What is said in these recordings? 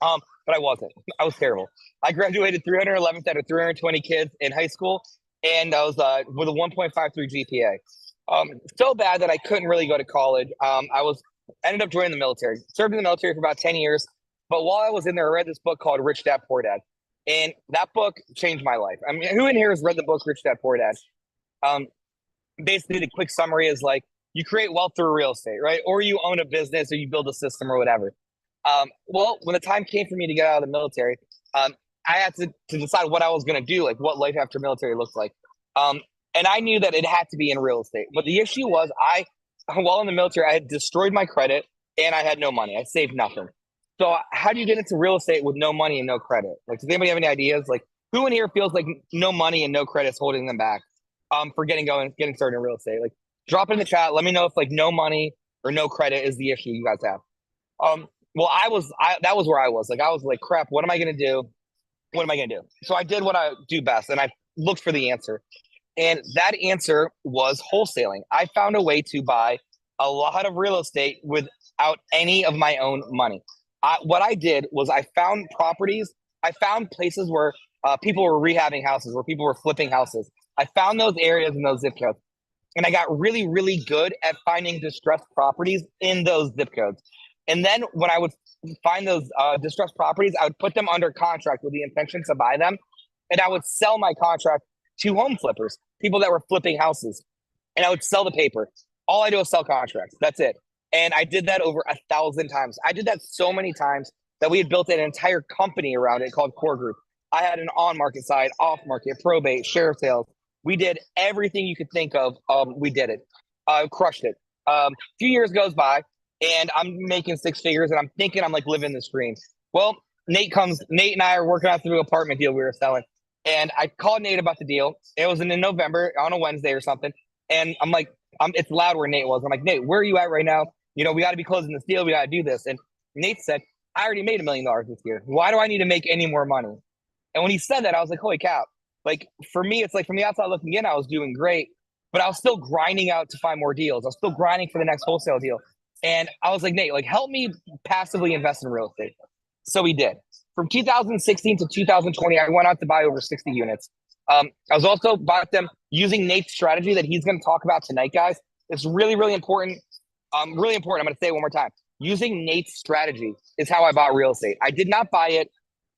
But I wasn't. I was terrible. I graduated 311th out of 320 kids in high school, and I was with a 1.53 GPA. So bad that I couldn't really go to college. I was ended up joining the military. Served in the military for about 10 years. But while I was in there, I read this book called Rich Dad Poor Dad, and that book changed my life. I mean, who in here has read the book Rich Dad Poor Dad? Um, Basically, the quick summary is like you create wealth through real estate, right? Or you own a business, or you build a system, or whatever. Well, when the time came for me to get out of the military, I had to decide what I was going to do, like what life after military looked like. Um, and I knew that it had to be in real estate. But the issue was, while in the military, I had destroyed my credit and I had no money. I saved nothing. So how do you get into real estate with no money and no credit? Like, does anybody have any ideas? Like, who in here feels like no money and no credit is holding them back for getting started in real estate? Like, drop it in the chat. Let me know if like no money or no credit is the issue you guys have. Well, that was where I was. Like, I was like, crap, what am I gonna do? What am I gonna do? So I did what I do best, and I looked for the answer. And that answer was wholesaling. I found a way to buy a lot of real estate without any of my own money. What I did was I found properties. I found places where people were rehabbing houses, where people were flipping houses. I found those areas and those zip codes, and I got really, really good at finding distressed properties in those zip codes. And then when I would find those distressed properties, I would put them under contract with the intention to buy them, and I would sell my contract to home flippers, people that were flipping houses, and I would sell the paper. All I do is sell contracts. That's it. And I did that over 1,000 times. I did that so many times that we had built an entire company around it called Core Group. I had an on-market side, off-market, probate, share sales. We did everything you could think of. We did it. Crushed it. A few years goes by, and I'm making six figures, and I'm thinking I'm like living this dream. Well, Nate and I are working out through an apartment deal we were selling. And I called Nate about the deal. It was in November on a Wednesday or something. And I'm like, it's loud where Nate was. I'm like, Nate, where are you at right now? You know, we got to be closing this deal. We got to do this. And Nate said, I already made $1 million this year. Why do I need to make any more money? And when he said that, I was like, holy cow. Like, for me, it's like from the outside looking in, I was doing great, but I was still grinding out to find more deals. I was still grinding for the next wholesale deal. And I was like, Nate, like, help me passively invest in real estate. So he did. From 2016 to 2020, I went out to buy over 60 units. I was also bought them using Nate's strategy that he's going to talk about tonight, guys. It's really, really important. Really important. I'm going to say it one more time. Using Nate's strategy is how I bought real estate. I did not buy it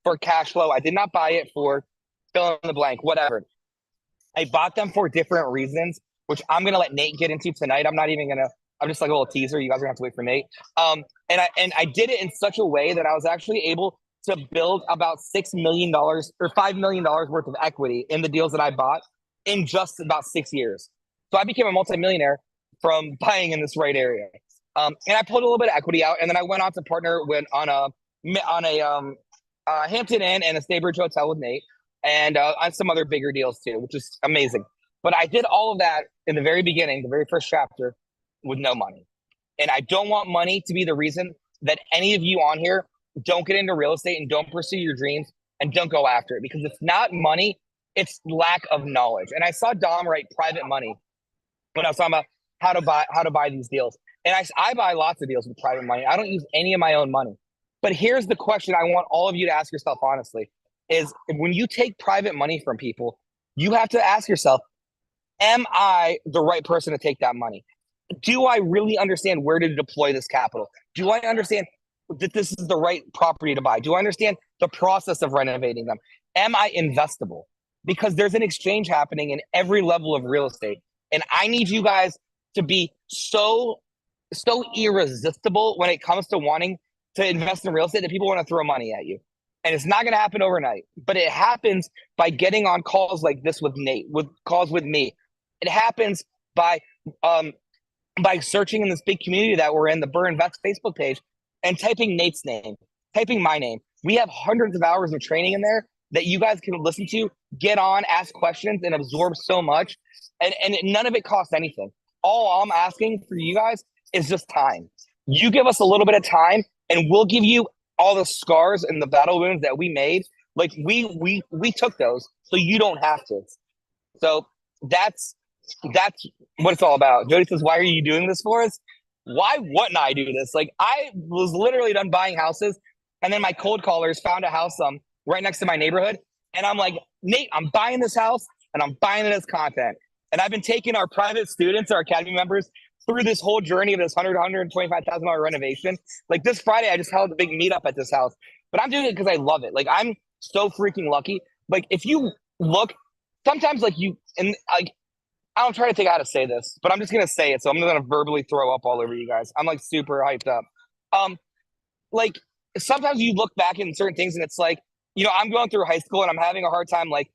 for cash flow. I did not buy it for fill in the blank, whatever. I bought them for different reasons, which I'm going to let Nate get into tonight. I'm just like a little teaser. You guys are going to have to wait for Nate. And I did it in such a way that I was actually able to build about $6 million or $5 million worth of equity in the deals that I bought in just about 6 years. So I became a multimillionaire from buying in this right area. And I pulled a little bit of equity out, and then I went on to partner on a Hampton Inn and a Staybridge Hotel with Nate, and on some other bigger deals too, which is amazing. But I did all of that in the very beginning, the very first chapter, with no money. And I don't want money to be the reason that any of you on here don't get into real estate and don't pursue your dreams and don't go after it, because it's not money, it's lack of knowledge. And I saw Dom write Private Money when I was talking about how to buy these deals. And I buy lots of deals with private money. I don't use any of my own money. But here's the question I want all of you to ask yourself honestly, is when you take private money from people, you have to ask yourself, am I the right person to take that money? Do I really understand where to deploy this capital? Do I understand that this is the right property to buy? Do I understand the process of renovating them? Am I investable? Because there's an exchange happening in every level of real estate. And I need you guys to be so irresistible when it comes to wanting to invest in real estate that people want to throw money at you. And it's not going to happen overnight, but it happens by getting on calls like this with Nate, with calls with me. It happens by searching in this big community that we're in, the BRRRR Invest Facebook page, and typing Nate's name, typing my name. We have hundreds of hours of training in there that you guys can listen to, get on, ask questions, and absorb so much. And none of it costs anything. All I'm asking for you guys is just time. You give us a little bit of time, and we'll give you all the scars and the battle wounds that we made. Like we took those, so you don't have to. So that's what it's all about. Jody says, "Why are you doing this for us?" Why wouldn't I do this? Like, I was literally done buying houses, And then my cold callers found a house right next to my neighborhood. And I'm like, Nate, I'm buying this house and I'm buying it as content. And I've been taking our private students, our academy members, through this whole journey of this $125,000 renovation. Like this Friday, I just held a big meetup at this house, but I'm doing it because I love it. Like I'm so freaking lucky. Like if you look, sometimes like you, and like, I don't try to think how to say this, but I'm just going to say it. So I'm going to verbally throw up all over you guys. I'm like super hyped up. Like sometimes you look back in certain things and it's like, I'm going through high school and I'm having a hard time. Like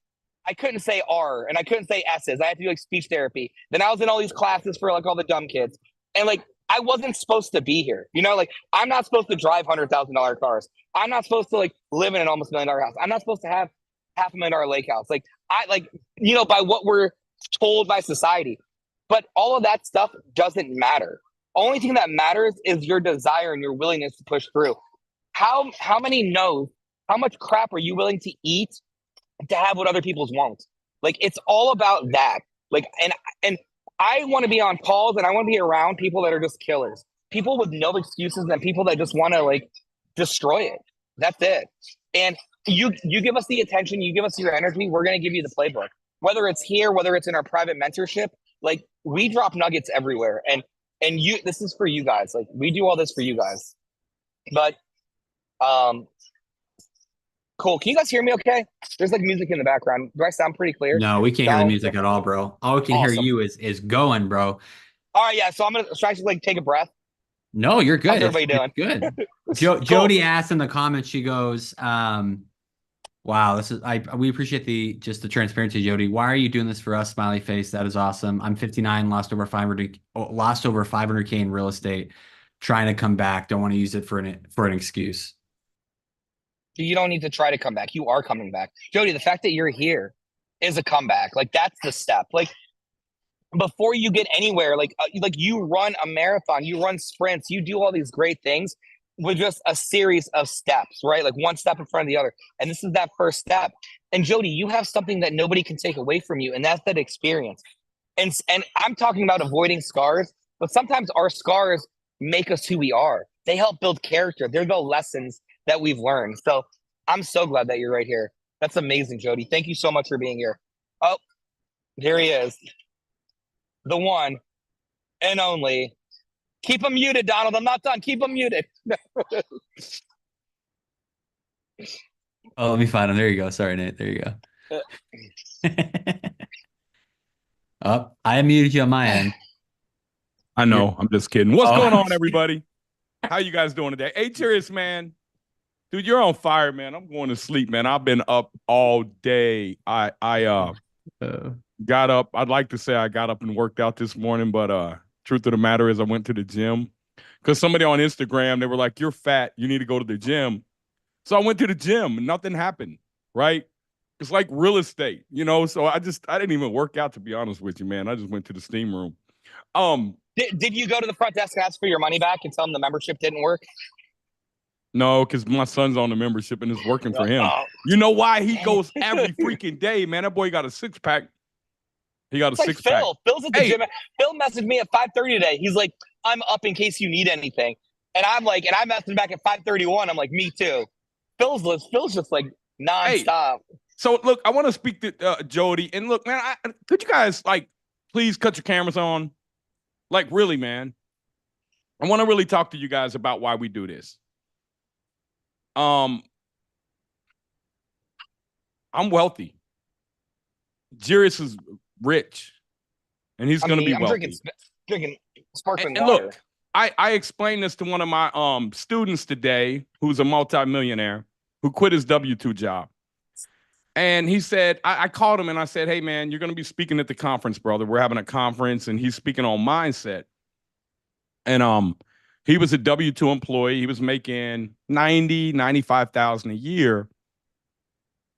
I couldn't say R and I couldn't say S's. I had to do like speech therapy. Then I was in all these classes for like all the dumb kids. And like, I wasn't supposed to be here. Like I'm not supposed to drive $100,000 cars. I'm not supposed to like live in an almost $1 million house. I'm not supposed to have $500,000 lake house. Like by what we're told by society. But all of that stuff doesn't matter. Only thing that matters is your desire and your willingness to push through. How many no's, how much crap are you willing to eat to have what other people's won't? Like it's all about that. Like and I want to be on calls and I want to be around people that are just killers. People with no excuses and people that just want to like destroy it. That's it. And you give us the attention, you give us your energy, we're going to give you the playbook. Whether it's here, whether it's in our private mentorship, like we drop nuggets everywhere. And this is for you guys. Like we do all this for you guys. But cool. Can you guys hear me okay? There's like music in the background. Do I sound pretty clear? No, we can't hear the music at all, bro. All we can hear you is going, bro. All right, yeah. So should I just like take a breath? No, you're good. How's everybody doing? Good. Jody asked in the comments, she goes, wow, we appreciate the transparency, Jody. Why are you doing this for us? Smiley face. That is awesome. I'm 59, lost over 500K in real estate, trying to come back. Don't want to use it for an excuse. You don't need to try to come back. You are coming back. Jody, the fact that you're here is a comeback. Like that's the step. Like before you get anywhere, like you run a marathon, you run sprints, you do all these great things with just a series of steps, right? Like one step in front of the other. And this is that first step. And Jody, you have something that nobody can take away from you. And that's that experience. And I'm talking about avoiding scars, but sometimes our scars make us who we are. They help build character. They're the lessons that we've learned. So I'm so glad that you're right here. That's amazing, Jody. Thank you so much for being here. Oh, here he is. The one and only. Keep him muted, Donald. I'm not done. Keep him muted. Oh, let me find him. There you go. Sorry, Nate. There you go. Oh, I muted you on my end. I know. I'm just kidding. What's going on, everybody? How you guys doing today? Hey, Tyrus, man. Dude, you're on fire, man. I'm going to sleep, man. I've been up all day. I got up. I'd like to say I got up and worked out this morning, but truth of the matter is I went to the gym because somebody on Instagram, they were like, you're fat. You need to go to the gym. So I went to the gym and nothing happened, right? It's like real estate, So I didn't even work out, to be honest with you, man. I just went to the steam room. Did you go to the front desk and ask for your money back and tell them the membership didn't work? No, because my son's on the membership and it's working for him. You know why? He goes every freaking day, man. That boy got a six-pack. He got a six-pack. Phil's at the gym. Phil messaged me at 5:30 today. He's like, I'm up in case you need anything. And I'm like, and I messaged back at 5:31. I'm like, me too. Phil's just like nonstop. Hey, so look, I want to speak to Jody. And look, man, could you guys like please cut your cameras on? Like really, man. I want to really talk to you guys about why we do this. I'm wealthy. Jirius is rich, and he's going to be wealthy. Drinking sparkling and water. Look, I explained this to one of my students today, who's a multimillionaire who quit his W-2 job, and he said, I called him and I said, hey man, you're going to be speaking at the conference, brother. We're having a conference, and he's speaking on mindset, and he was a W-2 employee. He was making $95,000 a year.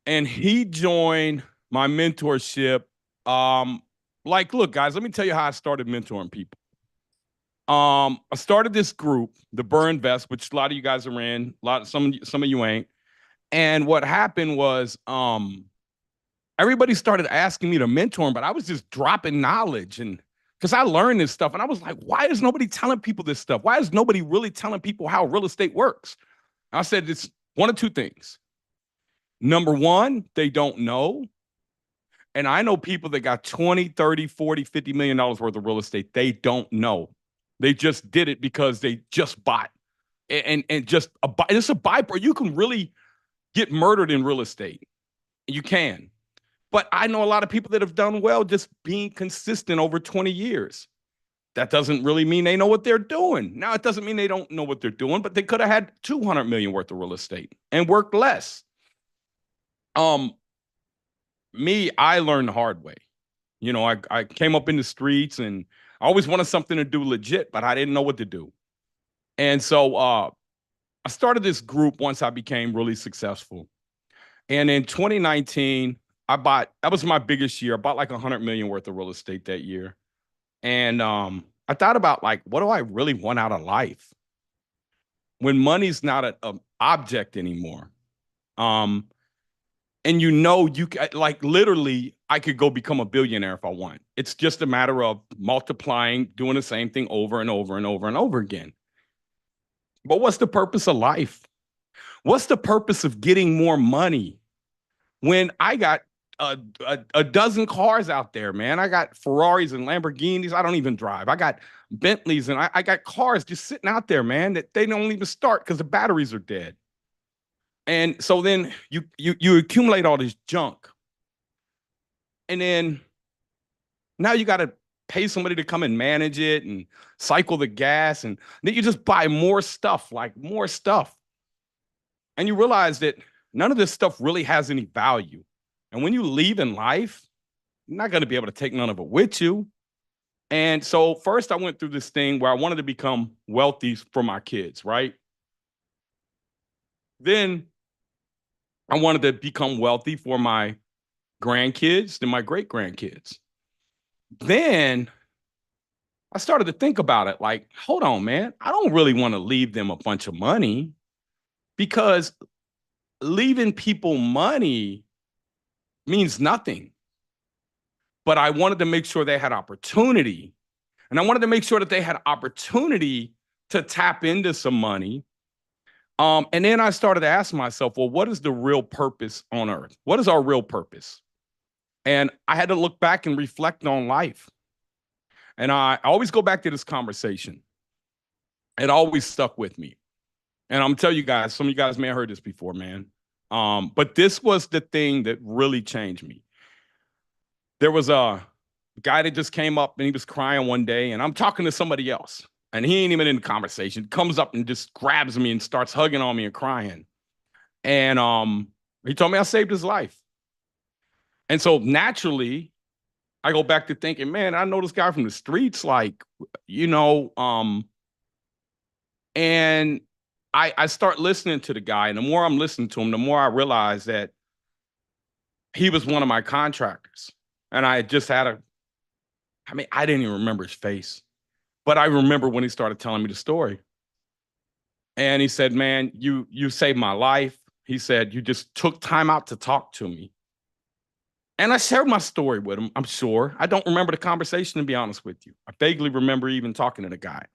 And he joined my mentorship. Look, guys, let me tell you how I started mentoring people. I started this group, the BRRRR Invest, which a lot of you guys are in. Some of you ain't. And what happened was everybody started asking me to mentor them, but I was just dropping knowledge and because I learned this stuff and I was like, why is nobody telling people this stuff? Why is nobody really telling people how real estate works? I said, One of two things. Number one, they don't know. And I know people that got 20, 30, 40, $50 million worth of real estate. They don't know. They just did it because they just bought. And just it's a byproduct. You can really get murdered in real estate. You can. But I know a lot of people that have done well just being consistent over 20 years. That doesn't really mean they know what they're doing. Now, it doesn't mean they don't know what they're doing, but they could have had 200 million worth of real estate and worked less. I learned the hard way. You know, I came up in the streets and I always wanted something to do legit, but I didn't know what to do. And so I started this group once I became really successful. And in 2019, that was my biggest year. I bought like 100 million worth of real estate that year. And I thought about like, what do I really want out of life? When money's not an object anymore. And you know, like literally, I could go become a billionaire if I want. It's just a matter of multiplying, doing the same thing over and over and over and over again. But what's the purpose of life? What's the purpose of getting more money when I got a dozen cars out there, man? I got Ferraris and Lamborghinis. I don't even drive. I got Bentleys and I got cars just sitting out there, man, that they don't even start because the batteries are dead. And so then you accumulate all this junk. And then now you got to pay somebody to come and manage it and cycle the gas. And then you just buy more stuff, like more stuff. And you realize that none of this stuff really has any value. And when you leave in life, you're not going to be able to take none of it with you. And so first I went through this thing where I wanted to become wealthy for my kids, right? Then I wanted to become wealthy for my grandkids and my great-grandkids. Then I started to think about it like, hold on, man, I don't really want to leave them a bunch of money, because leaving people money means nothing. But I wanted to make sure they had opportunity. And I wanted to make sure that they had opportunity to tap into some money. And then I started to ask myself, well, what is the real purpose on earth? What is our real purpose? And I had to look back and reflect on life. And I always go back to this conversation. It always stuck with me. And I'm telling you guys, some of you guys may have heard this before, man. But this was the thing that really changed me. There was a guy that just came up and he was crying one day, and I'm talking to somebody else. And he ain't even in the conversation. Comes up and just grabs me and starts hugging on me and crying. And he told me I saved his life. And so naturally, I go back to thinking, man, I know this guy from the streets, like, you know, and I start listening to the guy. And the more I'm listening to him, the more I realize that he was one of my contractors. And I just had I didn't even remember his face. But I remember when he started telling me the story. And he said, man, you saved my life. He said, you just took time out to talk to me. And I shared my story with him, I'm sure. I don't remember the conversation, to be honest with you. I vaguely remember even talking to the guy.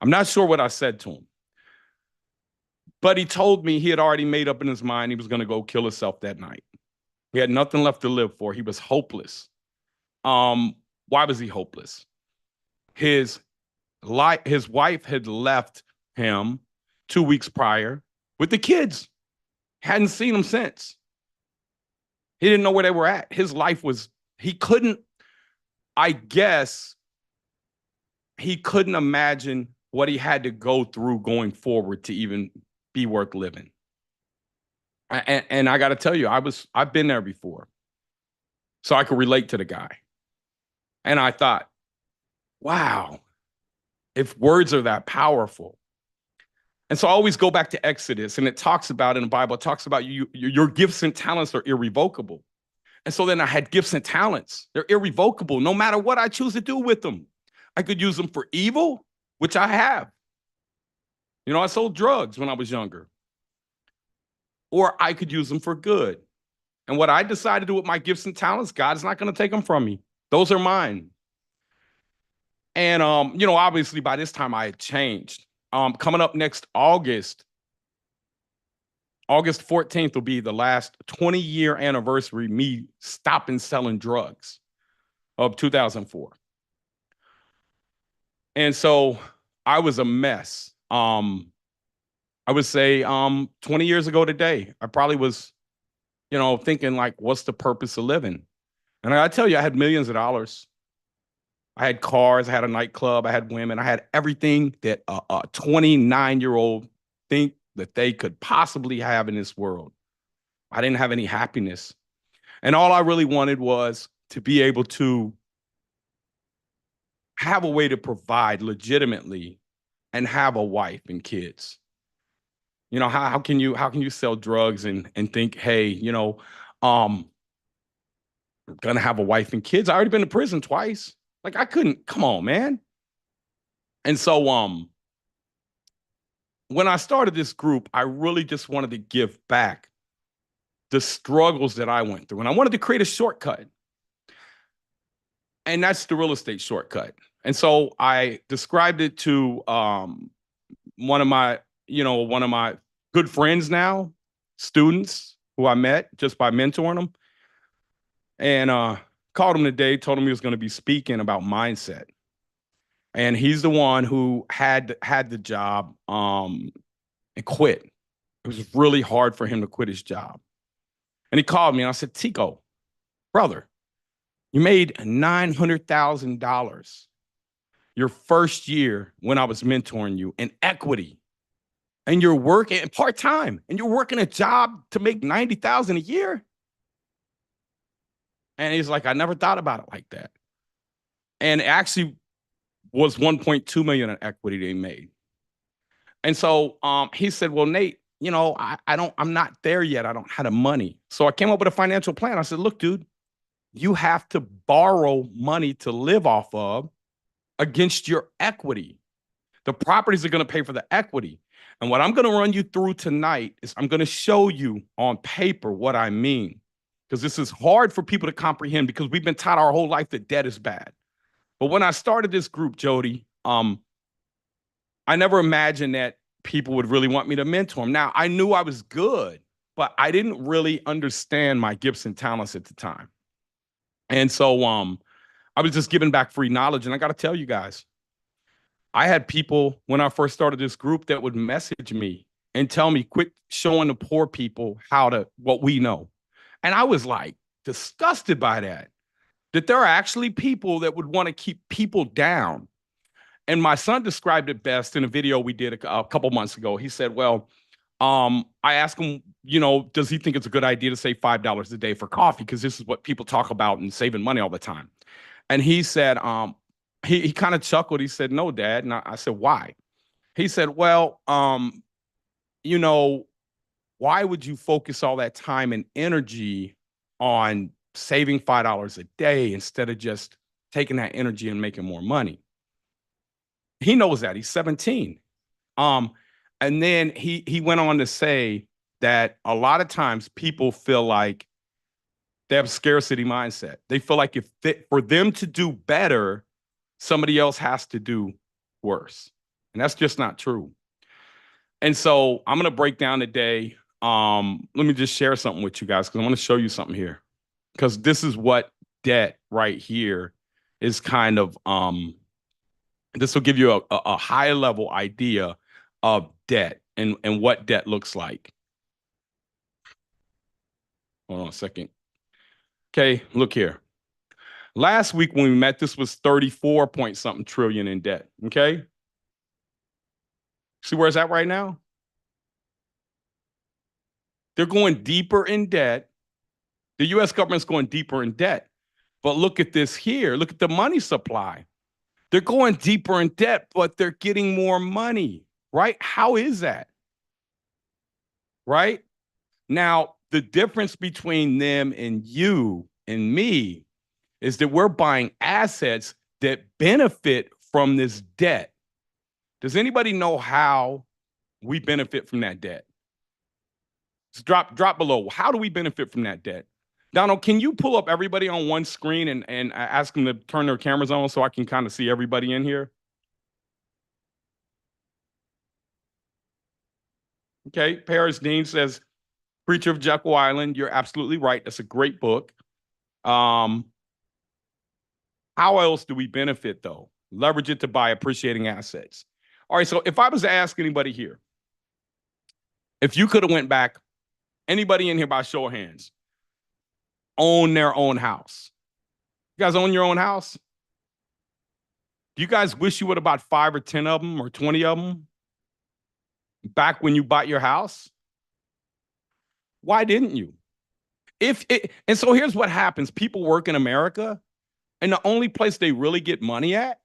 I'm not sure what I said to him. But he told me he had already made up in his mind he was going to go kill himself that night. He had nothing left to live for. He was hopeless. Why was he hopeless? His wife had left him 2 weeks prior with the kids. Hadn't seen them since. He didn't know where they were at. His life was, he couldn't imagine what he had to go through going forward to even be worth living. And I got to tell you, I've been there before. So I could relate to the guy. And I thought, wow, if words are that powerful. And so I always go back to Exodus, and it talks about in the Bible, it talks about your gifts and talents are irrevocable. And so then I had gifts and talents. They're irrevocable, no matter what I choose to do with them. I could use them for evil, which I have. You know, I sold drugs when I was younger. Or I could use them for good. And what I decide to do with my gifts and talents, God's not going to take them from me. Those are mine. And, you know, obviously by this time I had changed. Coming up next August August 14th will be the last 20-year anniversary me stopping selling drugs of 2004. And so I was a mess. I would say 20 years ago today, I probably was, thinking like, what's the purpose of living? And I tell you, I had millions of dollars. I had cars, I had a nightclub, I had women, I had everything that a 29-year-old think that they could possibly have in this world. I didn't have any happiness. And all I really wanted was to be able to have a way to provide legitimately and have a wife and kids. How can you sell drugs and think, hey, I'm gonna have a wife and kids? I already been to prison twice. Like I couldn't, come on, man. And so when I started this group, I really just wanted to give back the struggles that I went through. And I wanted to create a shortcut. And that's the real estate shortcut. And so I described it to one of my good friends now, students who I met just by mentoring them. And called him today, told him he was going to be speaking about mindset. And he's the one who had the job and quit. It was really hard for him to quit his job. And he called me and I said, Tico, brother, you made $900,000 your first year when I was mentoring you in equity. And you're working part-time and you're working a job to make $90,000 a year. And he's like, I never thought about it like that. And it actually was 1.2 million in equity they made. And so he said, well, Nate, I'm not there yet. I don't have the money. So I came up with a financial plan. I said, look, dude, you have to borrow money to live off of against your equity. The properties are going to pay for the equity. And what I'm going to run you through tonight is I'm going to show you on paper what I mean. Because this is hard for people to comprehend because we've been taught our whole life that debt is bad. But when I started this group, Jody, I never imagined that people would really want me to mentor them. Now, I knew I was good, but I didn't really understand my gifts and talents at the time. And so I was just giving back free knowledge. And I got to tell you guys, I had people when I first started this group that would message me and tell me, quit showing the poor people what we know. And I was like disgusted by that there are actually people that would want to keep people down. And my son described it best in a video we did a couple months ago. He said, well, I asked him, does he think it's a good idea to save $5 a day for coffee? Because this is what people talk about and saving money all the time. And he said, he kind of chuckled. He said, no, Dad. And I said, why? He said, well, why would you focus all that time and energy on saving $5 a day instead of just taking that energy and making more money? He knows that. He's 17. And then he went on to say that a lot of times people feel like they have a scarcity mindset. They feel like for them to do better, somebody else has to do worse. And that's just not true. And so I'm going to break down today. Let me just share something with you guys because I want to show you something here. Because this is what debt right here is kind of, this will give you a high level idea of debt and what debt looks like. Hold on a second. Okay, look here. Last week when we met, this was 34 point something trillion in debt, okay? See where it's at right now? They're going deeper in debt. The U.S. government's going deeper in debt. But look at this here. Look at the money supply. They're going deeper in debt, but they're getting more money, right? How is that? Right? Now, the difference between them and you and me is that we're buying assets that benefit from this debt. Does anybody know how we benefit from that debt? Just drop below. How do we benefit from that debt? Donald, can you pull up everybody on one screen and ask them to turn their cameras on so I can kind of see everybody in here? Okay, Paris Dean says, Preacher of Jekyll Island. You're absolutely right. That's a great book. How else do we benefit, though? Leverage it to buy appreciating assets. All right, so if I was to ask anybody here, if you could have went back, anybody in here by show of hands, own their own house. You guys own your own house? Do you guys wish you would have bought 5 or 10 of them or 20 of them back when you bought your house? Why didn't you? And so here's what happens. People work in America, and the only place they really get money at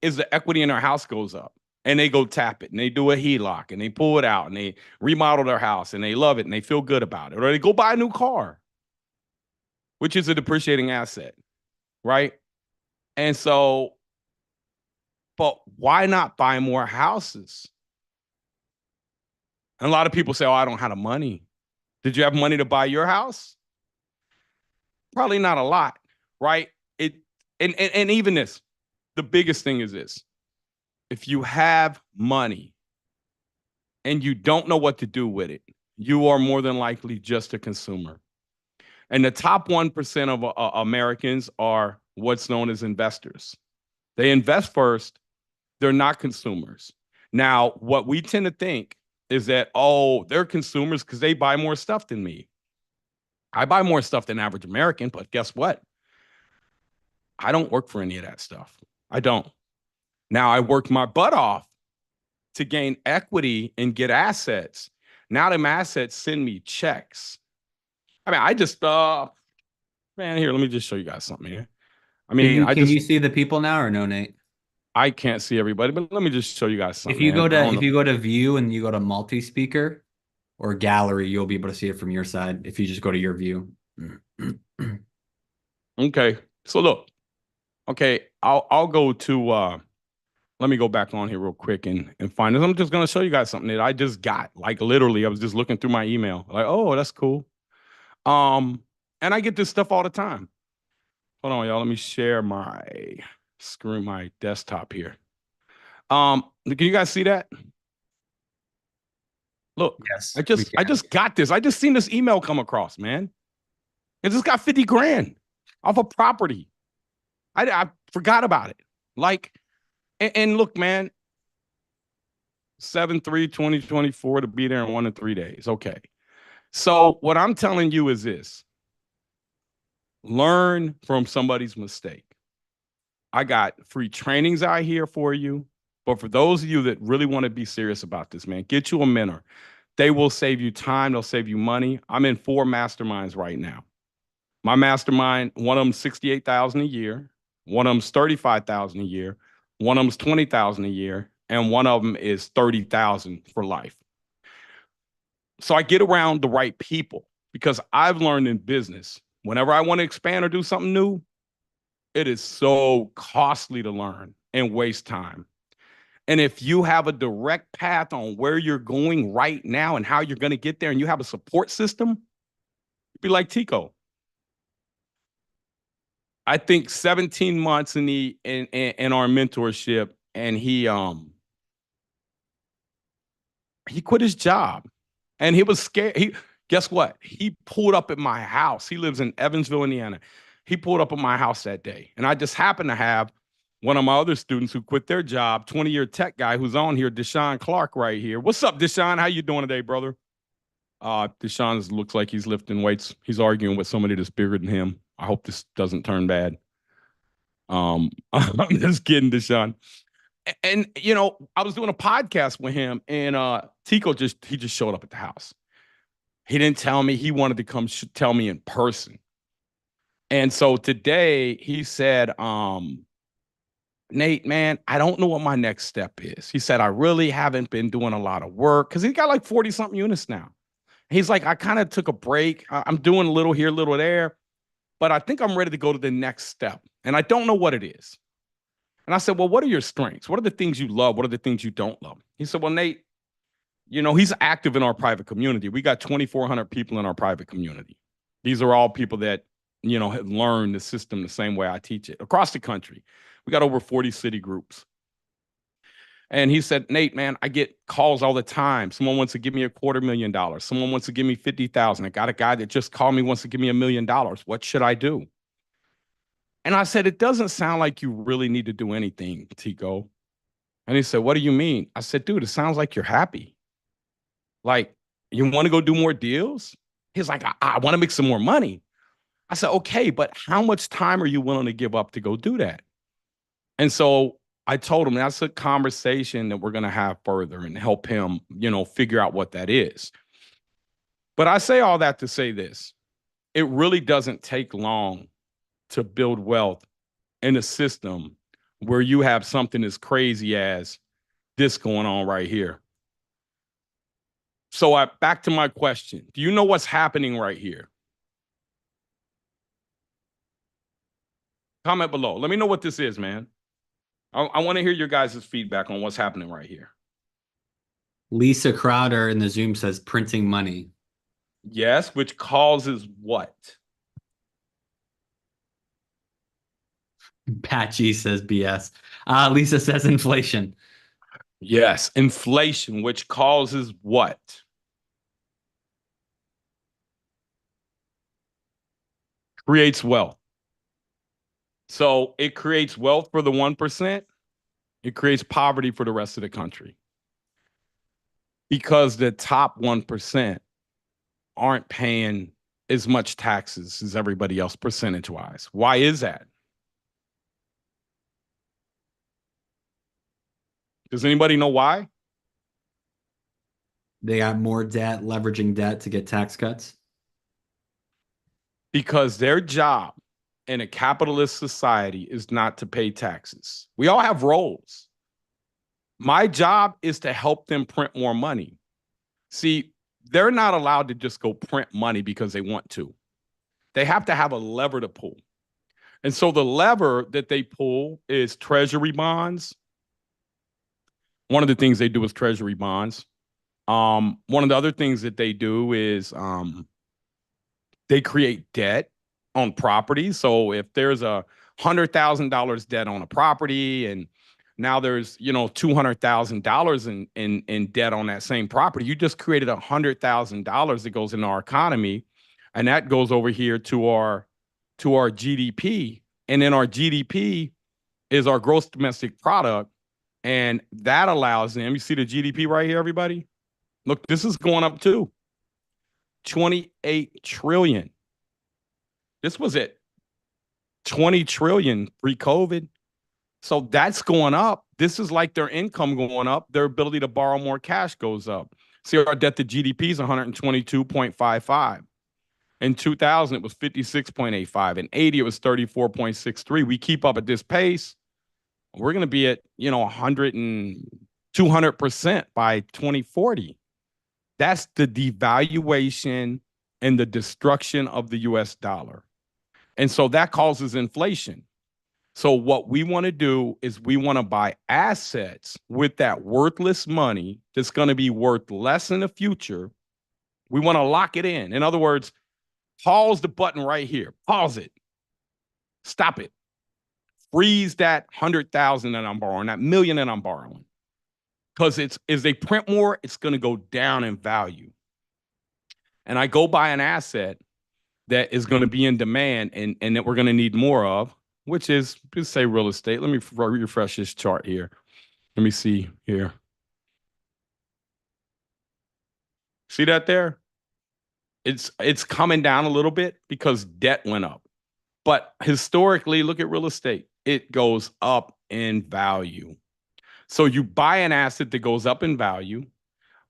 is the equity in their house goes up. And they go tap it, and they do a HELOC, and they pull it out, and they remodel their house, and they love it, and they feel good about it. Or they go buy a new car, which is a depreciating asset, right? And so, but why not buy more houses? And a lot of people say, oh, I don't have the money. Did you have money to buy your house? Probably not a lot, right? And even this, the biggest thing is this. If you have money and you don't know what to do with it, you are more than likely just a consumer. And the top 1% of Americans are what's known as investors. They invest first. They're not consumers. Now, what we tend to think is that, oh, they're consumers because they buy more stuff than me. I buy more stuff than average American, but guess what? I don't work for any of that stuff. I don't. Now, I worked my butt off to gain equity and get assets. Now them assets send me checks. I mean, I just, man, here, let me just show you guys something here. I mean, can you see the people now or no, Nate? I can't see everybody, but let me just show you guys something. If you go to view and you go to multi-speaker or gallery, you'll be able to see it from your side if you just go to your view. Okay. So look. Okay, I'll go to let me go back on here real quick and find this. I'm just gonna show you guys something that I just got. Like literally, I was just looking through my email. Like, oh, that's cool. And I get this stuff all the time. Hold on, y'all. Let me share my screen, my desktop here. Can you guys see that? Look, yes, I just got this. I just seen this email come across, man. It just got 50 grand off a property. I forgot about it. Like, and look, man, 7/3/2024 to be there in 1 to 3 days. Okay. So what I'm telling you is this. Learn from somebody's mistake. I got free trainings out here for you. But for those of you that really want to be serious about this, man, get you a mentor. They will save you time. They'll save you money. I'm in 4 masterminds right now. My mastermind, one of them 68,000 a year. One of them's 35,000 a year. One of them's 20,000 a year. And one of them is 30,000 for life. So I get around the right people because I've learned in business, whenever I want to expand or do something new, it is so costly to learn and waste time. And if you have a direct path on where you're going right now and how you're going to get there and you have a support system, be like Tico. I think 17 months in our mentorship, and he quit his job, and he was scared. Guess what? He pulled up at my house. He lives in Evansville, Indiana. He pulled up at my house that day, and I just happened to have one of my other students who quit their job, 20-year tech guy who's on here, Deshaun Clark, right here. What's up, Deshaun? How you doing today, brother? Deshaun looks like he's lifting weights. He's arguing with somebody that's bigger than him. I hope this doesn't turn bad. I'm just kidding, Deshaun. And you know, I was doing a podcast with him, and Tico just showed up at the house. He didn't tell me. He wanted to come tell me in person. And so today he said, Nate, man, I don't know what my next step is. He said, I really haven't been doing a lot of work because he's got like 40-something units now. He's like, I kind of took a break. I'm doing a little here, a little there, but I think I'm ready to go to the next step. And I don't know what it is. And I said, well, what are your strengths? What are the things you love? What are the things you don't love? He said, well, Nate, you know, he's active in our private community. We got 2,400 people in our private community. These are all people that, you know, have learned the system the same way I teach it across the country. We got over 40 city groups. And he said, Nate, man, I get calls all the time. Someone wants to give me $250,000. Someone wants to give me 50,000. I got a guy that just called me, wants to give me $1,000,000. What should I do? And I said, it doesn't sound like you really need to do anything, Tico. And he said, what do you mean? I said, dude, it sounds like you're happy. Like, you want to go do more deals? He's like, I want to make some more money. I said, okay, but how much time are you willing to give up to go do that? And so I told him that's a conversation that we're going to have further and help him, figure out what that is. But I say all that to say this. It really doesn't take long to build wealth in a system where you have something as crazy as this going on right here. So back to my question. Do you know what's happening right here? Comment below. Let me know what this is, man. I want to hear your guys' feedback on what's happening right here. Lisa Crowder in the Zoom says printing money. Yes, which causes what? Pat G says BS. Lisa says inflation. Yes, inflation, which causes what? Creates wealth. So it creates wealth for the 1%. It creates poverty for the rest of the country. Because the top 1% aren't paying as much taxes as everybody else percentage-wise. Why is that? Does anybody know why? They got more debt, leveraging debt to get tax cuts. Because their job in a capitalist society is not to pay taxes. We all have roles. My job is to help them print more money. See, they're not allowed to just go print money because they want to. They have to have a lever to pull. And so the lever that they pull is treasury bonds. One of the things they do is treasury bonds. One of the other things that they do is they create debt on property. So if there's $100,000 debt on a property and now there's $200,000 in debt on that same property, you just created $100,000 that goes into our economy, and that goes over here to our GDP, and then our GDP is our gross domestic product, and that allows them. You see the GDP right here, everybody. Look, this is going up too. 28 trillion. This was at 20 trillion pre-COVID. So that's going up. This is like their income going up. Their ability to borrow more cash goes up. See, our debt to GDP is 122.55. In 2000, it was 56.85. In 80, it was 34.63. We keep up at this pace, we're going to be at 100 and 200% by 2040. That's the devaluation and the destruction of the US dollar. And so that causes inflation. So what we want to do is we want to buy assets with that worthless money that's going to be worth less in the future. We want to lock it in. In other words, pause the button right here. Pause it. Stop it. Freeze that 100,000 that I'm borrowing, that million that I'm borrowing. Because as they print more, it's going to go down in value. And I go buy an asset that is going to be in demand and that we're going to need more of, which is, just say real estate. Let me refresh this chart here. Let me see here. See that there? It's coming down a little bit because debt went up. But historically, look at real estate. It goes up in value. So you buy an asset that goes up in value.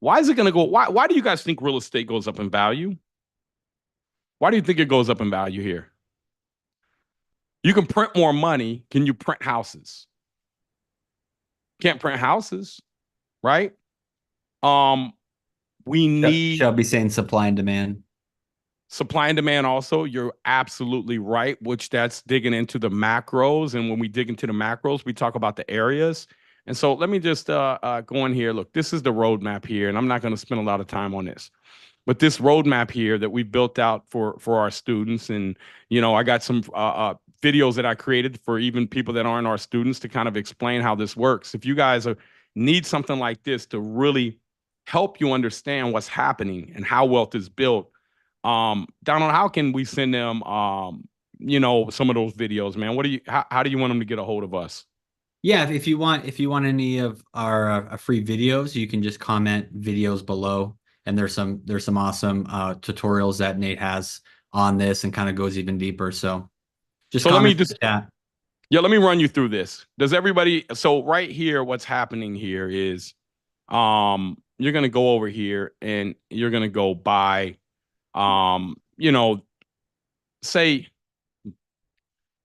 Why is it going to go? Why do you guys think real estate goes up in value? Why do you think it goes up in value here? You can print more money. Can you print houses? Can't print houses, right? We need Shelby saying supply and demand. Supply and demand also, you're absolutely right, which that's digging into the macros. And when we dig into the macros, we talk about the areas. And so let me just go in here. Look, this is the roadmap here, and I'm not going to spend a lot of time on this. But this roadmap here that we built out for our students, and I got some videos that I created for even people that aren't our students to kind of explain how this works. If you guys need something like this to really help you understand what's happening and how wealth is built. Donald, how can we send them, some of those videos, man? How do you want them to get a hold of us? Yeah, if you want any of our free videos, you can just comment videos below, and there's some awesome tutorials that Nate has on this and kind of goes even deeper. So just So let me comment in just the chat. Yeah, let me run you through this. Does everybody so right here, what's happening here is you're gonna go over here and you're gonna go buy say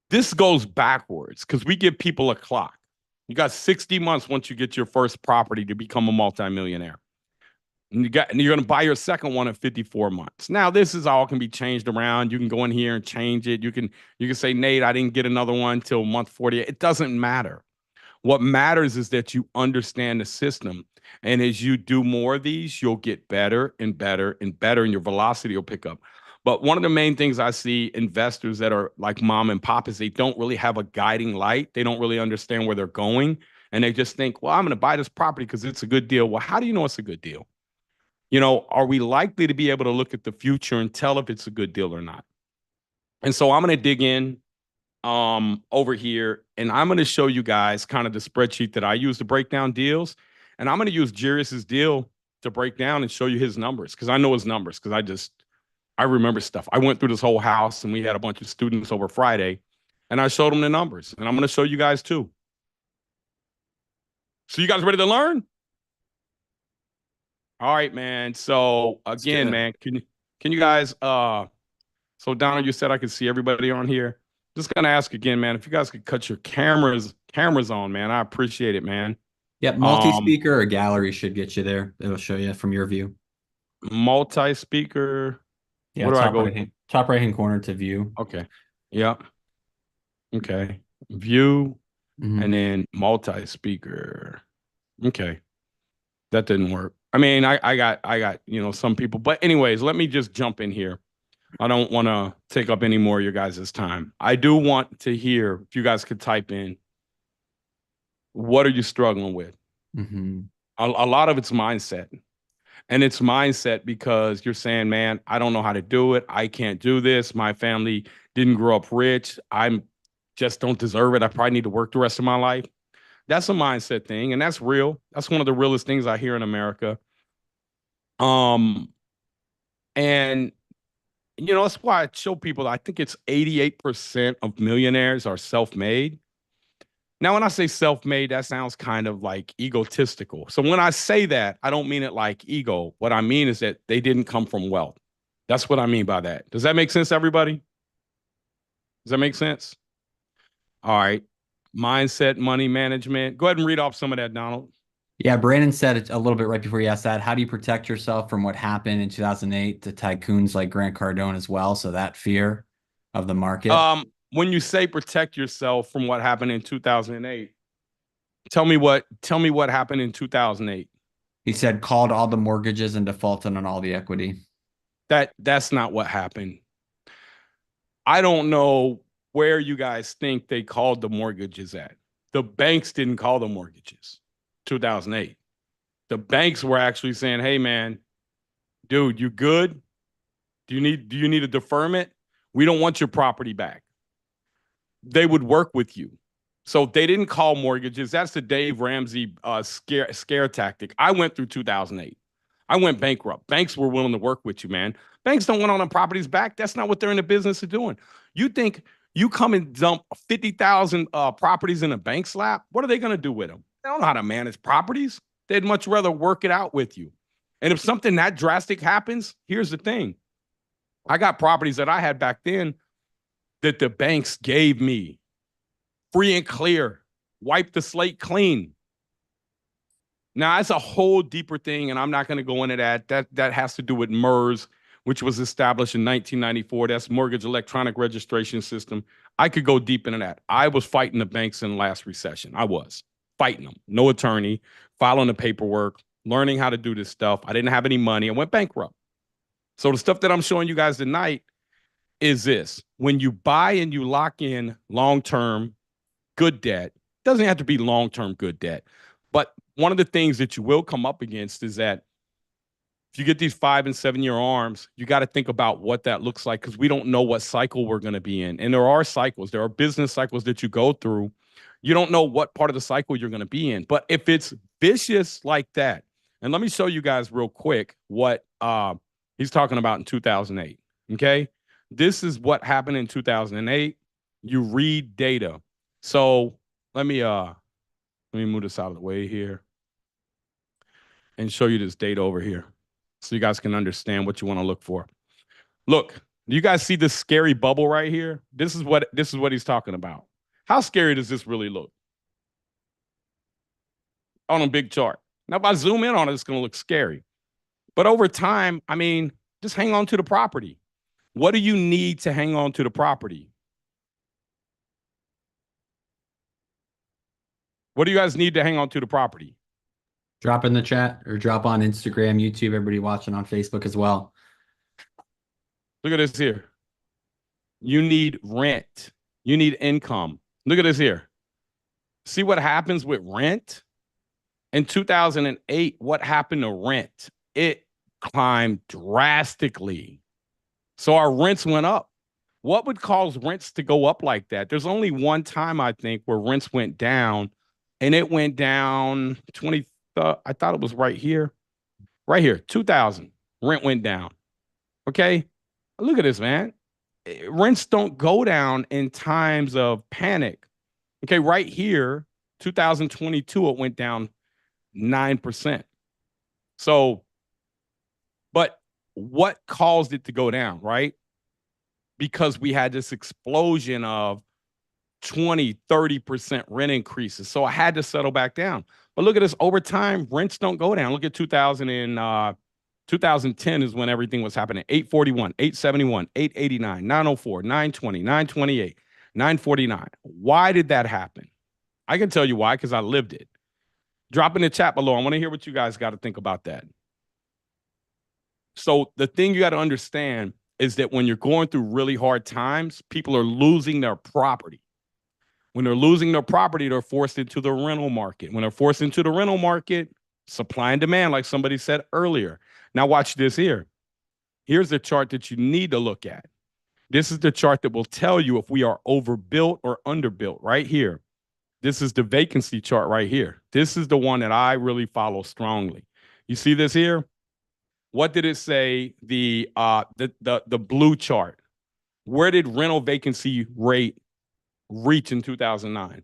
this goes backwards because we give people a clock. You got 60 months once you get your first property to become a multimillionaire. And you're going to buy your second one at 54 months. Now, this is all can be changed around. You can go in here and change it. You can say, Nate, I didn't get another one till month 48. It doesn't matter. What matters is that you understand the system. And as you do more of these, you'll get better and better and better, and your velocity will pick up. But one of the main things I see investors that are like mom and pop is they don't really have a guiding light. They don't really understand where they're going. And they just think, well, I'm going to buy this property because it's a good deal. Well, how do you know it's a good deal? Are we likely to be able to look at the future and tell if it's a good deal or not? And so I'm going to dig in over here, and I'm going to show you guys kind of the spreadsheet that I use to break down deals. And I'm going to use Jarius's deal to break down and show you his numbers because I know his numbers because I remember stuff. I went through this whole house and we had a bunch of students over Friday and I showed them the numbers, and I'm going to show you guys too. So you guys ready to learn? All right, man. So again, man, can you guys so Donald, you said I could see everybody on here. Just gonna ask again, man, if you guys could cut your cameras on, man. I appreciate it, man. Yep, multi-speaker or gallery should get you there. It'll show you from your view. Multi-speaker. Yeah, Where do I go? Top right hand corner to view. Okay. Yeah. Okay. View and then multi-speaker. Okay. That didn't work. I mean, I got, some people, but anyways, let me just jump in here. I don't want to take up any more of your guys' time. I do want to hear if you guys could type in, what are you struggling with? A lot of it's mindset. And it's mindset because you're saying, man, I don't know how to do it. I can't do this. My family didn't grow up rich. I'm just don't deserve it. I probably need to work the rest of my life. That's a mindset thing, and that's real. That's one of the realest things I hear in America. And that's why I show people I think it's 88% of millionaires are self-made. Now, when I say self-made, that sounds kind of like egotistical. So when I say that, I don't mean it like ego. What I mean is that they didn't come from wealth. That's what I mean by that. Does that make sense, everybody? Does that make sense? All right. Mindset, money management. Go ahead and read off some of that, Donald. Yeah, Brandon said it a little bit right before you asked that. How do you protect yourself from what happened in 2008 to tycoons like Grant Cardone as well? So that fear of the market. When you say protect yourself from what happened in 2008, tell me what happened in 2008. He said called all the mortgages and defaulted on all the equity. That's not what happened. I don't know where you guys think they called the mortgages at. The banks didn't call the mortgages. 2008. The banks were actually saying, "Hey, man, dude, you good? Do you need a deferment? We don't want your property back." They would work with you. So they didn't call mortgages. That's the Dave Ramsey scare tactic. I went through 2008. I went bankrupt. Banks were willing to work with you, man. Banks don't want all the properties back. That's not what they're in the business of doing. You think you come and dump 50,000 properties in a bank's lap? What are they going to do with them? They don't know how to manage properties. They'd much rather work it out with you. And if something that drastic happens, here's the thing. I got properties that I had back then that the banks gave me free and clear, wipe the slate clean. Now, that's a whole deeper thing, and I'm not going to go into that. That has to do with MERS, which was established in 1994. That's Mortgage Electronic Registration System. I could go deep into that. I was fighting the banks in the last recession. I was fighting them. No attorney, filing the paperwork, learning how to do this stuff. I didn't have any money. I went bankrupt. So the stuff that I'm showing you guys tonight is this. When you buy and you lock in long-term good debt, doesn't have to be long-term good debt, But one of the things that you will come up against is that if you get these 5 and 7 year arms, you got to think about what that looks like, because we don't know what cycle we're going to be in. And there are cycles, there are business cycles that you go through. You don't know what part of the cycle you're going to be in. But if it's vicious like that, and let me show you guys real quick what he's talking about in 2008. Okay. This is what happened in 2008. You read data. So let me move this out of the way here and show you this data over here so you guys can understand what you want to look for. Look, do you guys see this scary bubble right here? This is what he's talking about. How scary does this really look on a big chart? Now, if I zoom in on it, it's going to look scary. But over time, I mean, just hang on to the property. What do you need to hang on to the property? What do you guys need to hang on to the property? Drop in the chat or drop on Instagram, YouTube, everybody watching on Facebook as well. Look at this here. You need rent. You need income. Look at this here. See what happens with rent? In 2008, what happened to rent? It climbed drastically. So our rents went up. What would cause rents to go up like that? There's only one time, I think, where rents went down, and it went down 20. I thought it was right here. Right here, 2000. Rent went down. Okay? Look at this, man. Rents don't go down in times of panic. Okay, right here, 2022, it went down 9%. So, but what caused it to go down, right? Because we had this explosion of 20, 30% rent increases. So I had to settle back down. But look at this, over time, rents don't go down. Look at 2010 is when everything was happening. 841, 871, 889, 904, 920, 928, 949. Why did that happen? I can tell you why, because I lived it. Drop in the chat below. I want to hear what you guys got to think about that. So the thing you got to understand is that when you're going through really hard times, people are losing their property. When they're losing their property, they're forced into the rental market. When they're forced into the rental market, supply and demand, like somebody said earlier. Now watch this here. Here's the chart that you need to look at. This is the chart that will tell you if we are overbuilt or underbuilt right here. This is the vacancy chart right here. This is the one that I really follow strongly. You see this here? What did it say? The blue chart. Where did rental vacancy rate reach in 2009?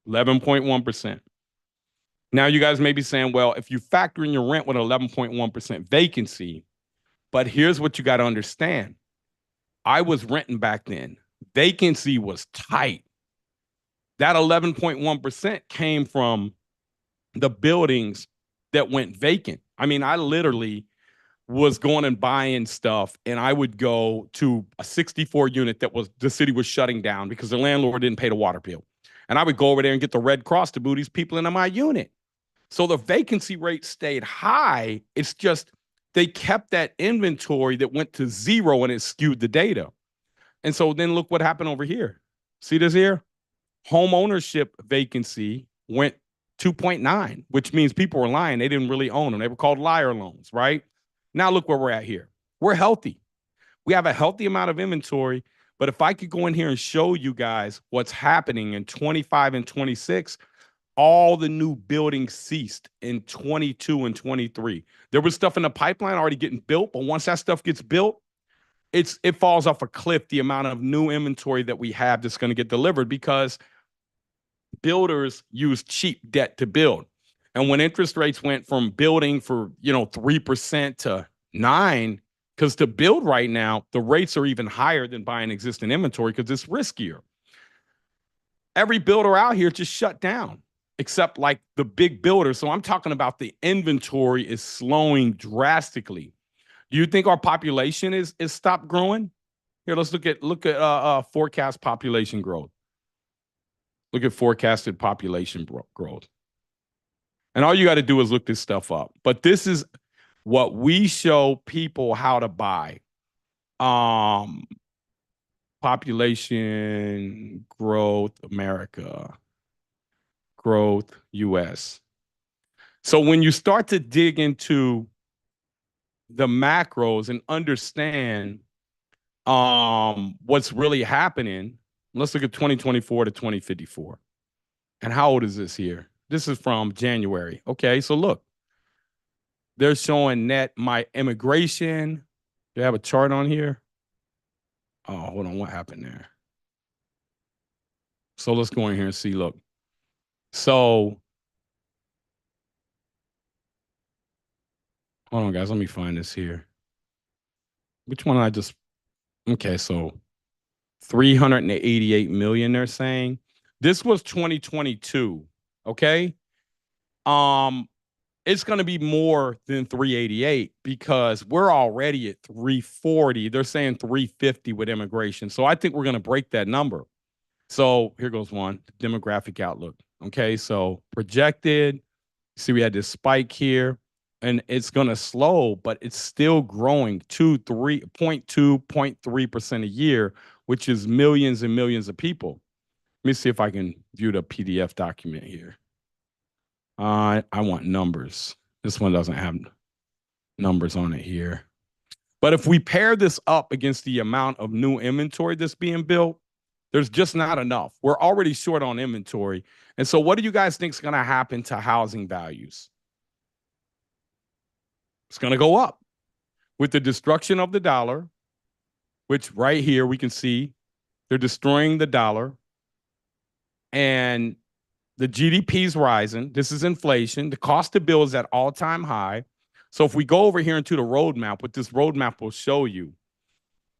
11.1%. Now you guys may be saying, well, if you factor in your rent with 11.1% vacancy, but here's what you got to understand. I was renting back then. Vacancy was tight. That 11.1% came from the buildings that went vacant. I mean, I literally was going and buying stuff, and I would go to a 64 unit that the city was shutting down because the landlord didn't pay the water bill. And I would go over there and get the Red Cross to move these people into my unit. So the vacancy rate stayed high. It's just they kept that inventory that went to zero, and it skewed the data. And so then look what happened over here. See this here? Home ownership vacancy went 2.9, which means people were lying. They didn't really own them. They were called liar loans, right? Now look where we're at here. We're healthy. We have a healthy amount of inventory. But if I could go in here and show you guys what's happening in 25 and 26, all the new buildings ceased in 22 and 23. There was stuff in the pipeline already getting built, but once that stuff gets built, it falls off a cliff, the amount of new inventory that we have that's going to get delivered, because builders use cheap debt to build. And when interest rates went from building for 3% to 9%, because to build right now, the rates are even higher than buying existing inventory because it's riskier. Every builder out here just shut down, except like the big builders. So I'm talking about the inventory is slowing drastically. Do you think our population is stopped growing? Here, let's look at forecast population growth. Look at forecasted population growth. And all you got to do is look this stuff up. But this is what we show people how to buy. Population growth America. growth US. So when you start to dig into the macros and understand what's really happening, let's look at 2024 to 2054. And how old is this here? This is from January. Okay, so look, they're showing net my immigration. Do you have a chart on here? Oh, hold on, what happened there? So let's go in here and see. Look, so hold on, guys. Let me find this here. Which one I just okay? So 388 million. They're saying this was 2022. Okay, it's going to be more than 388 because we're already at 340. They're saying 350 with immigration. So I think we're going to break that number. So here goes one demographic outlook. Okay, so projected. See, we had this spike here, and it's going to slow, but it's still growing 0.3% a year, which is millions and millions of people. Let me see if I can view the PDF document here. I want numbers. This one doesn't have numbers on it here. But if we pair this up against the amount of new inventory that's being built, there's just not enough. We're already short on inventory. And so what do you guys think is going to happen to housing values? It's going to go up with the destruction of the dollar, which right here we can see they're destroying the dollar. And the GDP is rising. This is inflation. The cost of bill is at all-time high. So if we go over here into the roadmap, what this roadmap will show you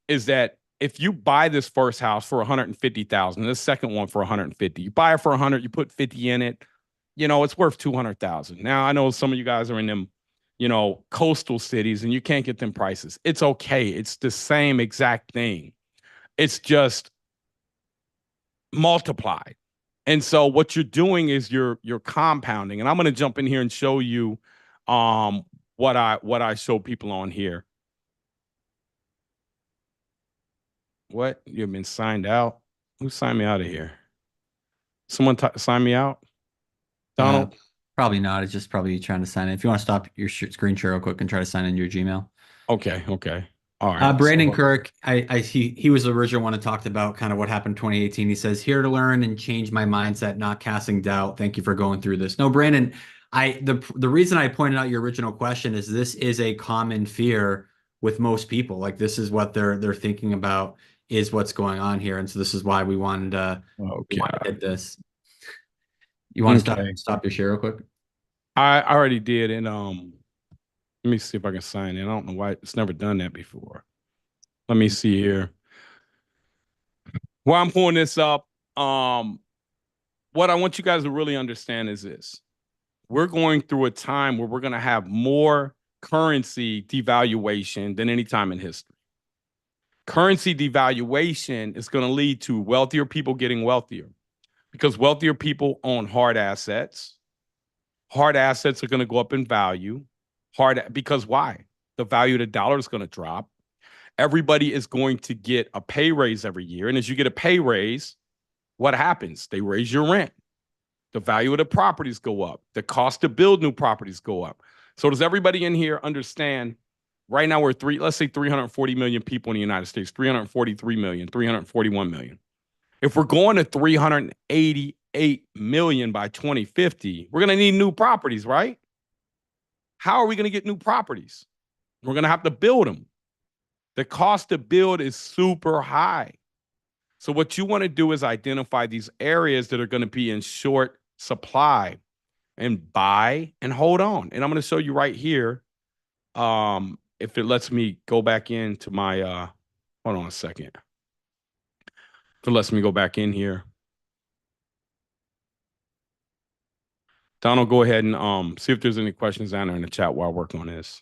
is that if you buy this first house for 150,000, this second one for 150, you buy it for 100, you put 50 in it, you know, it's worth 200,000. Now I know some of you guys are in them, you know, coastal cities and you can't get them prices. It's okay. It's the same exact thing. It's just multiplied. And so what you're doing is you're compounding. And I'm going to jump in here and show you what I show people on here. What? You've been signed out? Who signed me out of here? Someone sign me out? Donald? Probably not. It's just probably trying to sign in. If you want to stop your screen share real quick and try to sign in your Gmail. Okay. All right. Brandon Kirk, he was the original one that talked about kind of what happened in 2018. He says, here to learn and change my mindset, not casting doubt. Thank you for going through this. No, Brandon, the reason I pointed out your original question is this is a common fear with most people. Like this is what they're thinking about is what's going on here. And so this is why we wanted to hit this. You want to stop your share real quick? I already did. And let me see if I can sign in. I don't know why it's never done that before. Let me see here. While I'm pulling this up, what I want you guys to really understand is this. We're going through a time where we're going to have more currency devaluation than any time in history. Currency devaluation is going to lead to wealthier people getting wealthier because wealthier people own hard assets. Hard assets are going to go up in value. Because why? The value of the dollar is going to drop. Everybody is going to get a pay raise every year. And as you get a pay raise, what happens? They raise your rent. The value of the properties go up. The cost to build new properties go up. So does everybody in here understand? Right now we're let's say 340 million people in the United States, 343 million, 341 million. If we're going to 388 million by 2050, we're going to need new properties, right? How are we going to get new properties? We're going to have to build them. The cost to build is super high. So what you want to do is identify these areas that are going to be in short supply and buy and hold on. And I'm going to show you right here. If it lets me go back into my, hold on a second. If it lets me go back in here. Donald, go ahead and see if there's any questions down there in the chat while I work on this.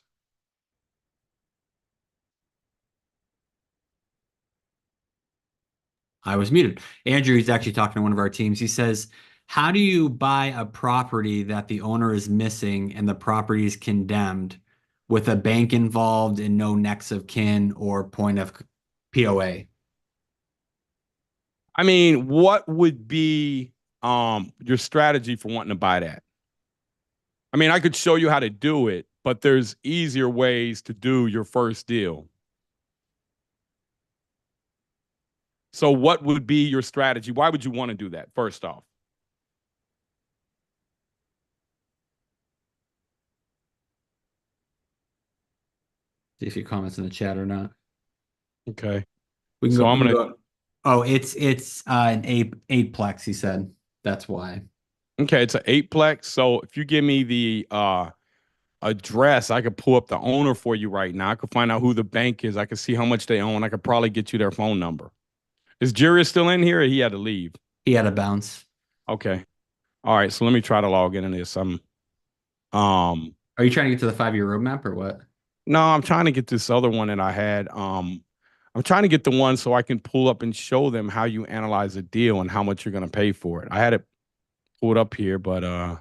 I was muted. Andrew, he's actually talking to one of our teams. He says, how do you buy a property that the owner is missing and the property is condemned with a bank involved and no next of kin or point of POA? I mean, what would be your strategy for wanting to buy that. I mean, I could show you how to do it, but there's easier ways to do your first deal. So what would be your strategy? Why would you want to do that, first off? See if he comments in the chat or not. Okay. We can So go. I'm We can gonna. go. Oh, it's an eightplex. He said that's why. Okay, it's an eightplex. So if you give me the address, I could pull up the owner for you right now. I could find out who the bank is. I could see how much they own. I could probably get you their phone number. Is Jerry still in here, or he had to leave? He had a bounce. Okay. All right. So let me try to log in this. Are you trying to get to the 5-year roadmap or what? No, I'm trying to get this other one that I had. I'm trying to get the one so I can pull up and show them how you analyze a deal and how much you're gonna pay for it. I had it pulled up here, but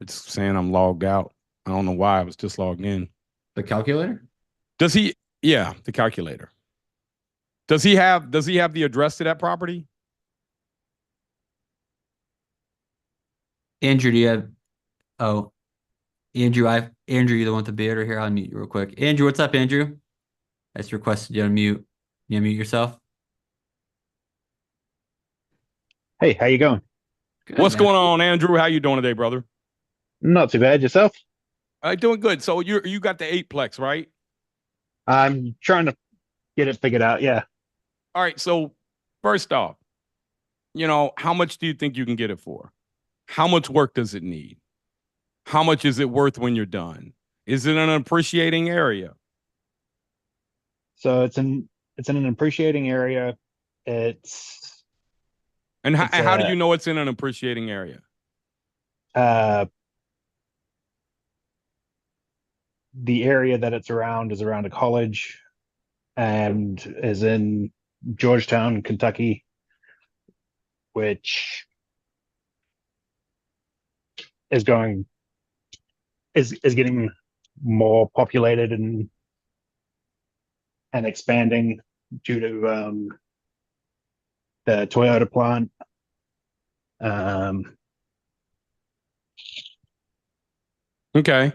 it's saying I'm logged out. I don't know why. I was just logged in. The calculator? Does he? Yeah, the calculator. Does he have the address to that property? Andrew, do you have? Oh, Andrew, Andrew, you're the one with the beard. Or here, I'll mute you real quick. Andrew, what's up, Andrew? I just requested you to mute. You mute yourself. Hey, how you going? Good, What's man. going on, Andrew? How you doing today, brother? Not too bad. Yourself? Doing good. So you got the eightplex, right? I'm trying to get it figured out. Yeah. All right. So first off, how much do you think you can get it for? How much work does it need? How much is it worth when you're done? Is it an appreciating area? So it's in an appreciating area. It's And it's how do you know it's in an appreciating area? The area that it's around is around a college and is in Georgetown, Kentucky, which is going is getting more populated and expanding due to the Toyota plant. Okay.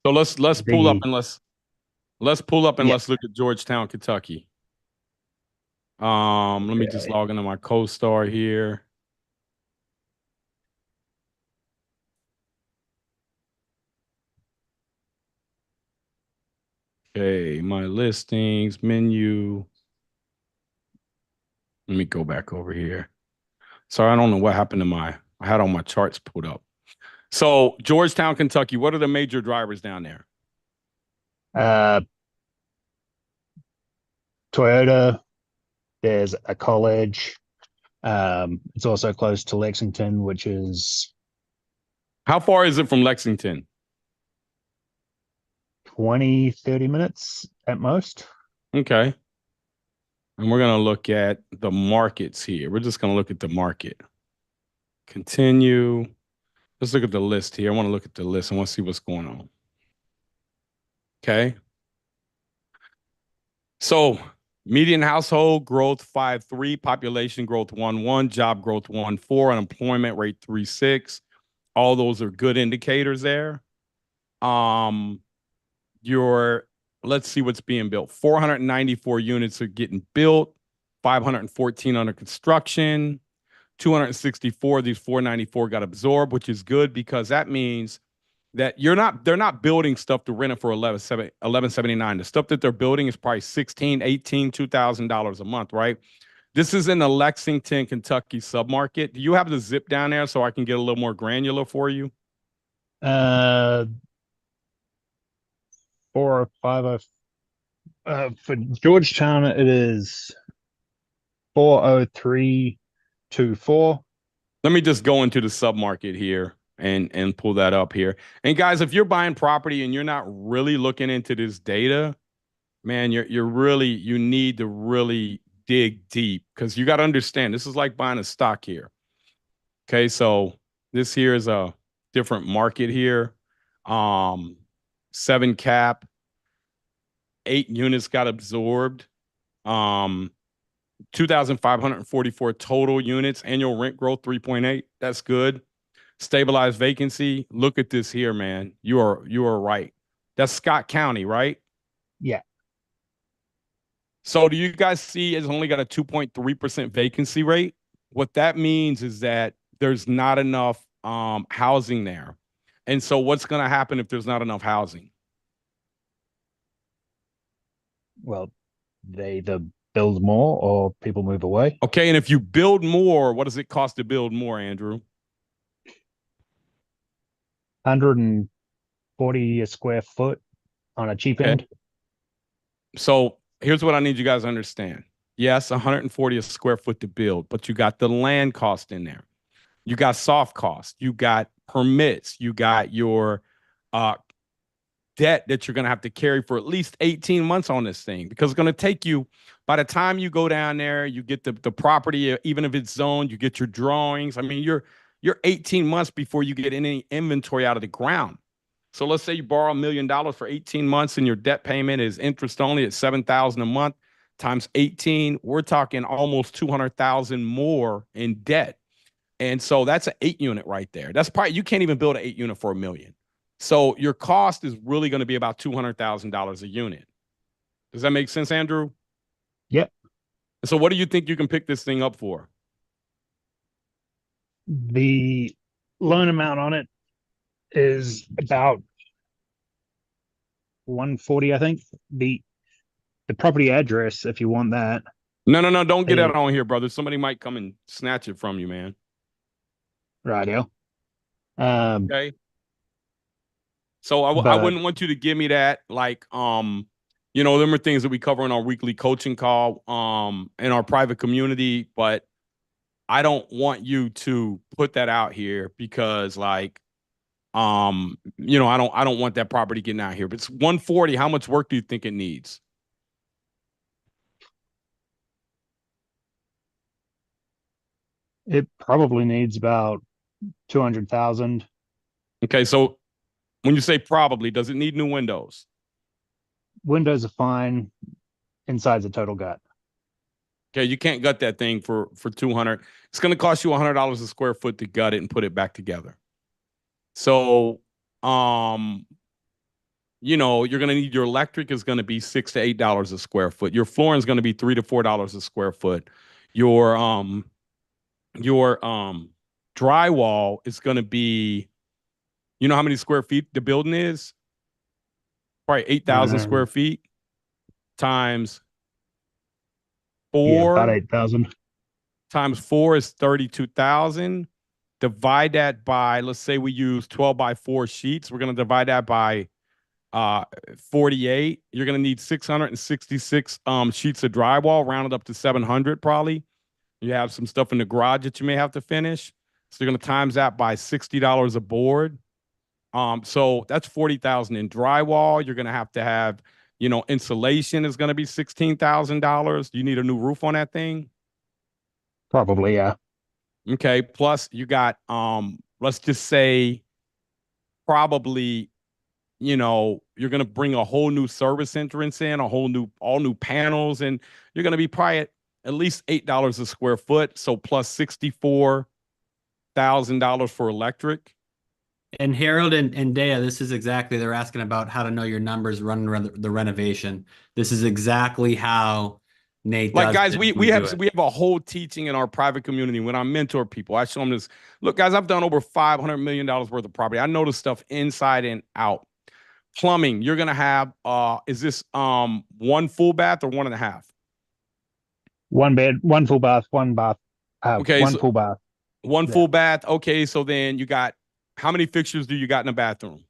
So let's pull up The and let's pull up and Yeah. let's look at Georgetown, Kentucky. Let me just Okay. log into my co-star here. Okay, my listings menu. Let me go back over here. Sorry, I don't know what happened to I had all my charts pulled up. So Georgetown, Kentucky, what are the major drivers down there? Toyota, there's a college. It's also close to Lexington, which is How far is it from Lexington? 20, 30 minutes at most. Okay. And we're going to look at the markets here. We're just going to look at the market. Continue. Let's look at the list here. I want to look at the list. I want to see what's going on. Okay. So median household growth 5.3, population growth 1.1, job growth 1.4, unemployment rate 3.6. All those are good indicators there. Let's see what's being built. 494 units are getting built, 514 under construction, 264 of these 494 got absorbed, which is good because that means that they're not building stuff to rent it for $11.79. The stuff that they're building is probably $16, $18, $2,000 a month, right? This is in the Lexington, Kentucky submarket. Do you have the zip down there so I can get a little more granular for you? 405. For Georgetown, it is 40324. Let me just go into the submarket here and pull that up here. And guys, if you're buying property and you're not really looking into this data, man, you need to really dig deep because you got to understand this is like buying a stock here. Okay, so this here is a different market here. 7 cap, 8 units got absorbed. 2,544 total units, annual rent growth 3.8. That's good. Stabilized vacancy. Look at this here, man. You are right. That's Scott County, right? Yeah. So do you guys see it's only got a 2.3% vacancy rate? What that means is that there's not enough housing there. And so what's going to happen if there's not enough housing? Well, they either build more or people move away. Okay, and if you build more, what does it cost to build more, Andrew? 140 a square foot on a cheap end. So here's what I need you guys to understand. Yes, 140 a square foot to build, but you got the land cost in there. You got soft cost. You got permits. You got your debt that you're going to have to carry for at least 18 months on this thing, because it's going to take you, by the time you go down there, you get the property, even if it's zoned, you get your drawings. I mean, you're 18 months before you get any inventory out of the ground. So let's say you borrow $1 million for 18 months and your debt payment is interest only at $7,000 a month times 18. We're talking almost 200,000 more in debt. And so that's an 8-unit right there. That's probably, you can't even build an 8-unit for $1 million. So your cost is really going to be about $200,000 a unit. Does that make sense, Andrew? Yep. So what do you think you can pick this thing up for? The loan amount on it is about 140, I think. The property address, if you want that. No. Don't get that on here, brother. Somebody might come and snatch it from you, man. Radio. Okay. So I wouldn't want you to give me that. Like, them are things that we cover in our weekly coaching call, in our private community, but I don't want you to put that out here because like, I don't want that property getting out here. But it's 140. How much work do you think it needs? It probably needs about 200,000. Okay, so when you say probably, does it need new windows? Windows are fine. Inside's a total gut. Okay, you can't gut that thing for 200. It's going to cost you $100 a square foot to gut it and put it back together. So, you're going to need, your electric is going to be $6 to $8 a square foot. Your flooring is going to be $3 to $4 a square foot. Your drywall is going to be, you know how many square feet the building is? Probably 8,000 square feet times 4. Yeah, about 8,000. Times 4 is 32,000. Divide that by, let's say we use 12 by 4 sheets. We're going to divide that by 48. You're going to need 666 sheets of drywall, rounded up to 700 probably. You have some stuff in the garage that you may have to finish. So you're going to times that by $60 a board. So that's 40,000 in drywall. You're going to have, insulation is going to be $16,000. You need a new roof on that thing? Probably, yeah. Okay. Plus you got, let's just say probably, you're going to bring a whole new service entrance in, all new panels, and you're going to be probably at least $8 a square foot. So plus $64,000 for electric. And Harold and Dea, this is exactly, they're asking about how to know your numbers running the renovation. This is exactly how Nate does. Like, guys, it. we have a whole teaching in our private community. When I mentor people, I show them this. Look, guys, I've done over $500 million worth of property. I know this stuff inside and out. Plumbing, you're gonna have is this one full bath or 1.5? One bed, one full bath, one bath. Okay, one full bath. One full bath. Okay, so then you got, how many fixtures do you got in the bathroom?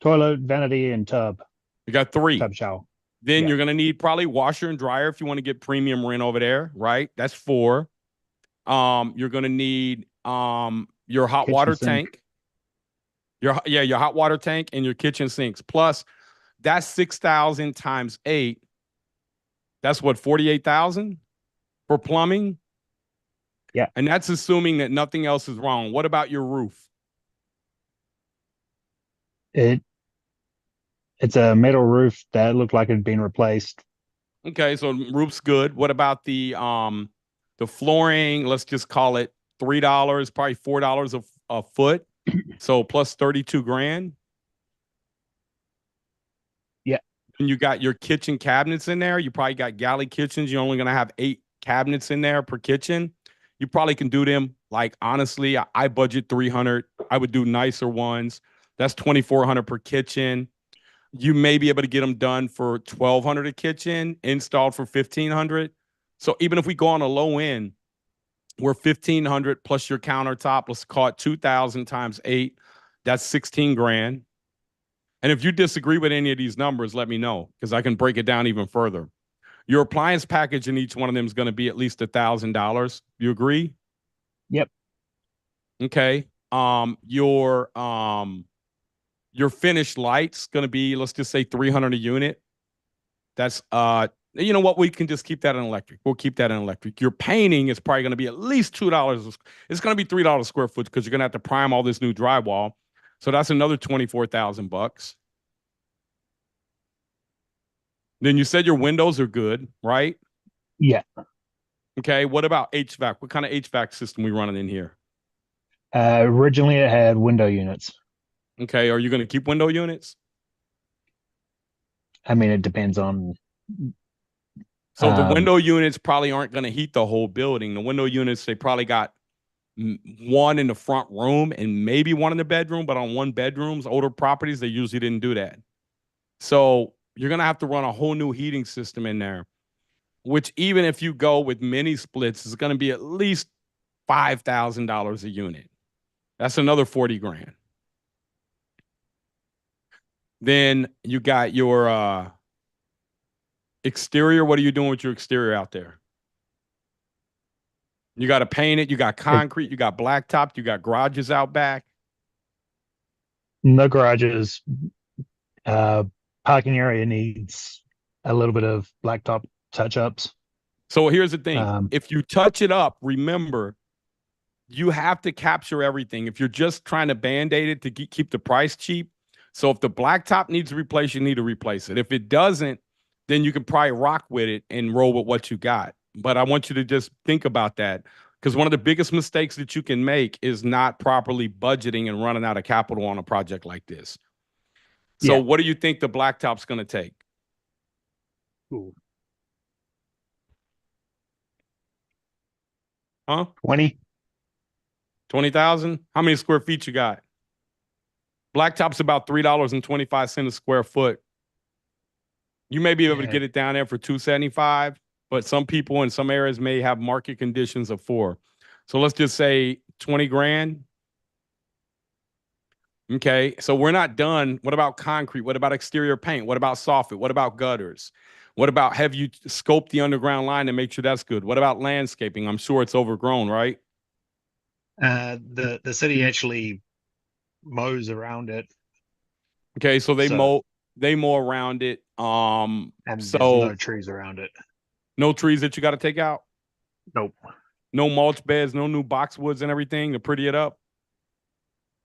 Toilet, vanity, and tub. You got 3. Tub shower. Then you're gonna need probably washer and dryer if you want to get premium rent over there, right? That's 4. You're gonna need your hot Kitchen water sink. tank. Your hot water tank and your kitchen sinks. Plus, that's 6,000 times 8. That's what, 48,000 for plumbing? Yeah. And that's assuming that nothing else is wrong. What about your roof? It's a metal roof that looked like it had been replaced Okay, so roof's good. What about the flooring? Let's just call it $3, probably $4 a foot. So plus 32 grand. Yeah. And you got your kitchen cabinets in there. You probably got galley kitchens. You're only gonna have 8 cabinets in there per kitchen. You probably can do them like honestly, I budget 300. I would do nicer ones. That's 2,400 per kitchen. You may be able to get them done for 1,200 a kitchen, installed for 1,500. So even if we go on a low end, we're 1,500 plus your countertop. Let's call it 2,000 times 8. That's 16 grand. And if you disagree with any of these numbers, let me know because I can break it down even further. Your appliance package in each one of them is going to be at least $1,000. You agree? Yep. Okay. Your finished lights going to be, let's just say 300 a unit. That's you know what? We can just keep that in electric. We'll keep that in electric. Your painting is probably going to be at least $2. It's going to be $3 a square foot because you're going to have to prime all this new drywall. So that's another 24,000 bucks. Then you said your windows are good, right? Yeah. Okay. What about HVAC? What kind of HVAC system we running in here? Originally, it had window units. Okay. Are you going to keep window units? I mean, it depends on. So the window units probably aren't going to heat the whole building. The window units, they probably got one in the front room and maybe one in the bedroom, but on one bedrooms, older properties, they usually didn't do that. So you're going to have to run a whole new heating system in there, which even if you go with mini splits, is going to be at least $5,000 a unit. That's another 40 grand. Then you got your exterior. What are you doing with your exterior out there? You got to paint it. You got concrete. You got blacktop. You got garages out back. No garages. Parking area needs a little bit of blacktop touch-ups. So here's the thing. If you touch it up, remember, you have to capture everything. If you're just trying to Band-Aid it to keep the price cheap. So if the blacktop needs to replace, you need to replace it. If it doesn't, then you can probably rock with it and roll with what you got. But I want you to just think about that because one of the biggest mistakes that you can make is not properly budgeting and running out of capital on a project like this. So what do you think the blacktop's going to take? Ooh. Huh? 20,000. How many square feet you got? Blacktop's about $3.25 a square foot. You may be able to get it down there for $2.75, but some people in some areas may have market conditions of $4. So let's just say 20 grand. Okay, so we're not done. What about concrete? What about exterior paint? What about soffit? What about gutters? What about have you scoped the underground line to make sure that's good? What about landscaping? I'm sure it's overgrown, right? The city actually mows around it. Okay, so they mow around it. And there's no trees around it. No trees that you got to take out? Nope. No mulch beds, no new boxwoods and everything to pretty it up?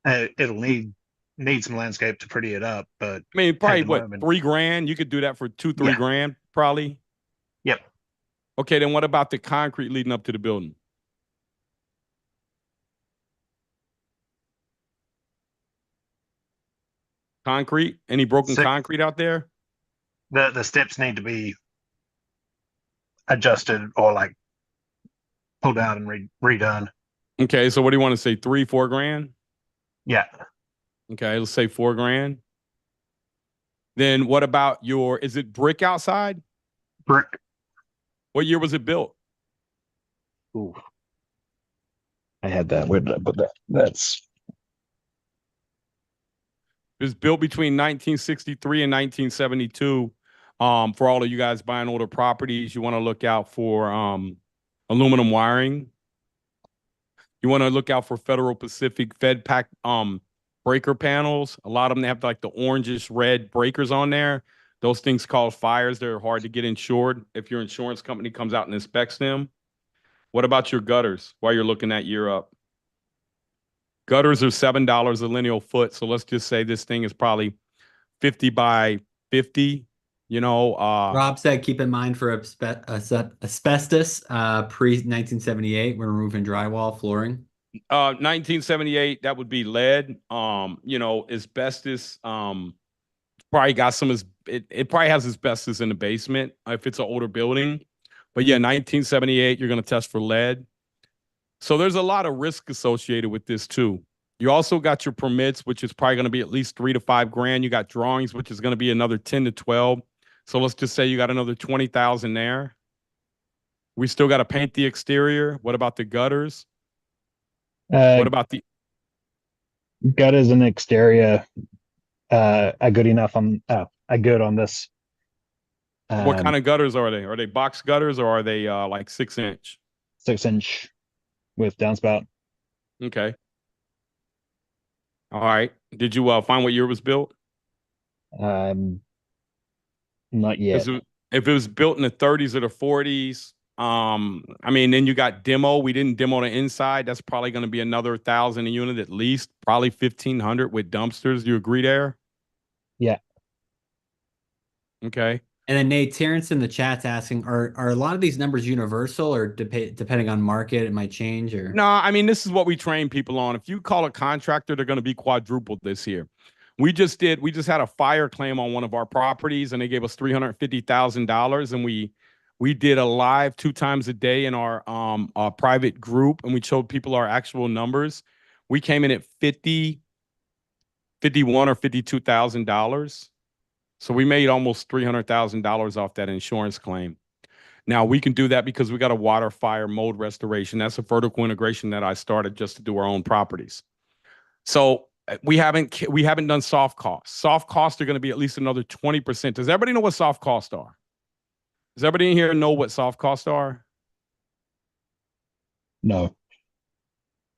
It'll need some landscape to pretty it up, but I mean, probably what, 3 grand? You could do that for 2-3 grand, probably. Yep. Okay, then what about the concrete leading up to the building? Concrete? Any broken concrete out there? The steps need to be adjusted or like pulled out and redone. Okay, so what do you want to say? 3-4 grand? Yeah. Okay, let's say 4 grand. Then what about is it brick outside? Brick. What year was it built? Ooh. I had that. Where did I put that? It was built between 1963 and 1972. For all of you guys buying older properties, you want to look out for aluminum wiring. You want to look out for Federal Pacific Fed Pack breaker panels. A lot of them, they have like the orangish red breakers on there. Those things cause fires. They're hard to get insured if your insurance company comes out and inspects them. What about your gutters while you're looking that year up? Gutters are $7 a lineal foot. So let's just say this thing is probably 50 by 50. Rob said, keep in mind for asbestos, pre-1978, we're removing drywall flooring. 1978, that would be lead. Asbestos, probably got it probably has asbestos in the basement if it's an older building. But yeah, 1978, you're going to test for lead. So there's a lot of risk associated with this too. You also got your permits, which is probably going to be at least $3 to $5 grand. You got drawings, which is going to be another 10 to 12. So let's just say you got another 20,000 there. We still got to paint the exterior. What about the gutters? What about the gutters and exterior? Are good enough on. Are good on this. What kind of gutters are they? Are they box gutters or are they like 6-inch? 6-inch with downspout. Okay. All right. Did you find what year it was built? Not yet. If it was built in the 30s or the 40s, then you got demo. We didn't demo the inside. That's probably going to be another 1,000 a unit at least, probably 1,500 with dumpsters. Do you agree there? Yeah. Okay. And then Nate, Terrence in the chat's asking, are a lot of these numbers universal, or depending on market, it might change? Or no, this is what we train people on. If you call a contractor, they're going to be quadrupled this year. We just had a fire claim on one of our properties, and they gave us $350,000, and we did a live 2 times a day in our private group, and we showed people our actual numbers. We came in at $51 or $52,000. So we made almost $300,000 off that insurance claim. Now we can do that because we got a water, fire, mold restoration. That's a vertical integration that I started just to do our own properties. So we haven't done soft costs. Soft costs are going to be at least another 20%. Does everybody know what soft costs are? Does everybody in here know what soft costs are? No.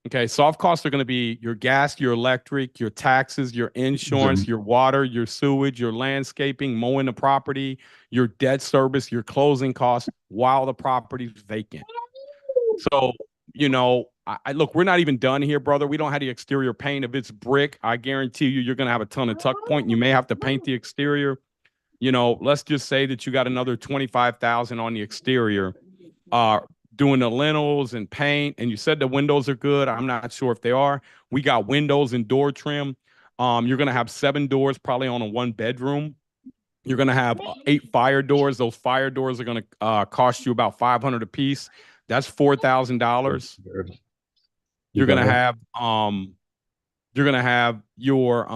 Okay, soft costs are going to be your gas, your electric, your taxes, your insurance, your water, your sewage, your landscaping, mowing the property, your debt service, your closing costs while the property's vacant. So, look, we're not even done here, brother. We don't have the exterior paint. If it's brick, I guarantee you're going to have a ton of tuck point. You may have to paint the exterior. Let's just say that you got another 25,000 on the exterior. Doing the lintels and paint, and you said the windows are good. I'm not sure if they are. We got windows and door trim. You're gonna have 7 doors, probably on a 1 bedroom. You're gonna have 8 fire doors. Those fire doors are gonna cost you about $500 a piece. That's $4,000. You're gonna have your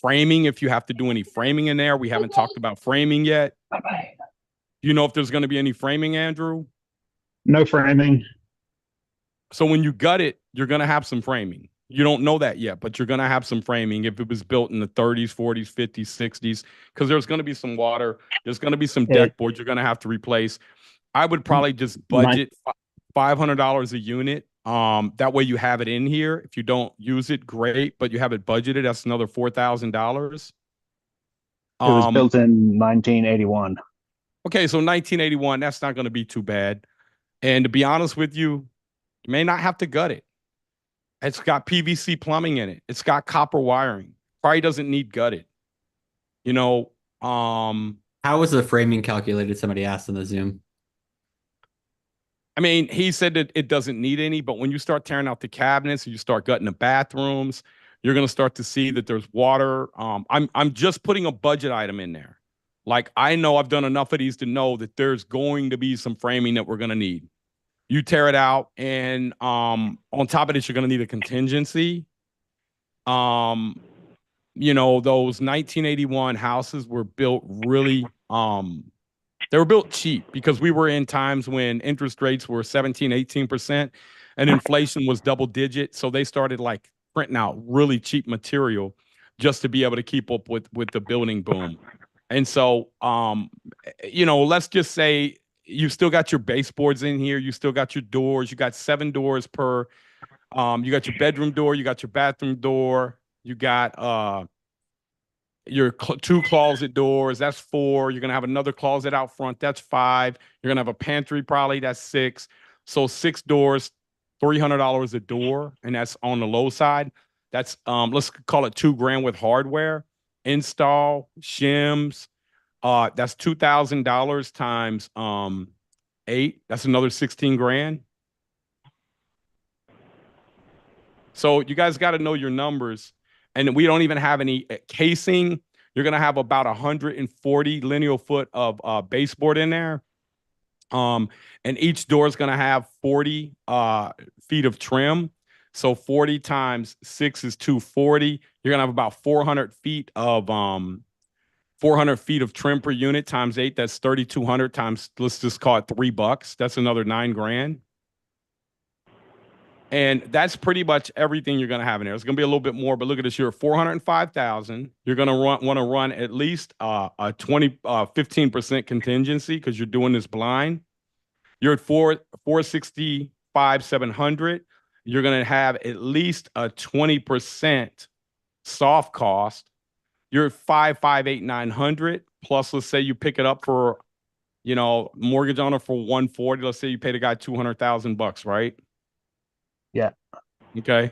framing if you have to do any framing in there. We haven't talked about framing yet. Bye-bye. Do you know if there's gonna be any framing, Andrew? No framing. So when you gut it, you're going to have some framing. You don't know that yet, but you're going to have some framing if it was built in the 30s, 40s, 50s, 60s, because there's going to be some water. There's going to be some deck boards you're going to have to replace. I would probably just budget $500 a unit. That way you have it in here. If you don't use it, great, but you have it budgeted. That's another $4,000. It was built in 1981. Okay, so 1981, that's not going to be too bad. And to be honest with you, you may not have to gut it. It's got PVC plumbing in it. It's got copper wiring. Probably doesn't need gutted. How was the framing calculated? Somebody asked in the Zoom. He said that it doesn't need any, but when you start tearing out the cabinets and you start gutting the bathrooms, you're going to start to see that there's water. I'm just putting a budget item in there. Like, I know I've done enough of these to know that there's going to be some framing that we're going to need. You tear it out, and on top of this, you're going to need a contingency. Those 1981 houses were built really, they were built cheap because we were in times when interest rates were 17, 18%, and inflation was double digit. So they started like printing out really cheap material just to be able to keep up with the building boom. And so, let's just say you still got your baseboards in here. You still got your doors. You got 7 doors per. You got your bedroom door. You got your bathroom door. You got your 2 closet doors. That's 4. You're gonna have another closet out front. That's 5. You're gonna have a pantry probably. That's 6. So 6 doors, $300 a door, and that's on the low side. That's let's call it $2 grand with hardware. Install, shims, That's $2,000 times 8. That's another 16 grand. So you guys got to know your numbers. And we don't even have any casing. You're going to have about 140 lineal foot of baseboard in there. And each door is going to have 40 feet of trim. So 40 times 6 is 240. You're going to have about 400 feet of 400 feet of trim per unit times 8. That's 3,200 times, let's just call it $3. That's another 9 grand. And that's pretty much everything you're going to have in there. It's going to be a little bit more, but look at this. You're at 405,000. You're going to want to run at least a 15% contingency because you're doing this blind. You're at 465, 700. You're going to have at least a 20% soft cost. You're at 558, 900. Plus, let's say you pick it up for, mortgage owner for 140. Let's say you pay the guy $200,000, right? Yeah. Okay.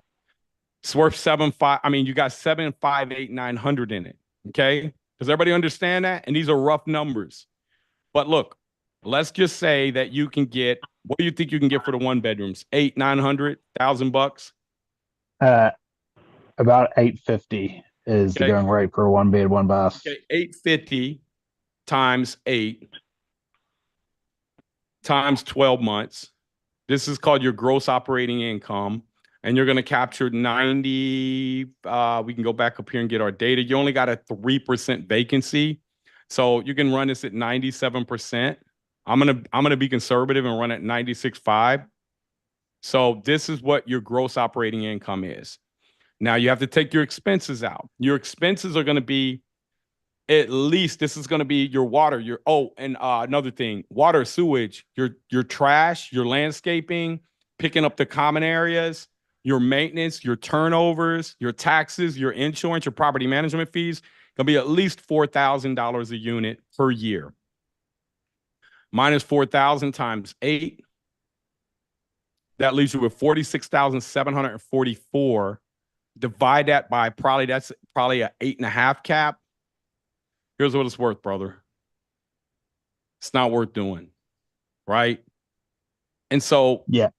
It's worth 7.5. I mean, you got 758, 900 in it. Okay. Does everybody understand that? And these are rough numbers. But look, let's just say that you can get, what do you think you can get for the 1 bedrooms? 800, 900, $1,000? About 850 is the going rate for a 1 bed, 1 bath. Okay, 850 times 8 times 12 months. This is called your gross operating income. And you're going to capture 90. We can go back up here and get our data. You only got a 3% vacancy. So you can run this at 97%. I'm gonna be conservative and run at 96.5. So this is what your gross operating income is. Now you have to take your expenses out. Your expenses are going to be at least, this is going to be your water, another thing, water, sewage, your trash, your landscaping, picking up the common areas, your maintenance, your turnovers, your taxes, your insurance, your property management fees, going to be at least $4,000 a unit per year. Minus 4,000 times 8. That leaves you with 46,744. Divide that by that's probably an 8.5 cap. Here's what it's worth, brother. It's not worth doing, right? And so yeah,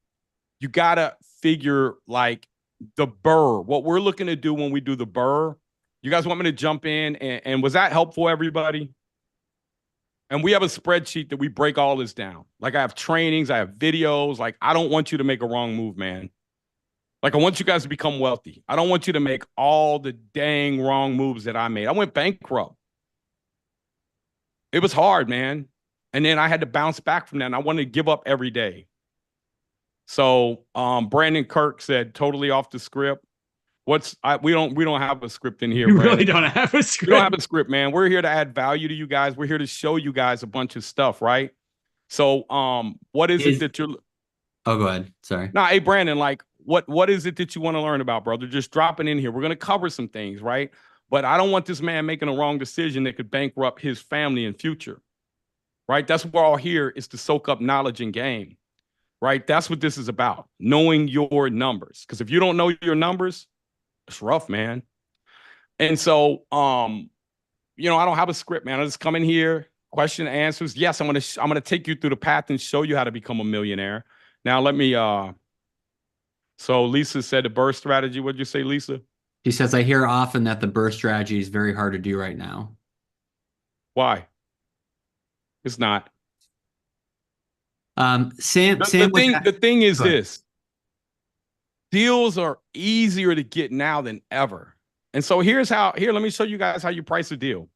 you got to figure like the BRRRR, what we're looking to do when we do the BRRRR. You guys want me to jump in? And was that helpful, everybody? And we have a spreadsheet that we break all this down. Like I have trainings, I have videos. Like I don't want you to make a wrong move, man. Like I want you guys to become wealthy. I don't want you to make all the dang wrong moves that I made. I went bankrupt. It was hard, man. And then I had to bounce back from that. And I wanted to give up every day. So Brandon Kirk said, totally off the script. We don't have a script in here. You Brandon. really don't have a script. We don't have a script, man. We're here to add value to you guys. We're here to show you guys a bunch of stuff, right? So what is it that you're Oh, go ahead. Sorry. No, hey Brandon, like what is it that you want to learn about, brother? Just drop it in here. We're gonna cover some things, right? But I don't want this man making a wrong decision that could bankrupt his family in future. Right? That's what we're all here is to soak up knowledge and game. Right? That's what this is about. Knowing your numbers. Because if you don't know your numbers, it's rough, man. And so I don't have a script, man. I just come in here, question and answers. Yes, I'm gonna take you through the path and show you how to become a millionaire. Now let me so Lisa said the BRRRR strategy. What'd you say, Lisa? She says, I hear often that the BRRRR strategy is very hard to do right now. Why? It's not. Sam, the thing is this. Deals are easier to get now than ever. And so here, let me show you guys how you price a deal.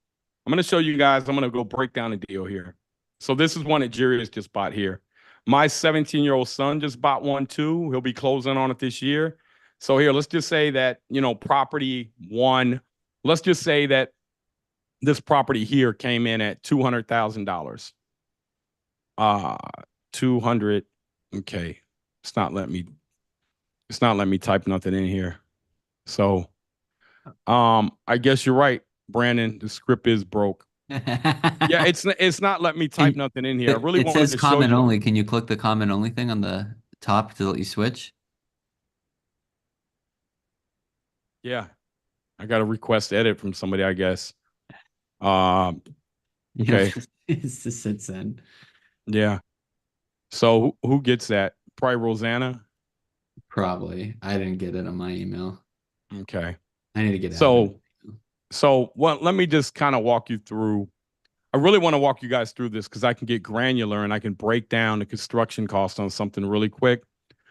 I'm going to show you guys, I'm going to go break down a deal here. So this is one that Jerry has just bought here. My 17-year-old son just bought one too. He'll be closing on it this year. So here, let's just say that, property one, let's just say that this property here came in at $200,000. 200. Okay. It's not letting me type nothing in here. So, I guess you're right, Brandon. The script is broke. Yeah, it's not letting me type nothing in here. I really wanted to show you. It says comment only. Can you click the comment only thing on the top to let you switch? Yeah, I got a request edit from somebody, I guess. Okay. It just sits in. Yeah. So who gets that? Probably Rosanna. Probably. I didn't get it on my email. Okay. I need to get admin. So let me just kind of walk you through. I really want to walk you guys through this because I can get granular and I can break down the construction cost on something really quick.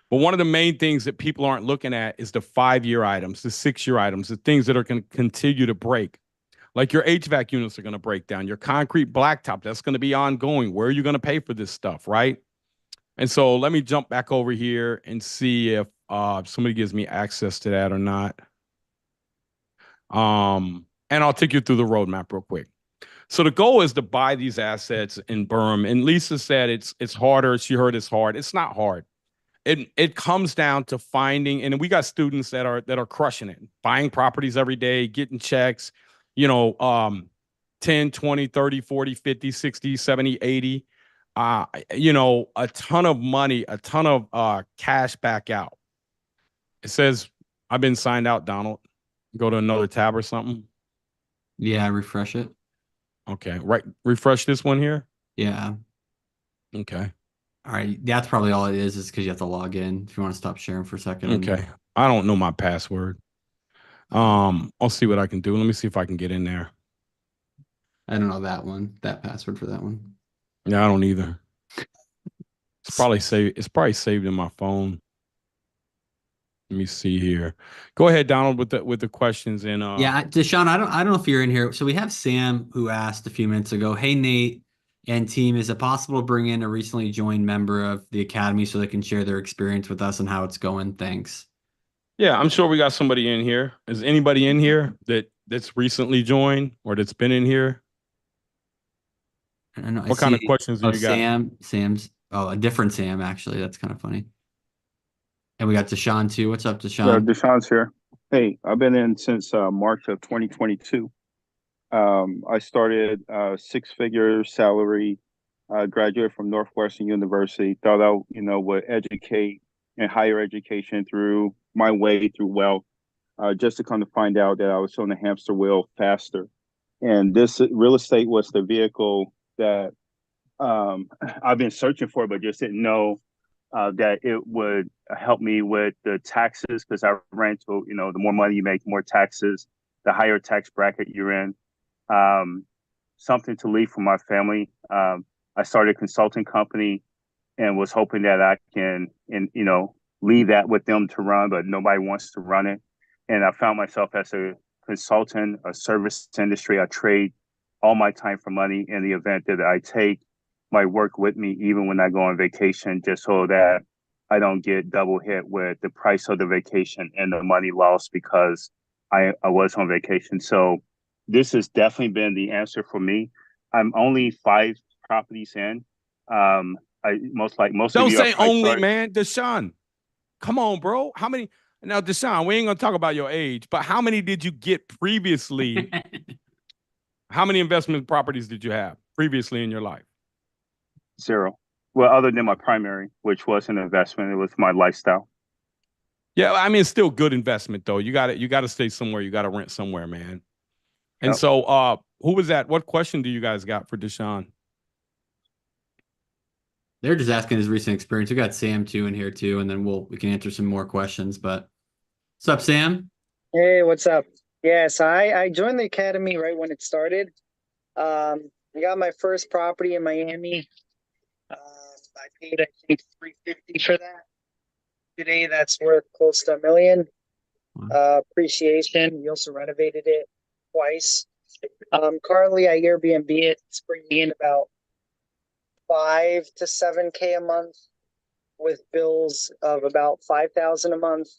But one of the main things that people aren't looking at is the 5-year items, the 6-year items, the things that are going to continue to break. Like your HVAC units are going to break down, your concrete blacktop, that's going to be ongoing. Where are you going to pay for this stuff, right? And so let me jump back over here and see if somebody gives me access to that or not. And I'll take you through the roadmap real quick. So the goal is to buy these assets in BRRRR. And Lisa said it's harder. She heard it's hard. It's not hard. It comes down to finding, and we got students that are crushing it, buying properties every day, getting checks, 10, 20, 30, 40, 50, 60, 70, 80, a ton of money, a ton of cash back out. It says, I've been signed out, Donald. Go to another tab or something. Yeah, refresh it. Okay, right. Refresh this one here. Yeah. Okay. All right. That's probably all it is because you have to log in if you want to stop sharing for a second. Okay. I don't know my password. I'll see what I can do. Let me see if I can get in there. I don't know that password for that one. Yeah, I don't either. It's probably saved in my phone. Let me see here. Go ahead, Donald, with the questions and Yeah, Deshaun, I don't know if you're in here. So we have Sam who asked a few minutes ago, "Hey Nate and team, is it possible to bring in a recently joined member of the academy so they can share their experience with us and how it's going? Thanks." Yeah, I'm sure we got somebody in here. Is anybody in here that's recently joined or that's been in here? I don't know. What kind of questions do you got? Sam's a different Sam actually. That's kind of funny. And we got Deshaun too. What's up, Yeah, Deshaun? Deshaun's here. Hey, I've been in since March of 2022. I started six-figure salary, graduated from Northwestern University. Thought I, would educate in higher education through my way through wealth, just to come to find out that I was on the hamster wheel faster. And this real estate was the vehicle that I've been searching for, but just didn't know that it would help me with the taxes because I ran to, the more money you make, more taxes, the higher tax bracket you're in. Something to leave for my family. I started a consulting company and was hoping that I can, leave that with them to run, but nobody wants to run it. And I found myself as a consultant, a service industry. I trade all my time for money in the event that I take my work with me, even when I go on vacation, just so that I don't get double hit with the price of the vacation and the money lost because I was on vacation. So this has definitely been the answer for me. I'm only 5 properties in. Most Don't of you are say probably only, man. Deshaun, come on, bro. How many? Now, Deshaun, we ain't gonna talk about your age, but how many did you get previously? How many investment properties did you have previously in your life? 0. Well, other than my primary, which was an investment, it was my lifestyle. Yeah, I mean, it's still good investment though. You got to stay somewhere. You got to rent somewhere, man. And Yep. so, who was that? What question do you guys got for Deshaun? They're just asking his recent experience. We got Sam too in here too, and then we can answer some more questions. But what's up, Sam? Hey, what's up? Yeah, so I joined the academy right when it started. I got my first property in Miami. I paid, I think, $350 for that. Today, that's worth close to $1 million. Appreciation. We also renovated it twice. Currently, I Airbnb it. It's bringing in about 5 to 7K a month, with bills of about 5,000 a month,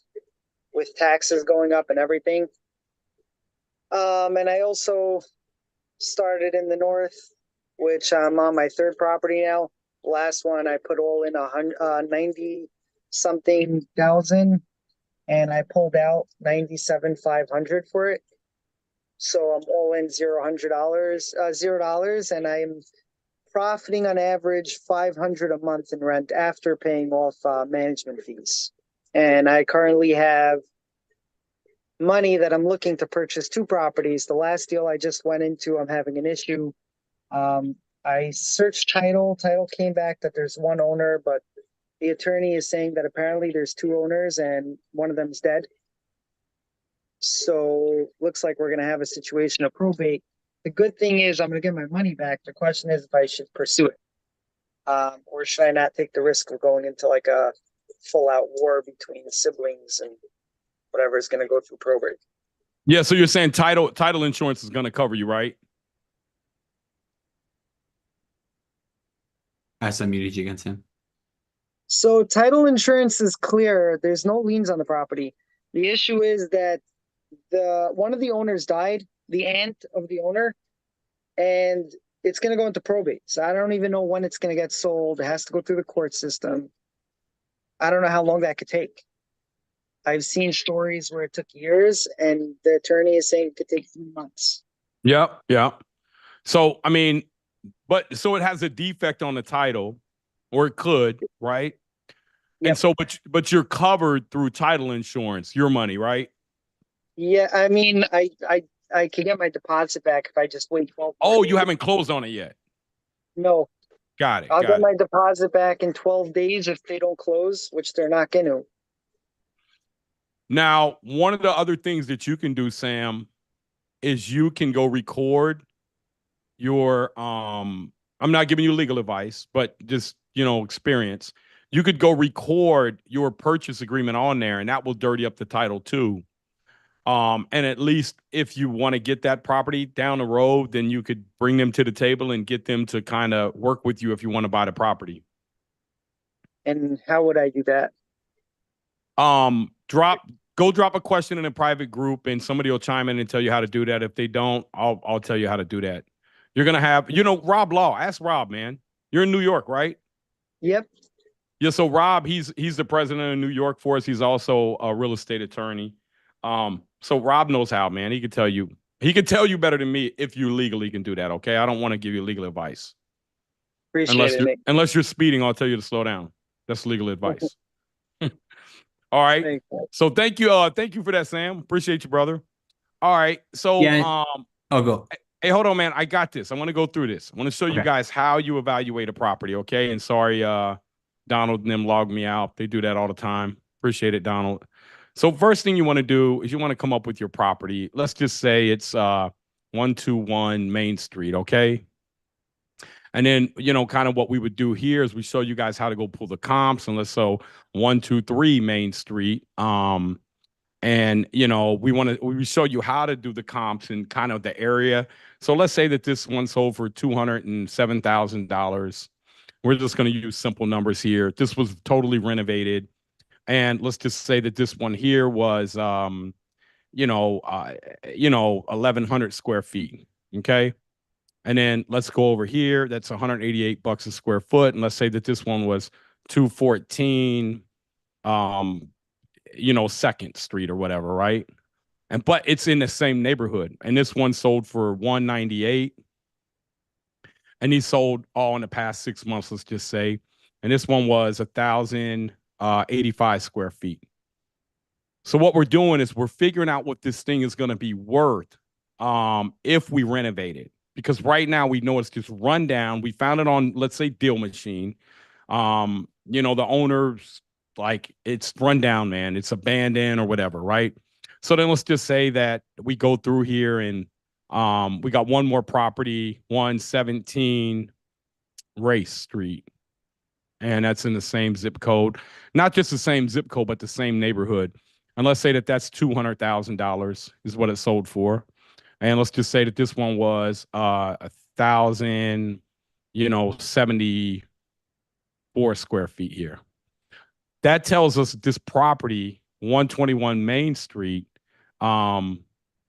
with taxes going up and everything. And I also started in the north, which I'm on my 3rd property now. Last one I put all in 90 something thousand, and I pulled out 97,500 for it. So I'm all in $0, and I'm profiting on average $500 a month in rent after paying off management fees. And I currently have money that I'm looking to purchase 2 properties. The last deal I just went into, I'm having an issue. I searched title. Title came back that there's one owner, but the attorney is saying that apparently there's two owners and one of them's dead. So looks like we're gonna have a situation of probate. The good thing is I'm gonna get my money back. The question is if I should pursue it, or should I not take the risk of going into like a full-out war between siblings and whatever is gonna go through probate. Yeah, so you're saying title insurance is going to cover you, right? I muted you again, Sam. So title insurance is clear. There's no liens on the property. The issue is that one of the owners died, the aunt of the owner, and it's going to go into probate. So I don't even know when it's going to get sold. It has to go through the court system. I don't know how long that could take. I've seen stories where it took years, and the attorney is saying it could take 3 months. Yep. So, I mean, so it has a defect on the title, or it could, right? Yep. And so, but you're covered through title insurance, your money, right? Yeah, I mean, I can get my deposit back if I just wait 12 Oh, days. You haven't closed on it yet? No. Got it. I'll get my deposit back in 12 days if they don't close, which they're not going to. Now, one of the other things that you can do, Sam, is you can go record your I'm not giving you legal advice, but just, experience. You could go record your purchase agreement on there, and that will dirty up the title too. And at least if you want to get that property down the road, then you could bring them to the table and get them to kind of work with you if you want to buy the property. And how would I do that? Go drop a question in a private group, and somebody will chime in and tell you how to do that. If they don't, I'll tell you how to do that. You're gonna have, Rob Law. Ask Rob, man. You're in New York, right? Yep. Yeah. So Rob, he's the president of New York for us. He's also a real estate attorney. So Rob knows how, man. He could tell you better than me if you legally can do that. Okay. I don't want to give you legal advice. Unless you're speeding, I'll tell you to slow down. That's legal advice. All right. So thank you for that, Sam. Appreciate you, brother. All right. So go. Hey, hold on, man. I got this. I want to go through this. I want to show you guys how you evaluate a property, okay? And sorry, Donald and them logged me out. They do that all the time. Appreciate it, Donald. So first thing you want to do is you want to come up with your property. Let's just say it's 121 Main Street, okay? And then, kind of what we would do here is we show you guys how to go pull the comps. And let's so 123 Main Street. And we show you how to do the comps and kind of the area. So let's say that this one sold for $207,000. We're just going to use simple numbers here. This was totally renovated. And let's just say that this one here was 1,100 square feet. Okay. And then let's go over here. That's $188 a square foot. And let's say that this one was 214 Second Street or whatever, right? But it's in the same neighborhood. And this one sold for $198. And he sold all in the past 6 months, let's just say. And this one was 1,085 square feet. So what we're doing is we're figuring out what this thing is going to be worth if we renovate it. Because right now we know it's just run down. We found it on, let's say, Deal Machine. The owner's like, it's run down, man. It's abandoned or whatever, right? So then let's just say that we go through here and we got one more property, 117 Race Street. And that's in the same zip code. Not just the same zip code, but the same neighborhood. And let's say that that's $200,000 is what it sold for. And let's just say that this one was 1,074 square feet here. That tells us this property, 121 Main Street,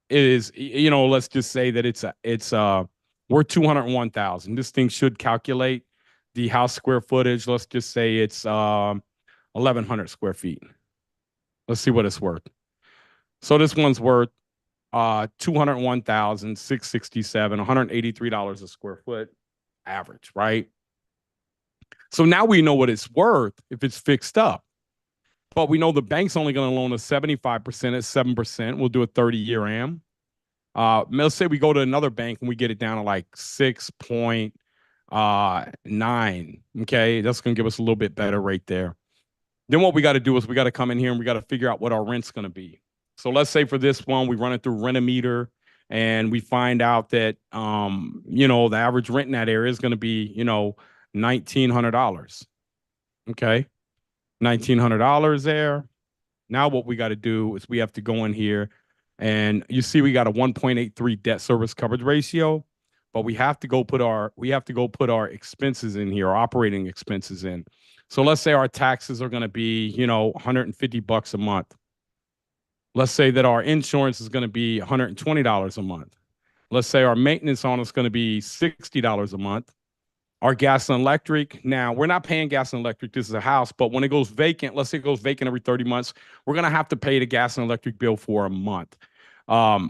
is, let's just say that it's worth $201,000. This thing should calculate the house square footage. Let's just say it's 1,100 square feet. Let's see what it's worth. So this one's worth $201,667, $183 a square foot average, right? So now we know what it's worth if it's fixed up. But we know the bank's only going to loan us 75% at 7%. We'll do a 30-year AM. Let's say we go to another bank and we get it down to like 6.9. Okay, that's going to give us a little bit better rate there. Then what we got to do is we got to come in here and we got to figure out what our rent's going to be. So let's say for this one, we run it through Rent-A-Meter and we find out that, the average rent in that area is going to be, $1,900. Okay. $1,900 there. Now what we got to do is we have to go in here and you see we got a 1.83 debt service coverage ratio, but we have to go put our expenses in here, our operating expenses in. So let's say our taxes are going to be, $150 a month. Let's say that our insurance is going to be $120 a month. Let's say our maintenance on it's going to be $60 a month. Our gas and electric, now we're not paying gas and electric. This is a house, but when it goes vacant, let's say it goes vacant every 30 months, we're going to have to pay the gas and electric bill for a month,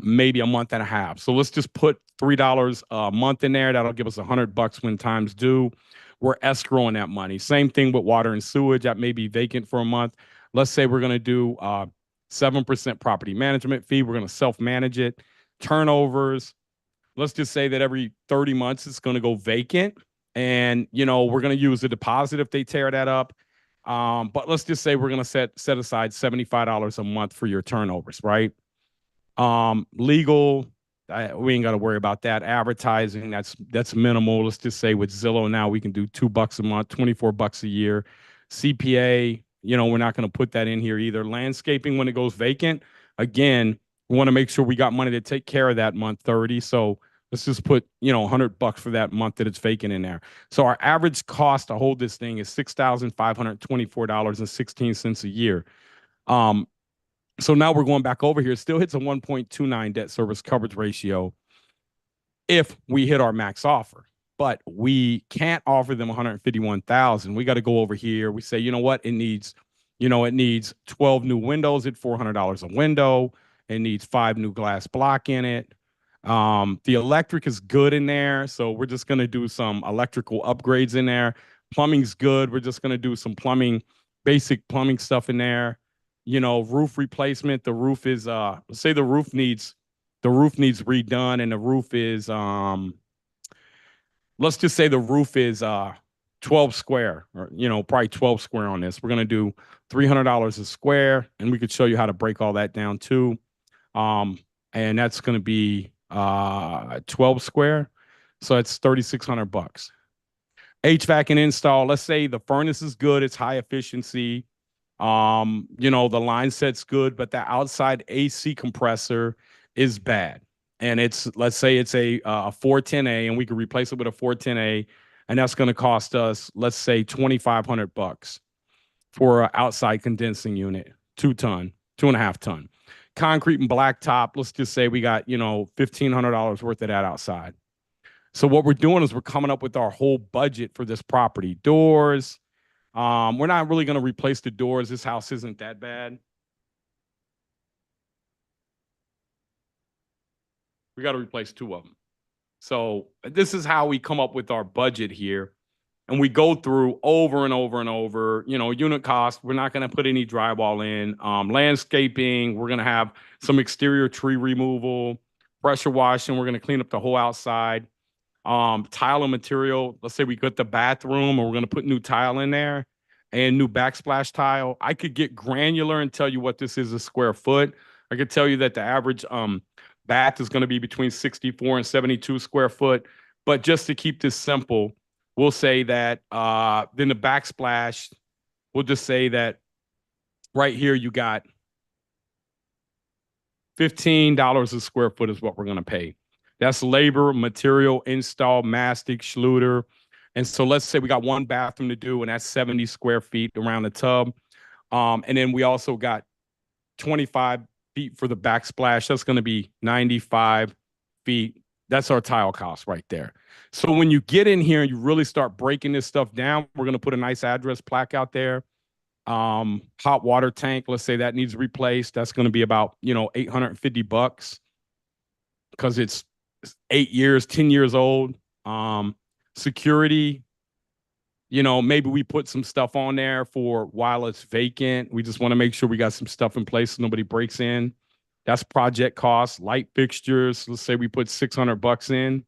maybe a month and a half. So let's just put $3 a month in there. That'll give us $100 when time's due. We're escrowing that money. Same thing with water and sewage. That may be vacant for a month. Let's say we're going to do 7% property management fee. We're going to self-manage it. Turnovers. Let's just say that every 30 months it's going to go vacant. And, we're going to use a deposit if they tear that up. But let's just say we're going to set aside $75 a month for your turnovers, right? Legal, we ain't got to worry about that. Advertising, that's minimal. Let's just say with Zillow now we can do $2 a month, $24 a year. CPA, we're not going to put that in here either. Landscaping when it goes vacant, again, we want to make sure we got money to take care of that month 30. So let's just put, $100 for that month that it's vacant in there. So our average cost to hold this thing is $6,524.16 a year. So now we're going back over here. It still hits a 1.29 debt service coverage ratio if we hit our max offer. But we can't offer them $151,000. We got to go over here. We say, you know what? It needs 12 new windows at $400 a window. It needs 5 new glass block in it. The electric is good in there, so we're just going to do some electrical upgrades in there. Plumbing's good. We're just going to do some basic plumbing stuff in there. Roof replacement. The roof is let's say the roof needs redone and the roof is let's just say the roof is 12 square or probably 12 square on this. We're going to do $300 a square, and we could show you how to break all that down too. And that's going to be 12 square. So it's $3,600. HVAC and install. Let's say the furnace is good. It's high efficiency. The line set's good, but the outside AC compressor is bad. And let's say it's a 410A and we can replace it with a 410A. And that's going to cost us, let's say $2,500 for an outside condensing unit, 2.5 ton. Concrete and blacktop, let's just say we got, $1,500 worth of that outside. So what we're doing is we're coming up with our whole budget for this property. Doors, we're not really going to replace the doors. This house isn't that bad. We got to replace 2 of them. So this is how we come up with our budget here. And we go through over and over and over, unit cost. We're not going to put any drywall in. Landscaping, we're going to have some exterior tree removal, pressure washing. We're going to clean up the whole outside. Tile and material. Let's say we got the bathroom and we're going to put new tile in there and new backsplash tile. I could get granular and tell you what this is a square foot. I could tell you that the average bath is going to be between 64 and 72 square foot. But just to keep this simple, we'll say that then the backsplash, we'll just say that right here you got $15 a square foot is what we're going to pay. That's labor, material, install, mastic, Schluter. And so let's say we got 1 bathroom to do, and that's 70 square feet around the tub. And then we also got 25 feet for the backsplash. That's going to be 95 feet. That's our tile cost right there. So when you get in here and you really start breaking this stuff down, we're going to put a nice address plaque out there. Hot water tank, let's say that needs replaced. That's going to be about, $850 because it's 8 years, 10 years old. Security, maybe we put some stuff on there for while it's vacant. We just want to make sure we got some stuff in place so nobody breaks in. That's project cost. Light fixtures, let's say we put $600 in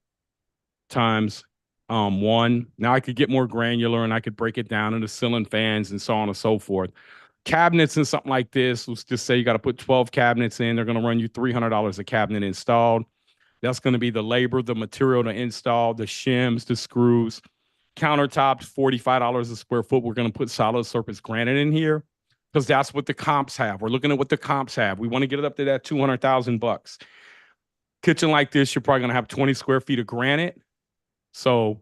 times 1. Now I could get more granular and I could break it down into ceiling fans and so on and so forth. Cabinets and something like this, let's just say you got to put 12 cabinets in. They're going to run you $300 a cabinet installed. That's going to be the labor, the material to install, the shims, the screws. Countertops, $45 a square foot. We're going to put solid surface granite in here because that's what the comps have. We're looking at what the comps have. We want to get it up to that $200,000. Kitchen like this, you're probably going to have 20 square feet of granite. So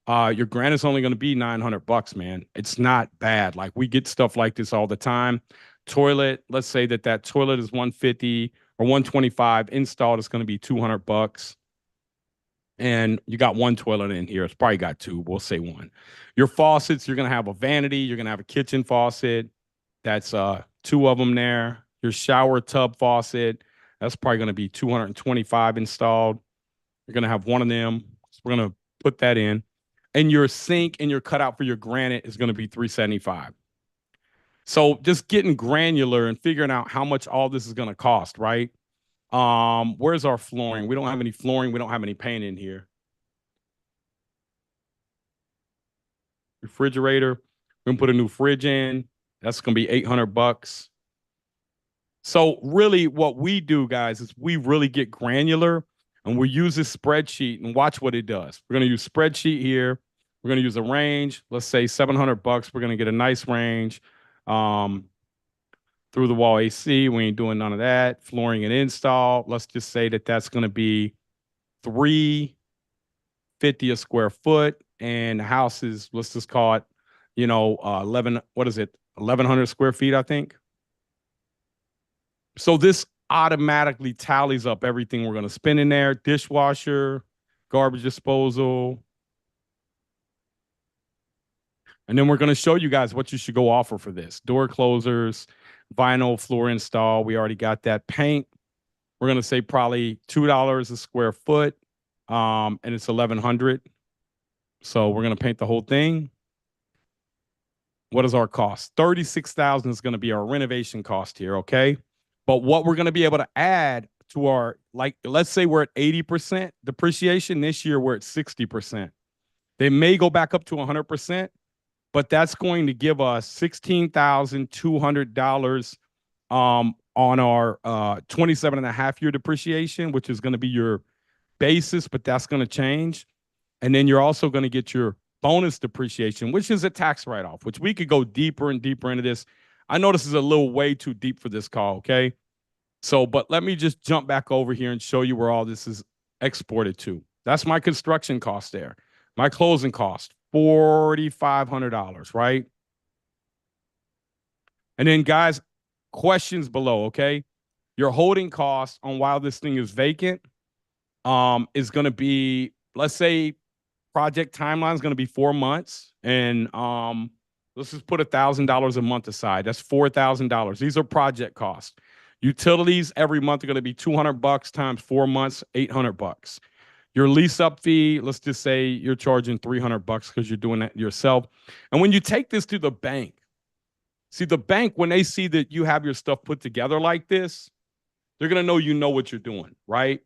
your granite's only going to be $900, man. It's not bad. Like, we get stuff like this all the time. Toilet, let's say that toilet is 150 or 125. Installed is going to be $200. And you got one toilet in here. It's probably got 2. We'll say 1. Your faucets, you're going to have a vanity. You're going to have a kitchen faucet. That's 2 of them there. Your shower tub faucet, that's probably going to be $225 installed. You're going to have one of them. So we're going to put that in. And your sink and your cutout for your granite is going to be $375. So just getting granular and figuring out how much all this is going to cost, right? Where's our flooring? We don't have any flooring. We don't have any paint in here. Refrigerator. We're going to put a new fridge in. That's going to be $800. So really what we do, guys, is we really get granular and we use this spreadsheet and watch what it does. We're going to use spreadsheet here. We're going to use a range. Let's say $700. We're going to get a nice range. Through the wall AC, we ain't doing none of that. Flooring and install, let's just say that that's going to be $350 a square foot, and the house is, let's just call it, 1,100 square feet, I think. So this automatically tallies up everything we're going to spend in there: dishwasher, garbage disposal. And then we're going to show you guys what you should go offer for this: door closers, vinyl floor install. We already got that. Paint, we're going to say probably $2 a square foot, and it's $1,100. So we're going to paint the whole thing. What is our cost? $36,000 is going to be our renovation cost here, okay? But what we're going to be able to add to our, like, let's say we're at 80% depreciation. This year we're at 60%. They may go back up to 100%. But that's going to give us $16,200 on our 27.5-year depreciation, which is going to be your basis, but that's going to change. And then you're also going to get your bonus depreciation, which is a tax write-off, which we could go deeper and deeper into this. I know this is a little way too deep for this call, okay? So, but let me just jump back over here and show you where all this is exported to. That's my construction cost there. My closing cost, $4,500, right? And then, guys, questions below, okay? Your holding cost on while this thing is vacant is going to be, let's say, project timeline is going to be 4 months, and let's just put $1,000 a month aside. That's $4,000. These are project costs. Utilities every month are going to be $200 times 4 months, $800. Your lease up fee, let's just say you're charging $300 because you're doing that yourself. And when you take this to the bank, see, the bank, when they see that you have your stuff put together like this, they're going to know you know what you're doing, right?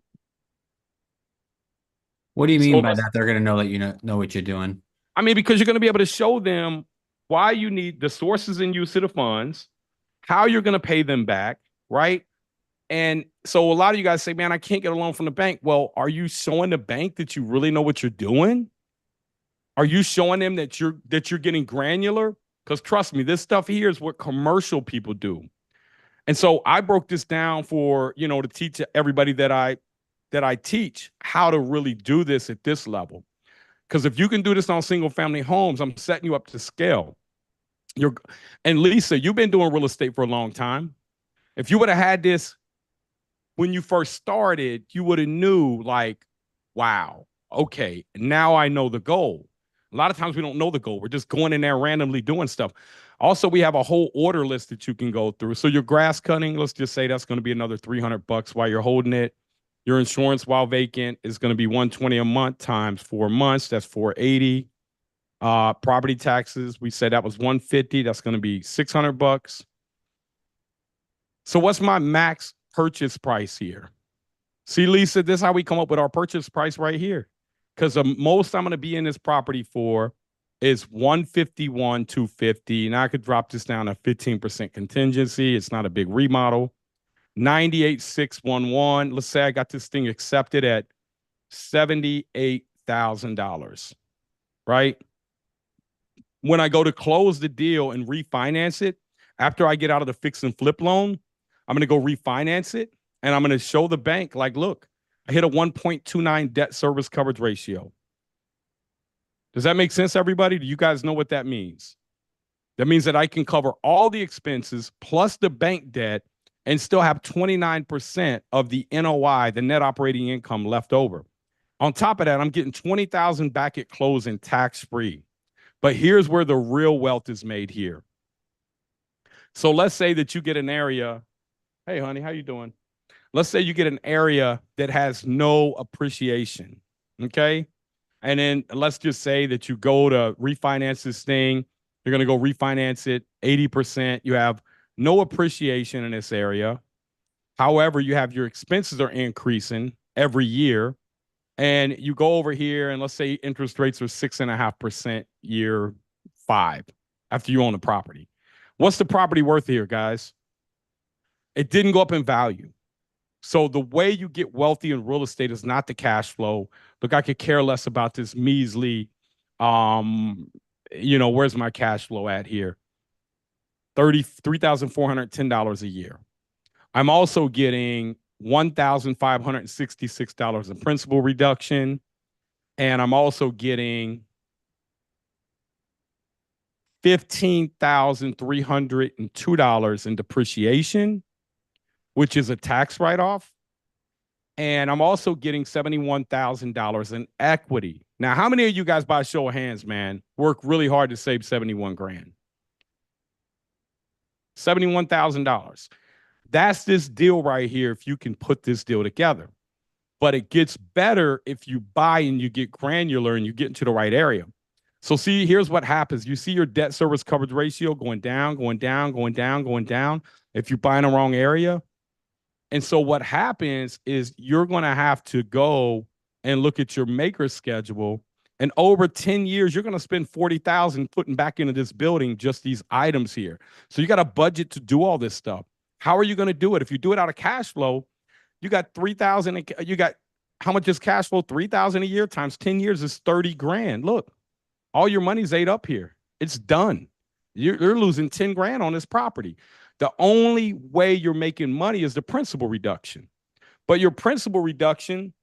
What do you mean by that? They're going to know that you know what you're doing. I mean, because you're going to be able to show them why you need the sources and use of the funds, how you're going to pay them back, right? And so a lot of you guys say, man, I can't get a loan from the bank. Well, are you showing the bank that you really know what you're doing? Are you showing them that you're getting granular? Because trust me, this stuff here is what commercial people do. And so I broke this down for, to teach everybody that I teach how to really do this at this level. Because if you can do this on single family homes, I'm setting you up to scale. And Lisa, you've been doing real estate for a long time. If you would have had this when you first started, you would have knew, like, wow, okay, now I know the goal. A lot of times we don't know the goal. We're just going in there randomly doing stuff. Also, we have a whole order list that you can go through. So your grass cutting, let's just say that's going to be another $300 while you're holding it. Your insurance while vacant is going to be $120 a month times 4 months. That's $480. Property taxes, we said that was $150. That's going to be $600. So what's my max purchase price here. See, Lisa, this is how we come up with our purchase price right here. Because the most I'm going to be in this property for is 151,250. Now I could drop this down to 15% contingency. It's not a big remodel. 98,611. Let's say I got this thing accepted at $78,000, right? When I go to close the deal and refinance it, after I get out of the fix and flip loan, I'm going to go refinance it. And I'm going to show the bank, like, look, I hit a 1.29 debt service coverage ratio. Does that make sense, everybody? Do you guys know what that means? That means that I can cover all the expenses plus the bank debt and still have 29% of the NOI, the net operating income, left over. On top of that, I'm getting $20,000 back at closing tax-free. But here's where the real wealth is made here. So let's say that you get an area. Hey, honey, how you doing? Let's say you get an area that has no appreciation, okay? And then let's just say that you go to refinance this thing. You're going to go refinance it 80%. You have no appreciation in this area. However, you have your expenses are increasing every year. And you go over here and let's say interest rates are 6.5% year 5 after you own the property. What's the property worth here, guys? It didn't go up in value. So the way you get wealthy in real estate is not the cash flow. Look, I could care less about this measly, where's my cash flow at here? $33,410 a year. I'm also getting $1,566 in principal reduction. And I'm also getting $15,302 in depreciation, which is a tax write-off. And I'm also getting $71,000 in equity. Now, how many of you guys, by show of hands, man, work really hard to save 71 grand? $71,000. That's this deal right here if you can put this deal together. But it gets better if you buy and you get granular and you get into the right area. So see, here's what happens. You see your debt service coverage ratio going down, going down, going down, going down if you buy in the wrong area. And so what happens is you're going to have to go and look at your maker schedule. And over 10 years, you're going to spend $40,000 putting back into this building, just these items here. So you got a budget to do all this stuff. How are you going to do it? If you do it out of cash flow, you got $3,000. You got, how much is cash flow? $3,000 a year times 10 years is 30 grand. Look, all your money's ate up here. It's done. You're losing 10 grand on this property. The only way you're making money is the principal reduction. But your principal reduction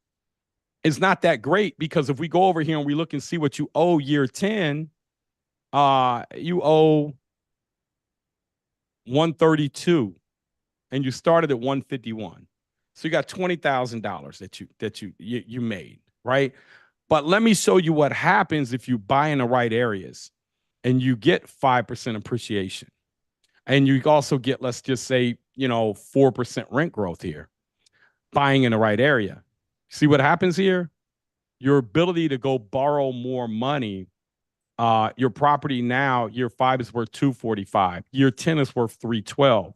is not that great, because if we go over here and we look and see what you owe year 10, you owe 132 and you started at 151. So you got $20,000 that you made, right? But let me show you what happens if you buy in the right areas and you get 5% appreciation. And you also get, let's just say, 4% rent growth here, buying in the right area. See what happens here? Your ability to go borrow more money. Your property now, year 5 is worth $245. Year 10 is worth $312.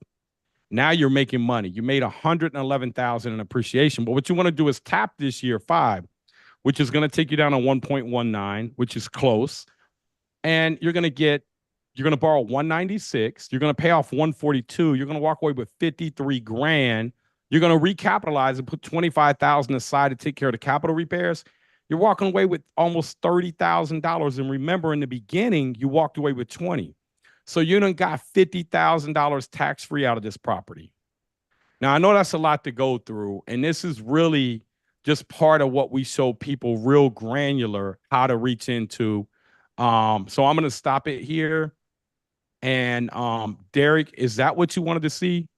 Now you're making money. You made $111,000 in appreciation. But what you want to do is tap this year 5, which is going to take you down to 1.19, which is close. And you're going to borrow 196. You're going to pay off 142. You're going to walk away with 53 grand. You're going to recapitalize and put 25,000 aside to take care of the capital repairs. You're walking away with almost $30,000. And remember, in the beginning, you walked away with 20. So you done got $50,000 tax-free out of this property. Now, I know that's a lot to go through, and this is really just part of what we show people real granular how to reach into. So I'm going to stop it here. And Derek, is that what you wanted to see?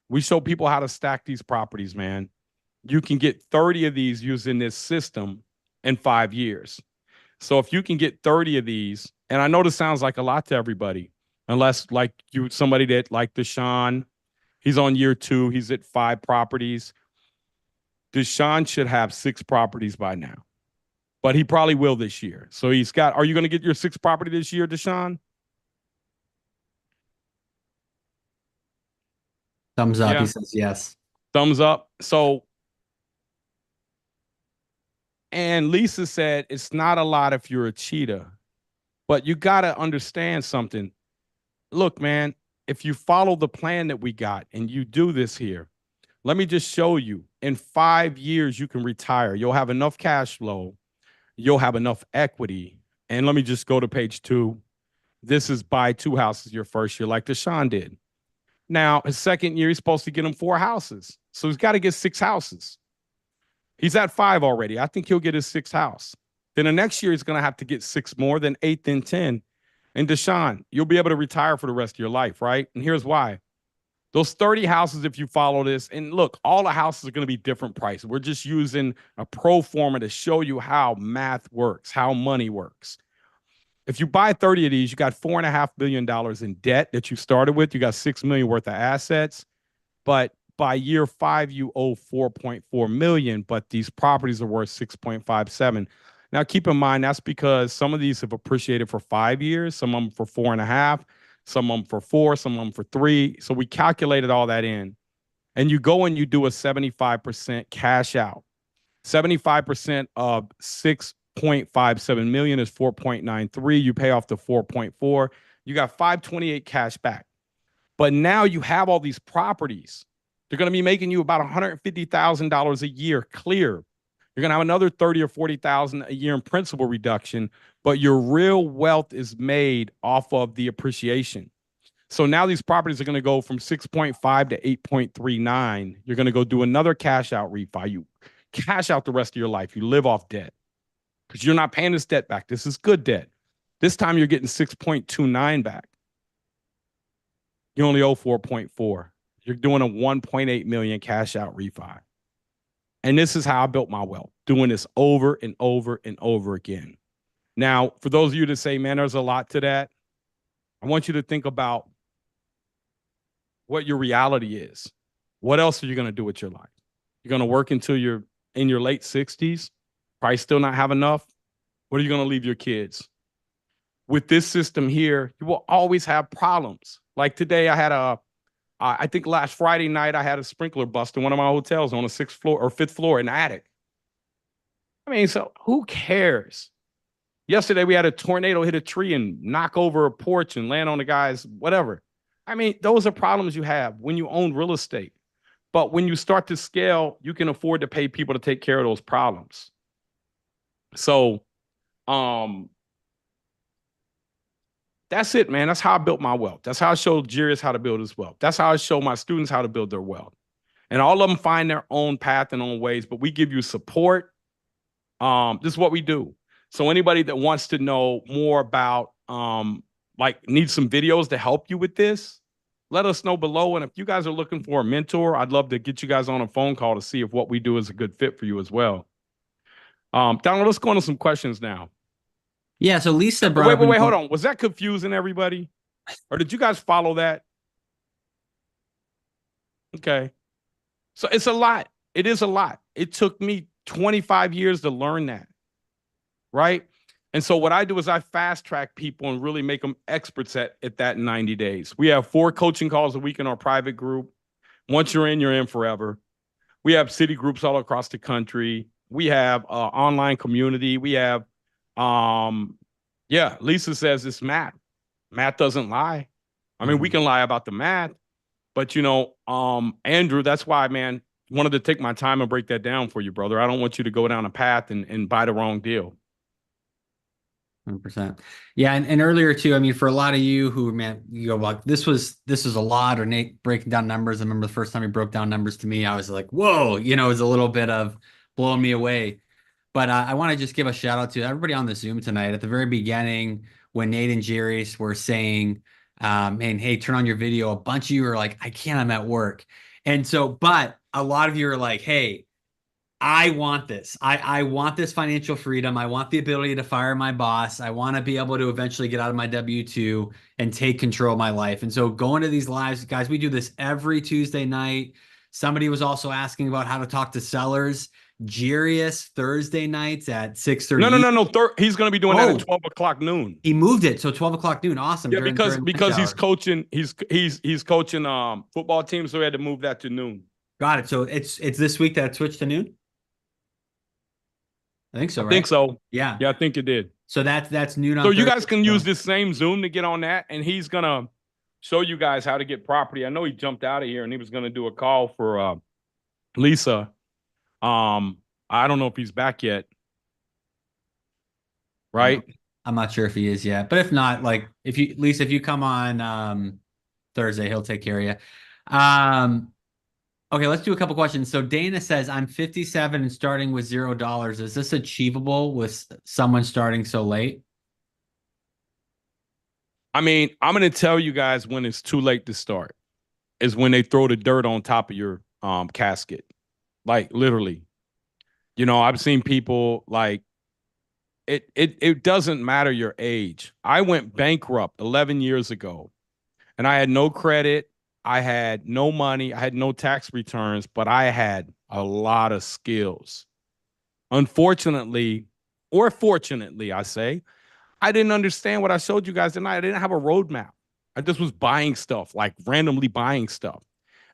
We show people how to stack these properties, man. You can get 30 of these using this system in 5 years. So if you can get 30 of these, and I know this sounds like a lot to everybody, unless like somebody that like Deshaun, he's on year 2, he's at 5 properties. Deshaun should have 6 properties by now, but he probably will this year. So are you going to get your 6th property this year, Deshaun? Thumbs up. Yeah. He says yes. Thumbs up. So, and Lisa said, it's not a lot if you're a cheetah, but you got to understand something. Look, man, if you follow the plan that we got and you do this here, let me just show you. In 5 years, you can retire. You'll have enough cash flow. You'll have enough equity. And let me just go to page 2. This is buy 2 houses your first year, like Deshaun did. Now, his second year, he's supposed to get him 4 houses. So he's got to get 6 houses. He's at 5 already. I think he'll get his 6th house. Then the next year, he's going to have to get 6 more, then 8, then 10. And Deshaun, you'll be able to retire for the rest of your life, right? And here's why. Those 30 houses, if you follow this, and look, all the houses are going to be different prices. We're just using a pro forma to show you how math works, how money works. If you buy 30 of these, you got $4.5 billion in debt that you started with. You got $6 million worth of assets. But by year 5, you owe $4.4 million, but these properties are worth $6.57. Now, keep in mind, that's because some of these have appreciated for 5 years, some of them for 4.5, some of them for 4, some of them for 3. So we calculated all that in. And you go and you do a 75% cash out. 75% of 6.57 million is 4.93. You pay off the 4.4. You got 528 cash back. But now you have all these properties. They're going to be making you about $150,000 a year clear. You're going to have another 30 or 40,000 a year in principal reduction, but your real wealth is made off of the appreciation. So now these properties are going to go from 6.5 to 8.39. You're going to go do another cash out refi. You cash out the rest of your life. You live off debt because you're not paying this debt back. This is good debt. This time you're getting 6.29 back. You only owe 4.4. You're doing a 1.8 million cash out refi. And this is how I built my wealth, doing this over and over and over again. Now, for those of you that say, man, there's a lot to that, I want you to think about what your reality is. What else are you going to do with your life? You're going to work until you're in your late 60s, probably still not have enough. What are you going to leave your kids? With this system here, you will always have problems. Like today, I think last Friday night, I had a sprinkler bust in one of my hotels on a 6th floor or 5th floor in the attic. I mean, so who cares? Yesterday, we had a tornado hit a tree and knock over a porch and land on the guy's whatever. I mean, those are problems you have when you own real estate. But when you start to scale, you can afford to pay people to take care of those problems. So, that's it, man. That's how I built my wealth. That's how I showed Jirius how to build his wealth. That's how I show my students how to build their wealth. And all of them find their own path and own ways, but we give you support. This is what we do. So anybody that wants to know more about, like needs some videos to help you with this, let us know below. And if you guys are looking for a mentor, I'd love to get you guys on a phone call to see if what we do is a good fit for you as well. Donald, let's go into some questions now. Yeah, so Lisa brought Wait, hold on. Was that confusing everybody? Or did you guys follow that? Okay. So it's a lot. It is a lot. It took me 25 years to learn that. Right? And so what I do is I fast track people and really make them experts at that in 90 days. We have 4 coaching calls a week in our private group. Once you're in forever. We have city groups all across the country. We have online community. We have yeah, Lisa says it's math. Math doesn't lie. I mean, we can lie about the math, but you know, Andrew, that's why, man, wanted to take my time and break that down for you, brother. I don't want you to go down a path and buy the wrong deal. 100%. Yeah, and earlier too, I mean, for a lot of you who, man, you go like, this is a lot, or Nate breaking down numbers. I remember the first time he broke down numbers to me, I was like, whoa, you know, it was a little bit of blowing me away. But I want to just give a shout out to everybody on the Zoom tonight. At the very beginning, when Nate and Jirius were saying, man, hey, turn on your video, a bunch of you were like, I can't, I'm at work. And so, but a lot of you are like, hey, I want this. I want this financial freedom. I want the ability to fire my boss. I want to be able to eventually get out of my W-2 and take control of my life. And so going to these lives, guys, we do this every Tuesday night. Somebody was also asking about how to talk to sellers. Jirius Thursday nights at 6:30. No. He's going to be doing that at 12 o'clock noon. He moved it, so 12 o'clock noon. Awesome. Yeah, because he's coaching. He's coaching football teams, so he had to move that to noon. Got it. So it's this week that it switched to noon? I think so, I right? think so. Yeah. Yeah, I think it did. So that's noon on So you Thursday. guys can use this same Zoom to get on that, and he's gonna show you guys how to get property. I know he jumped out of here and he was gonna do a call for Lisa. I don't know if he's back yet. Right? I'm not sure if he is yet, but if not, like if you Lisa, if you come on Thursday, he'll take care of you. Okay, let's do a couple questions. So Dana says, I'm 57 and starting with $0. Is this achievable with someone starting so late? I mean, I'm going to tell you guys when it's too late to start is when they throw the dirt on top of your casket. Like literally. You know, I've seen people like it doesn't matter your age. I went bankrupt 11 years ago and I had no credit. I had no money. I had no tax returns, but I had a lot of skills. Unfortunately, or fortunately, I say, I didn't understand what I showed you guys tonight. I didn't have a roadmap. I just was buying stuff, like randomly buying stuff.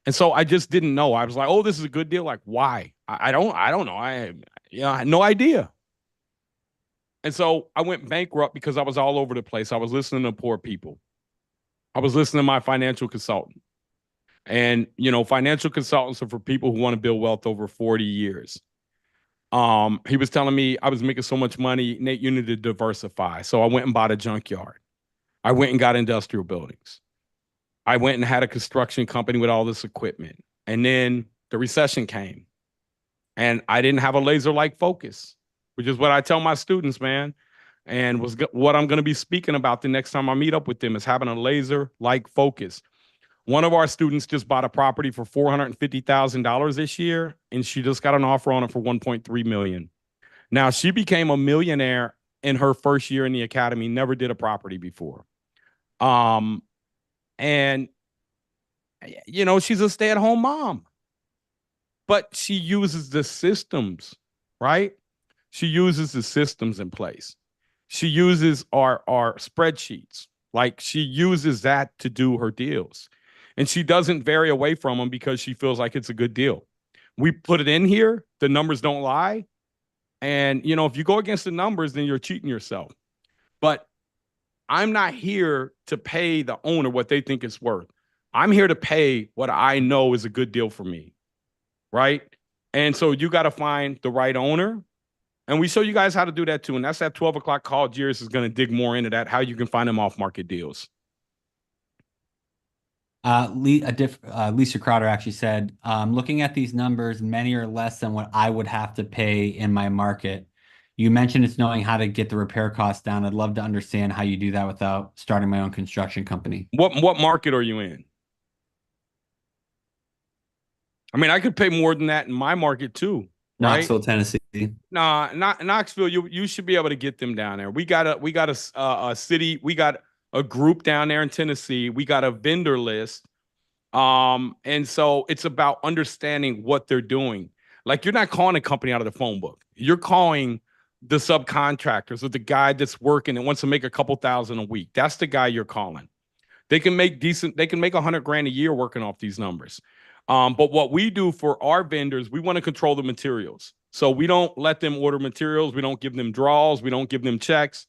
And so I just didn't know. I was like, oh, this is a good deal. Like, why? I don't know. I had no idea. And so I went bankrupt because I was all over the place. I was listening to poor people. I was listening to my financial consultant. And, you know, financial consultants are for people who want to build wealth over 40 years. He was telling me I was making so much money, Nate, you need to diversify. So I went and bought a junkyard. I went and got industrial buildings. I went and had a construction company with all this equipment. And then the recession came. And I didn't have a laser-like focus, which is what I tell my students, man. And what I'm going to be speaking about the next time I meet up with them is having a laser-like focus. One of our students just bought a property for $450,000 this year, and she just got an offer on it for $1.3 million. Now, she became a millionaire in her first year in the academy, never did a property before. And, you know, she's a stay-at-home mom. But she uses the systems, right? She uses the systems in place. She uses our spreadsheets. Like she uses that to do her deals. And she doesn't vary away from them because she feels like it's a good deal. We put it in here. The numbers don't lie. And, you know, if you go against the numbers, then you're cheating yourself. But I'm not here to pay the owner what they think it's worth. I'm here to pay what I know is a good deal for me. Right? And so you got to find the right owner. And we show you guys how to do that too. And that's that 12 o'clock call. Jairus is going to dig more into that, how you can find them off-market deals. Lisa Crowder actually said, looking at these numbers, many are less than what I would have to pay in my market. You mentioned it's knowing how to get the repair costs down. I'd love to understand how you do that without starting my own construction company. What market are you in? I mean, I could pay more than that in my market too. Right? Knoxville, Tennessee. Nah, not Knoxville. You should be able to get them down there. We got a city. We got a group down there in Tennessee. We got a vendor list. And so it's about understanding what they're doing. Like you're not calling a company out of the phone book. You're calling the subcontractors or the guy that's working and wants to make a couple thousand a week. That's the guy you're calling. They can make $100,000 a year working off these numbers. But what we do for our vendors, we want to control the materials. So we don't let them order materials. We don't give them draws. We don't give them checks.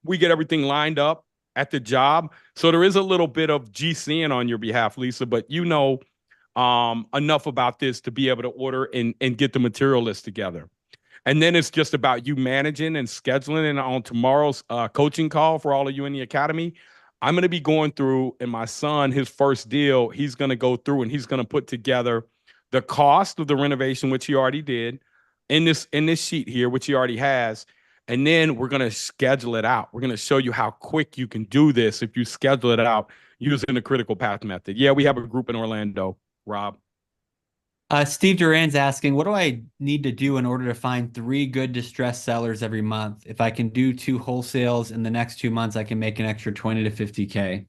We get everything lined up at the job. So there is a little bit of GCing on your behalf, Lisa, but you know enough about this to be able to order and get the material list together. And then it's just about you managing and scheduling. And on tomorrow's coaching call for all of you in the academy, I'm going to be going through, and my son, his first deal, he's going to go through and he's going to put together the cost of the renovation, which he already did, in this sheet here, which he already has. And then we're going to schedule it out. We're going to show you how quick you can do this if you schedule it out using the critical path method. Yeah, we have a group in Orlando, Rob. Steve Duran's asking, what do I need to do in order to find 3 good distressed sellers every month? If I can do 2 wholesales in the next 2 months, I can make an extra 20 to 50K.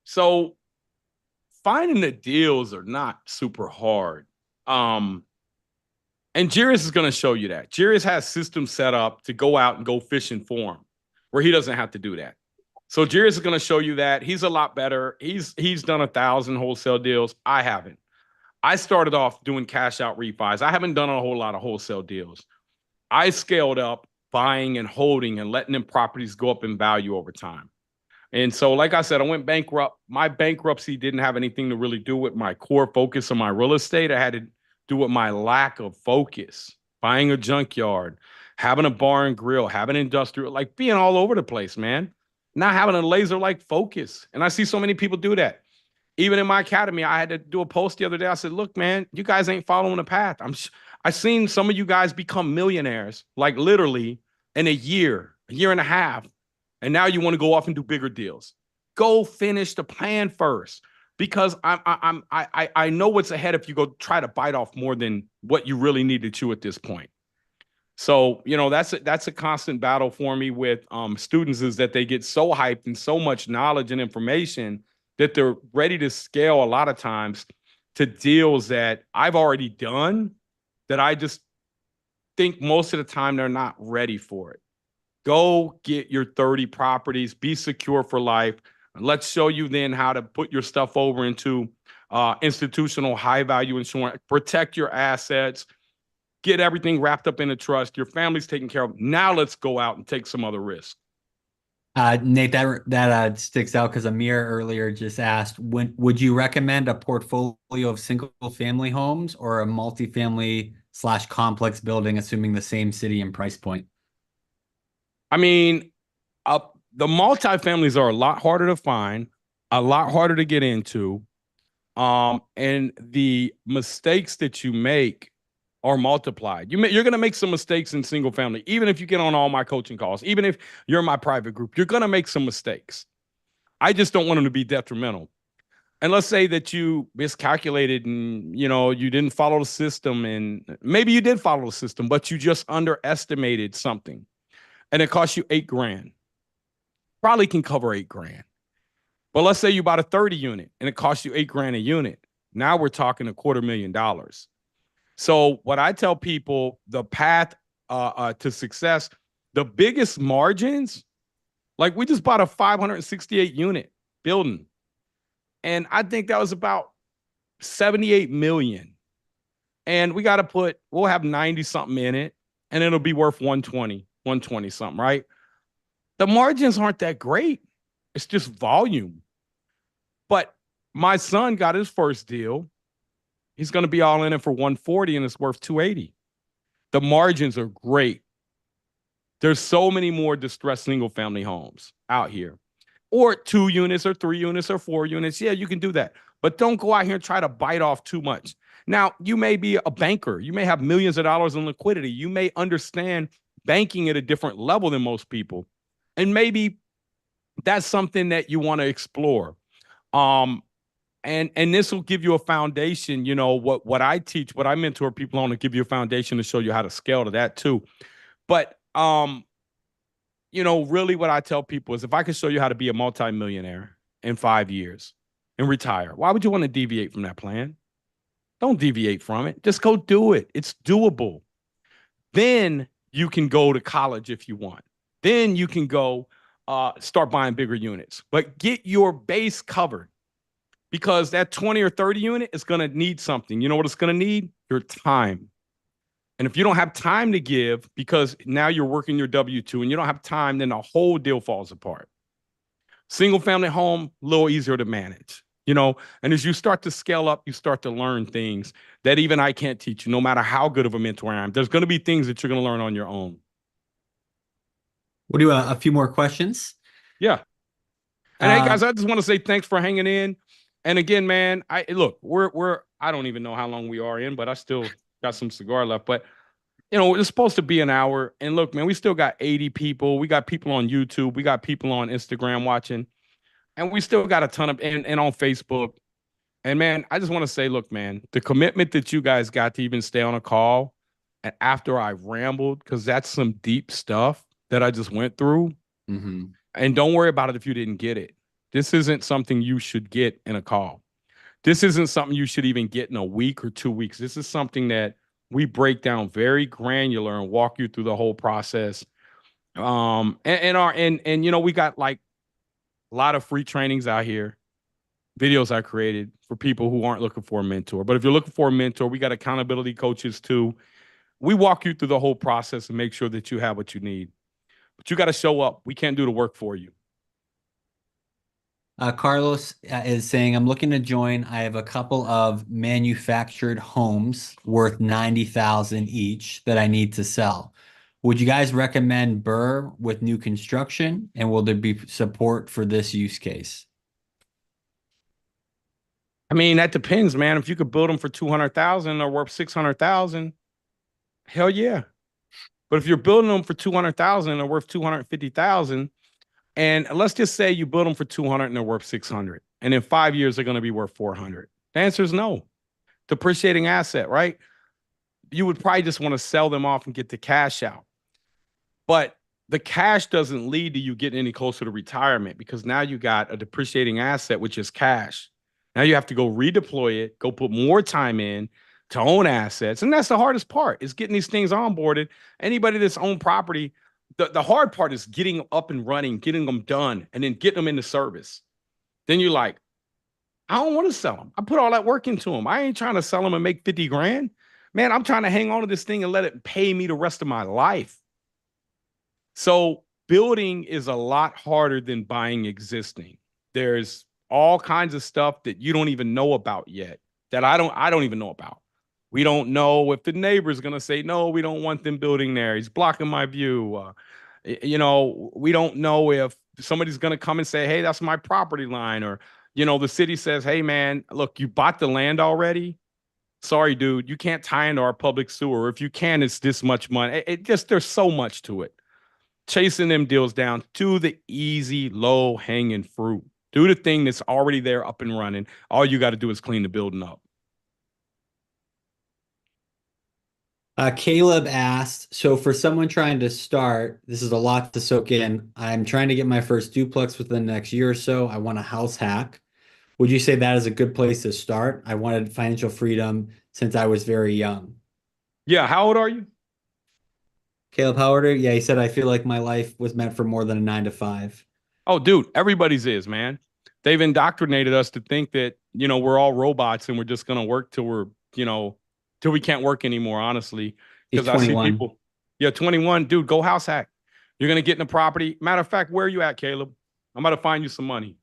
So finding the deals are not super hard. And Jairus is going to show you that. Jairus has systems set up to go out and go fishing for him, where he doesn't have to do that. So Jairus is going to show you that. He's a lot better. He's done 1,000 wholesale deals. I haven't. I started off doing cash out refis. I haven't done a whole lot of wholesale deals. I scaled up buying and holding and letting them properties go up in value over time. And so, like I said, I went bankrupt. My bankruptcy didn't have anything to really do with my core focus on my real estate. I had to do with my lack of focus, buying a junkyard, having a bar and grill, having industrial, like being all over the place, man. Not having a laser-like focus. And I see so many people do that. Even in my academy, I had to do a post the other day. I said, look, man, you guys ain't following the path. I've seen some of you guys become millionaires, like literally in a year and a half. And now you want to go off and do bigger deals. Go finish the plan first, because I know what's ahead if you go try to bite off more than what you really need to chew at this point. So, you know, that's a constant battle for me with students, is that they get so hyped and so much knowledge and information that they're ready to scale a lot of times to deals that I've already done, that I just think most of the time they're not ready for it. Go get your 30 properties, be secure for life. And let's show you then how to put your stuff over into institutional high value insurance, protect your assets, get everything wrapped up in a trust. Your family's taken care of. Now let's go out and take some other risk. Nate, that sticks out because Amir earlier just asked, would you recommend a portfolio of single family homes or a multifamily / complex building, assuming the same city and price point? I mean, the multifamilies are a lot harder to find, a lot harder to get into. And the mistakes that you make are multiplied. You're going to make some mistakes in single family, even if you get on all my coaching calls, even if you're in my private group, you're going to make some mistakes. I just don't want them to be detrimental. And let's say that you miscalculated and, you know, you didn't follow the system, and maybe you did follow the system, but you just underestimated something. And it costs you $8,000. Probably can cover $8,000. But let's say you bought a 30 unit and it costs you $8,000 a unit. Now we're talking $250,000. So what I tell people, the path to success, the biggest margins, like we just bought a 568 unit building. And I think that was about 78 million. And we got to we'll have 90 something in it, and it'll be worth 120 something, right? The margins aren't that great. It's just volume. But my son got his first deal. He's going to be all in it for 140, and it's worth 280. The margins are great. There's so many more distressed single family homes out here, or 2 units or 3 units or 4 units. Yeah, you can do that, but don't go out here and try to bite off too much. Now, you may be a banker. You may have millions of dollars in liquidity. You may understand banking at a different level than most people. And maybe that's something that you want to explore. And this will give you a foundation. You know, what I teach, what I mentor people on, to give you a foundation to show you how to scale to that too. But you know, really what I tell people is, if I could show you how to be a multimillionaire in 5 years and retire, why would you want to deviate from that plan? Don't deviate from it. Just go do it. It's doable. Then you can go to college if you want. Then you can go start buying bigger units. But get your base covered, because that 20 or 30 unit is going to need something. You know what it's going to need? Your time. And if you don't have time to give, because now you're working your W-2 and you don't have time, then the whole deal falls apart. Single family home, a little easier to manage, you know. And as you start to scale up, you start to learn things that even I can't teach you, no matter how good of a mentor I am. There's going to be things that you're going to learn on your own. We'll do a few more questions. Yeah. And hey, guys, I just want to say thanks for hanging in. And again, man, I don't even know how long we are in, but I still got some cigar left. But, you know, it's supposed to be an hour. And look, man, we still got 80 people. We got people on YouTube. We got people on Instagram watching. And we still got a ton of, and on Facebook. And, man, I just want to say, look, man, the commitment that you guys got to even stay on a call, and after I rambled, because that's some deep stuff that I just went through. Mm-hmm. And don't worry about it if you didn't get it. This isn't something you should get in a call. This isn't something you should even get in a week or 2 weeks. This is something that we break down very granular and walk you through the whole process. And you know, we got like a lot of free trainings out here. videos I created for people who aren't looking for a mentor. But if you're looking for a mentor, we got accountability coaches too. We walk you through the whole process and make sure that you have what you need. But you got to show up. We can't do the work for you. Carlos is saying, I'm looking to join. I have a couple of manufactured homes worth 90,000 each that I need to sell. Would you guys recommend BRRRR with new construction? And will there be support for this use case? I mean, that depends, man. If you could build them for 200,000 or worth 600,000, hell yeah. But if you're building them for 200,000 or worth 250,000, and let's just say you build them for 200 and they're worth 600, and in 5 years they're going to be worth 400. The answer is no. Depreciating asset, right? You would probably just want to sell them off and get the cash out. But the cash doesn't lead to you getting any closer to retirement, because now you got a depreciating asset, which is cash. Now you have to go redeploy it, go put more time in to own assets. And that's the hardest part, is getting these things onboarded. Anybody that's owned property, the hard part is getting up and running, getting them done, and then getting them into service. Then you're like, I don't want to sell them. I put all that work into them. I ain't trying to sell them and make 50 grand. Man, I'm trying to hang on to this thing and let it pay me the rest of my life. So building is a lot harder than buying existing. There's all kinds of stuff that you don't even know about yet, that I don't even know about. We don't know if the neighbor's going to say, no, we don't want them building there. He's blocking my view. We don't know if somebody's going to come and say, hey, that's my property line. Or, the city says, hey, man, look, you bought the land already. Sorry, dude, you can't tie into our public sewer. If you can, it's this much money. There's so much to it. Chasing them deals down to the easy, low hanging fruit. Do the thing that's already there, up and running. All you got to do is clean the building up. Caleb asked, so for someone trying to start, this is a lot to soak in. I'm trying to get my first duplex within the next year or so. I want a house hack. Would you say that is a good place to start? I wanted financial freedom since I was very young. Yeah. How old are you? Caleb Howard, yeah, he said, I feel like my life was meant for more than a 9 to 5. Oh, dude, everybody's is, man. They've indoctrinated us to think that, we're all robots and we're just going to work till we're, till we can't work anymore, honestly. He's Because I see 21. people, 21, dude, go house hack. You're going to get in the property. Matter of fact, where are you at, Caleb? I'm about to find you some money.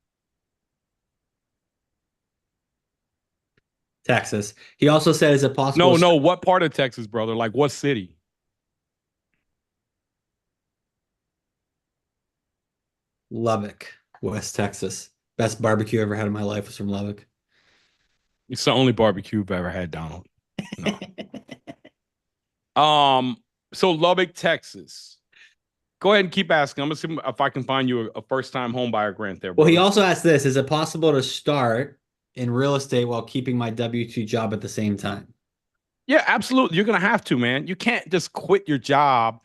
Texas. He also said, is it possible? No, what part of Texas, brother? Like what city? Lubbock, West Texas. Best barbecue I ever had in my life was from Lubbock. It's the only barbecue I've ever had, Donald. No. So Lubbock, Texas. Go ahead and keep asking. I'm gonna see if I can find you a first-time home buyer grant there. Well, he brother. also asked this, is it possible to start in real estate while keeping my W-2 job at the same time? Yeah, absolutely. You're gonna have to, man. You can't just quit your job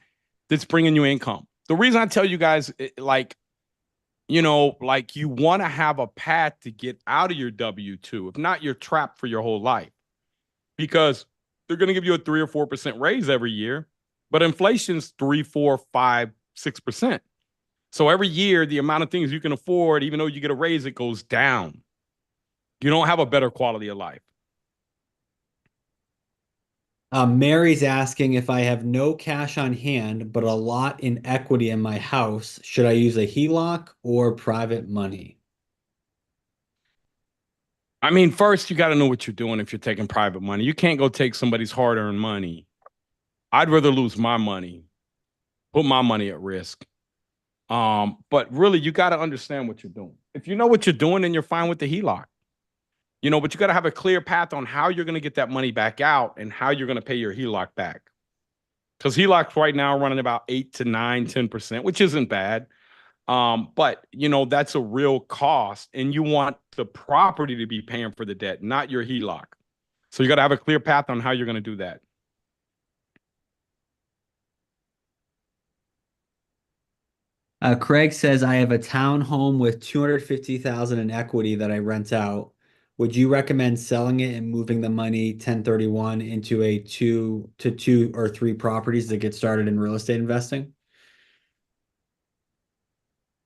that's bringing you income. The reason I tell you guys, like you want to have a path to get out of your W-2. If not, you're trapped for your whole life, because they're going to give you a 3 or 4% raise every year, but inflation's 3, 4, 5, 6%. So every year, the amount of things you can afford, even though you get a raise, it goes down. You don't have a better quality of life. Mary's asking, if I have no cash on hand, but a lot in equity in my house, should I use a HELOC or private money? I mean, first, you got to know what you're doing if you're taking private money. You can't go take somebody's hard-earned money. I'd rather lose my money, put my money at risk. But really, you got to understand what you're doing. If you know what you're doing, then you're fine with the HELOC. But you got to have a clear path on how you're going to get that money back out and how you're going to pay your HELOC back. Because HELOCs right now are running about 8 to 9, 10%, which isn't bad. But that's a real cost, and you want the property to be paying for the debt, not your HELOC. So you got to have a clear path on how you're going to do that. Craig says, I have a town home with 250,000 in equity that I rent out. Would you recommend selling it and moving the money 1031 into a 2 or 3 properties to get started in real estate investing?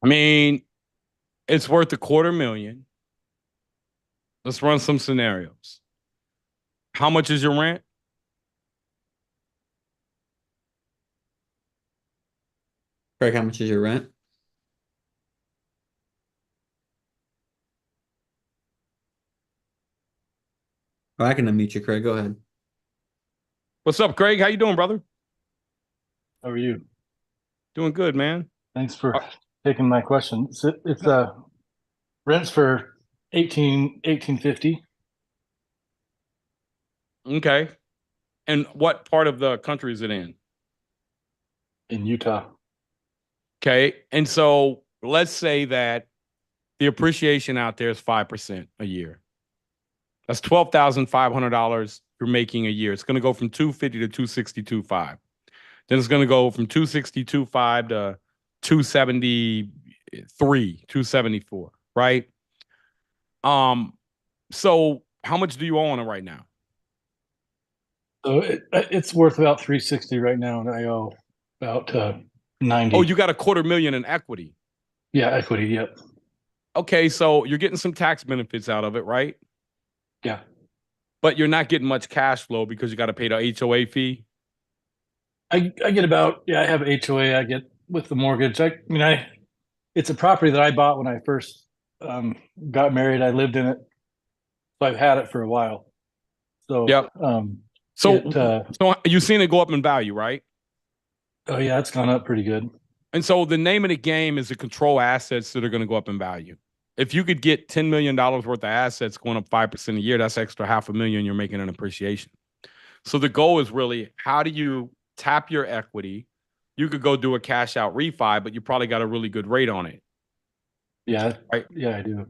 I mean, it's worth $250,000. Let's run some scenarios. How much is your rent? Craig, how much is your rent? Oh, I can unmute you, Craig. Go ahead. What's up, Craig? How you doing, brother? How are you? Doing good, man. Thanks for taking my question. It's rents for 1850 Okay. And what part of the country is it in? in Utah. Okay. And so let's say that the appreciation out there is 5% a year. That's $12,500 you're making a year. It's going to go from 250 to 262.5. Then it's going to go from 262.5 to 273, 274, right? So how much do you owe on it right now? So it's worth about 360 right now, and I owe about 90. Oh, you got $250,000 in equity. Yeah, equity. Yep. Okay, so you're getting some tax benefits out of it, right? Yeah. But you're not getting much cash flow because you got to pay the HOA fee. I get about, I have HOA. I get with the mortgage. I mean, it's a property that I bought when I first got married. I lived in it, so I've had it for a while. So Yep. So you've seen it go up in value, right? Oh yeah, it's gone up pretty good. And so the name of the game is to control assets that are going to go up in value. If you could get $10 million worth of assets going up 5% a year, that's extra $500,000 you're making in appreciation. So the goal is really, how do you tap your equity? You could go do a cash out refi, but you probably got a really good rate on it. Yeah. Right. Yeah, I do.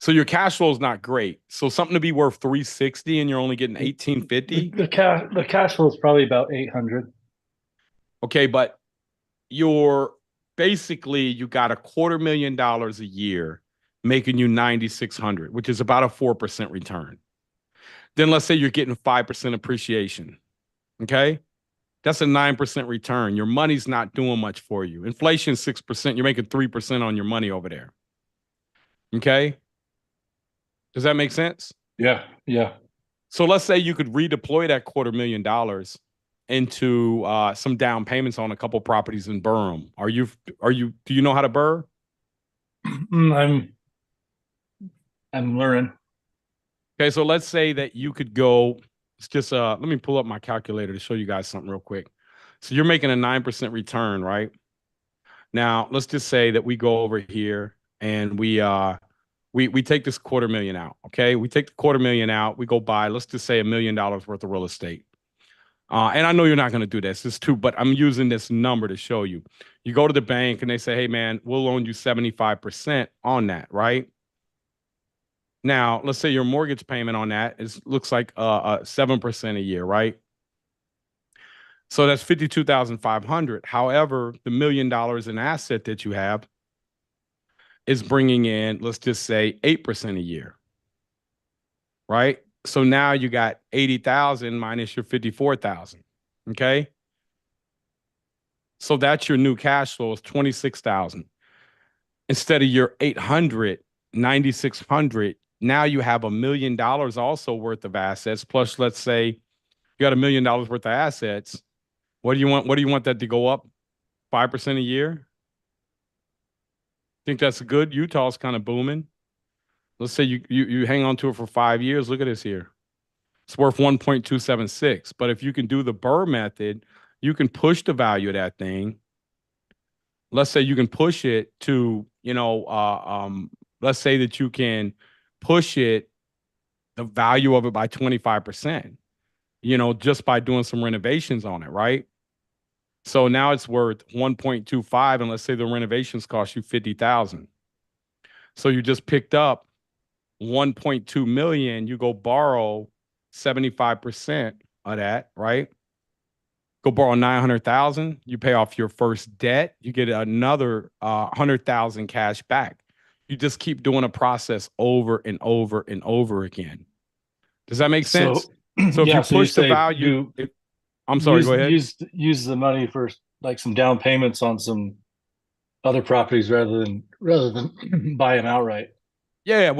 So your cash flow is not great. So something to be worth 360 and you're only getting 1850. The cash flow is probably about 800. Okay, but you're basically, you got $250,000 a year making you 9,600, which is about a 4% return. Then let's say you're getting 5% appreciation. Okay, that's a 9% return. Your money's not doing much for you. Inflation 6%. You're making 3% on your money over there. Okay, does that make sense? Yeah. Yeah. So let's say you could redeploy that $250,000 into some down payments on a couple properties in Burham. Do you know how to BRRRR? I'm learning. Okay, so let's say that you could go, it's just let me pull up my calculator to show you guys something real quick. So you're making a 9% return, right? Now, let's just say that we go over here and we take this $250,000 out, okay? We take the $250,000 out, we go buy, let's just say $1 million worth of real estate. And I know you're not going to do this. It's too, but I'm using this number to show you. You go to the bank and they say, hey, man, we'll loan you 75% on that, right? Now, let's say your mortgage payment on that looks like 7% a year, right? So that's $52,500. However, the $1 million in asset that you have is bringing in, let's just say 8% a year, right? So now you got 80,000 minus your 54,000. Okay. So that's your new cash flow is 26,000 instead of your 800, 9,600. Now you have $1 million also worth of assets. Plus, let's say you got $1 million worth of assets. What do you want? What do you want that to go up 5% a year? Think that's good? Utah's kind of booming. Let's say you hang on to it for 5 years. Look at this here. It's worth 1.276. But if you can do the BRRRR method, you can push the value of that thing. Let's say you can push it to, let's say that you can push it, the value of it by 25%, just by doing some renovations on it, right? So now it's worth 1.25, and let's say the renovations cost you 50,000. So you just picked up 1.2 million. You go borrow 75% of that, right? Go borrow 900,000. You pay off your first debt. You get another 100,000 cash back. You just keep doing a process over and over and over again. Does that make sense? So if you push the value, I'm sorry, go ahead. Use the money for like some down payments on some other properties rather than buy them outright. Yeah.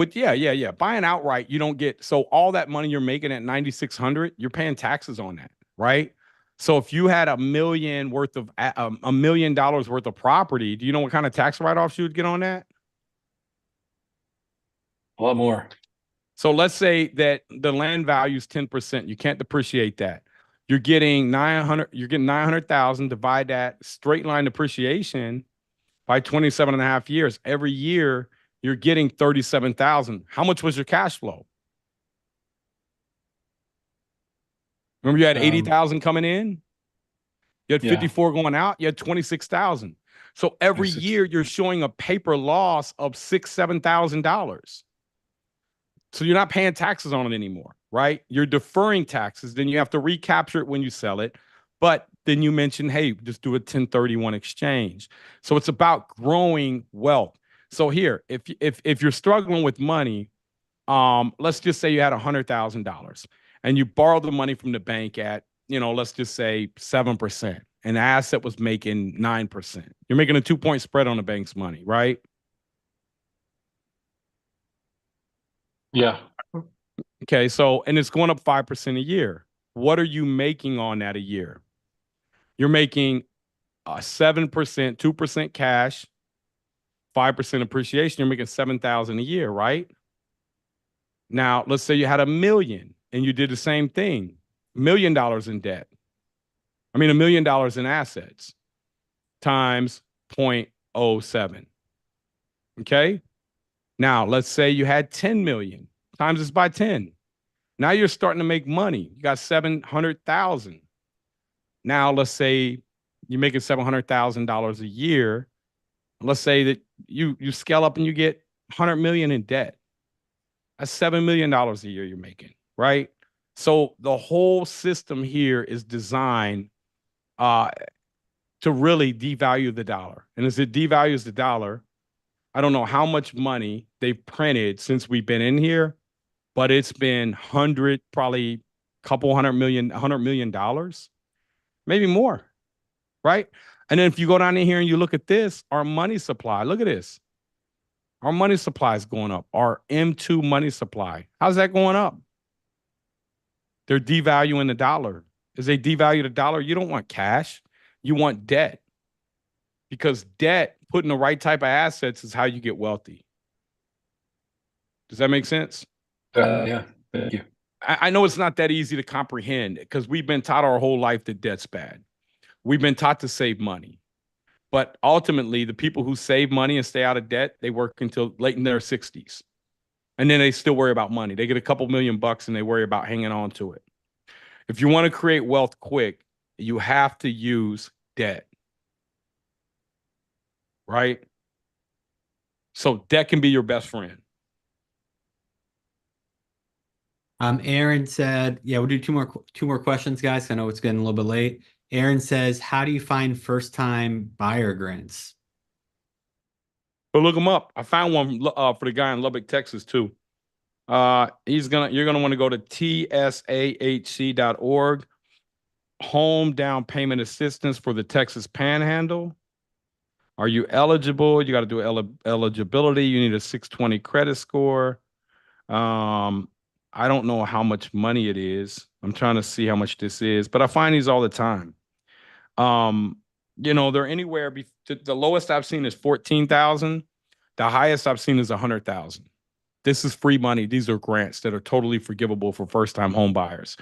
Buying outright, you don't get, so all that money you're making at 9,600, you're paying taxes on that, right? So if you had $1 million worth of property, do you know what kind of tax write-offs you would get on that? A lot more. So let's say that the land value is 10%. You can't depreciate that. You're getting 900,000, divide that straight line depreciation by 27 and a half years. Every year you're getting 37,000. How much was your cash flow? Remember you had 80,000 coming in? You had 54 going out, you had 26,000. So every year you're showing a paper loss of $7,000. So you're not paying taxes on it anymore, right? You're deferring taxes. Then you have to recapture it when you sell it. But then you mentioned, hey, just do a 1031 exchange. So it's about growing wealth. So here, if you're struggling with money, let's just say you had $100,000 and you borrowed the money from the bank at, let's just say 7%, and the asset was making 9%. You're making a 2-point spread on the bank's money, right? Yeah. Okay, so, and it's going up 5% a year. What are you making on that a year? You're making 7%, 2% cash, 5% appreciation. You're making 7,000 a year, right? Now, let's say you had $1 million and you did the same thing, $1 million in debt. I mean, $1 million in assets times 0.07. Okay. Now, let's say you had 10 million times this by 10. Now you're starting to make money. You got 700,000. Now, let's say you're making $700,000 a year. Let's say that you scale up and you get 100 million in debt. That's $7 million a year you're making, right? So the whole system here is designed to really devalue the dollar. And as it devalues the dollar, I don't know how much money they've printed since we've been in here, but it's been probably $100 million, maybe more, right? And then if you go down in here and you look at this, our money supply, look at this. Our money supply is going up. Our M2 money supply. How's that going up? They're devaluing the dollar. As they devalue the dollar, you don't want cash. You want debt. Because debt, putting the right type of assets, is how you get wealthy. Does that make sense? Yeah. Thank you. I know it's not that easy to comprehend because we've been taught our whole life that debt's bad. We've been taught to save money. But ultimately, the people who save money and stay out of debt, they work until late in their 60s. And then they still worry about money. They get a couple $1,000,000 and they worry about hanging on to it. If you want to create wealth quick, you have to use debt. Right? So debt can be your best friend. Aaron said, yeah, we'll do two more questions, guys. I know it's getting a little bit late. Aaron says, how do you find first-time buyer grants? But look them up. I found one for the guy in Lubbock, Texas, too. You're gonna want to go to tsahc.org. Home down payment assistance for the Texas Panhandle. Are you eligible? You got to do eligibility. You need a 620 credit score. I don't know how much money it is. I'm trying to see how much this is, but I find these all the time. They're anywhere. The lowest I've seen is 14,000. The highest I've seen is 100,000. This is free money. These are grants that are totally forgivable for first-time home buyers.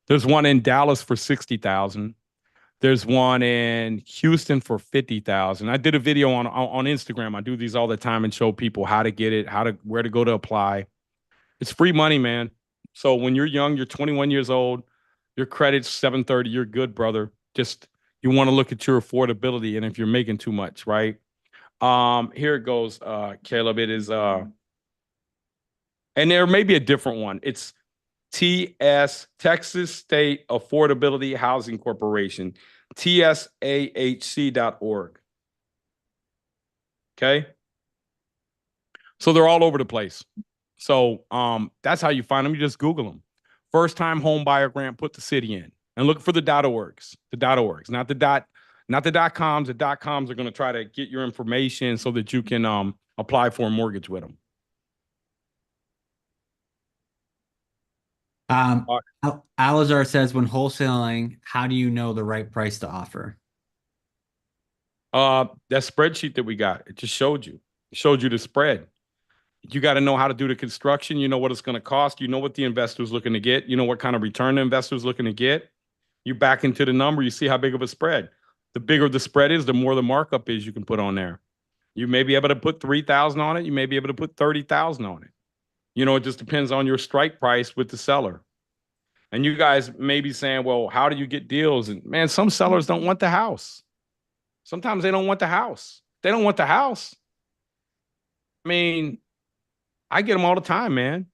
There's one in Dallas for 60,000. There's one in Houston for 50,000. I did a video on Instagram. I do these all the time and show people how to get it, where to go to apply. It's free money, man. So when you're young, you're 21 years old, your credit's 730, you're good, brother. Just you want to look at your affordability and if you're making too much, right? Here it goes, Caleb. It is and there may be a different one. It's Texas State Affordability Housing Corporation, tsahc.org. Okay. So they're all over the place. So that's how you find them. You just Google them. First time home buyer grant, put the city in and look for the .orgs, not the .coms. The .coms are going to try to get your information so that you can apply for a mortgage with them. Um, All Alazar says, when wholesaling, how do you know the right price to offer? That spreadsheet that we got, it just showed you. It showed you the spread. You got to know how to do the construction. You know what it's going to cost. You know what the investor's looking to get. You know what kind of return the investor's looking to get. You back into the number. You see how big of a spread. The bigger the spread is, the more the markup is you can put on there. You may be able to put 3,000 on it. You may be able to put 30,000 on it. You know, it just depends on your strike price with the seller. And you guys may be saying, well, how do you get deals? And man, some sellers don't want the house. Sometimes they don't want the house. They don't want the house. I mean, I get them all the time, man.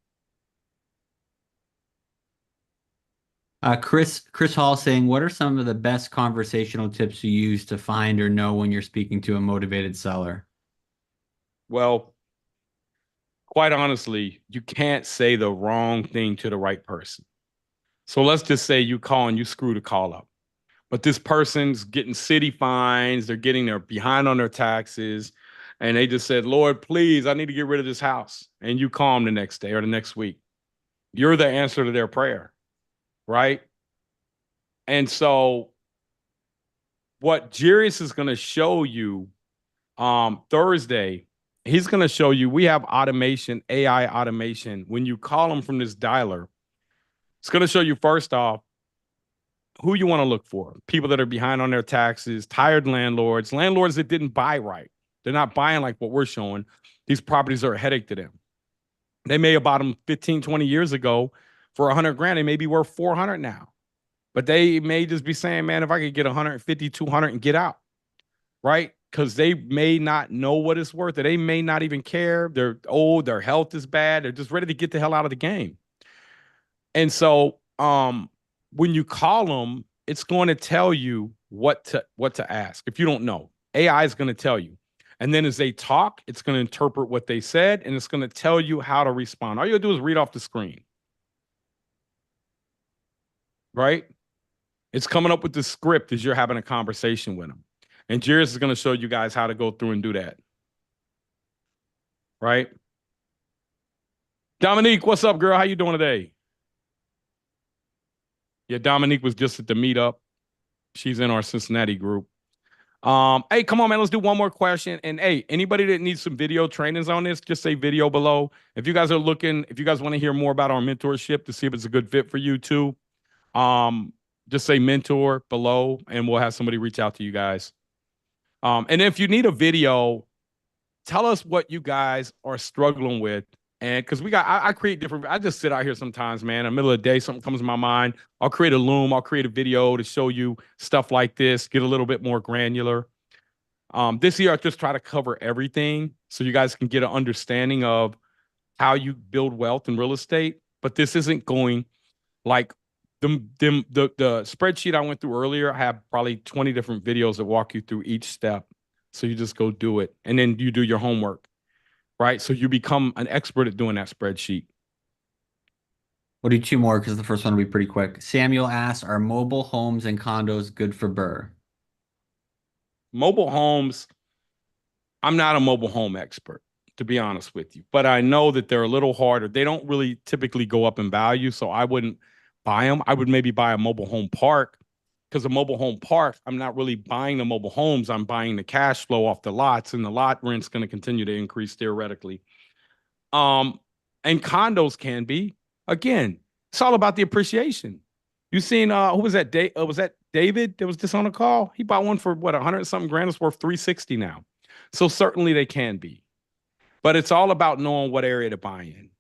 Chris Hall saying, what are some of the best conversational tips you use to find or know when you're speaking to a motivated seller? Well, quite honestly, you can't say the wrong thing to the right person. So let's just say you call and you screw the call up. But this person's getting city fines, they're behind on their taxes, and they just said, Lord, please, I need to get rid of this house. And you call them the next day or the next week. You're the answer to their prayer, right? And so what Jarius is going to show you Thursday, he's going to show you we have automation, AI automation. When you call them from this dialer, it's going to show you first off who you want to look for. People that are behind on their taxes, tired landlords that didn't buy right. They're not buying like what we're showing. These properties are a headache to them. They may have bought them 15, 20 years ago for 100 grand. They may be worth 400 now. But they may just be saying, man, if I could get 150, 200 and get out, right? Because they may not know what it's worth. Or they may not even care. They're old. Their health is bad. They're just ready to get the hell out of the game. And so when you call them, it's going to tell you what to ask. If you don't know, AI is going to tell you. And then as they talk, it's going to interpret what they said, and it's going to tell you how to respond. All you do is read off the screen, right? It's coming up with the script as you're having a conversation with them. And Jairus is going to show you guys how to go through and do that, right? Dominique, what's up, girl? How you doing today? Yeah, Dominique was just at the meetup. She's in our Cincinnati group. Hey, come on, man. Let's do one more question. And hey, anybody that needs some video trainings on this, just say video below. If you guys want to hear more about our mentorship to see if it's a good fit for you too, just say mentor below and we'll have somebody reach out to you guys. And if you need a video, tell us what you guys are struggling with. And because I create different, I just sit out here sometimes, man. In the middle of the day, something comes to my mind. I'll create a Loom. I'll create a video to show you stuff like this, get a little bit more granular. This year, I just try to cover everything so you guys can get an understanding of how you build wealth in real estate. But this isn't going like the spreadsheet I went through earlier. I have probably 20 different videos that walk you through each step. So you just go do it. And then you do your homework. Right. So you become an expert at doing that spreadsheet. We'll do two more because the first one will be pretty quick. Samuel asks, are mobile homes and condos good for BRRRR? Mobile homes, I'm not a mobile home expert, to be honest with you, but I know that they're a little harder. They don't really typically go up in value, so I wouldn't buy them. I would maybe buy a mobile home park because a mobile home park, I'm not really buying the mobile homes. I'm buying the cash flow off the lots, and the lot rent's going to continue to increase theoretically. And condos can be, again, it's all about the appreciation. You seen who was that? Was that David that was just on a call? He bought one for what, 100 something grand. It's worth 360 now. So certainly they can be, but it's all about knowing what area to buy in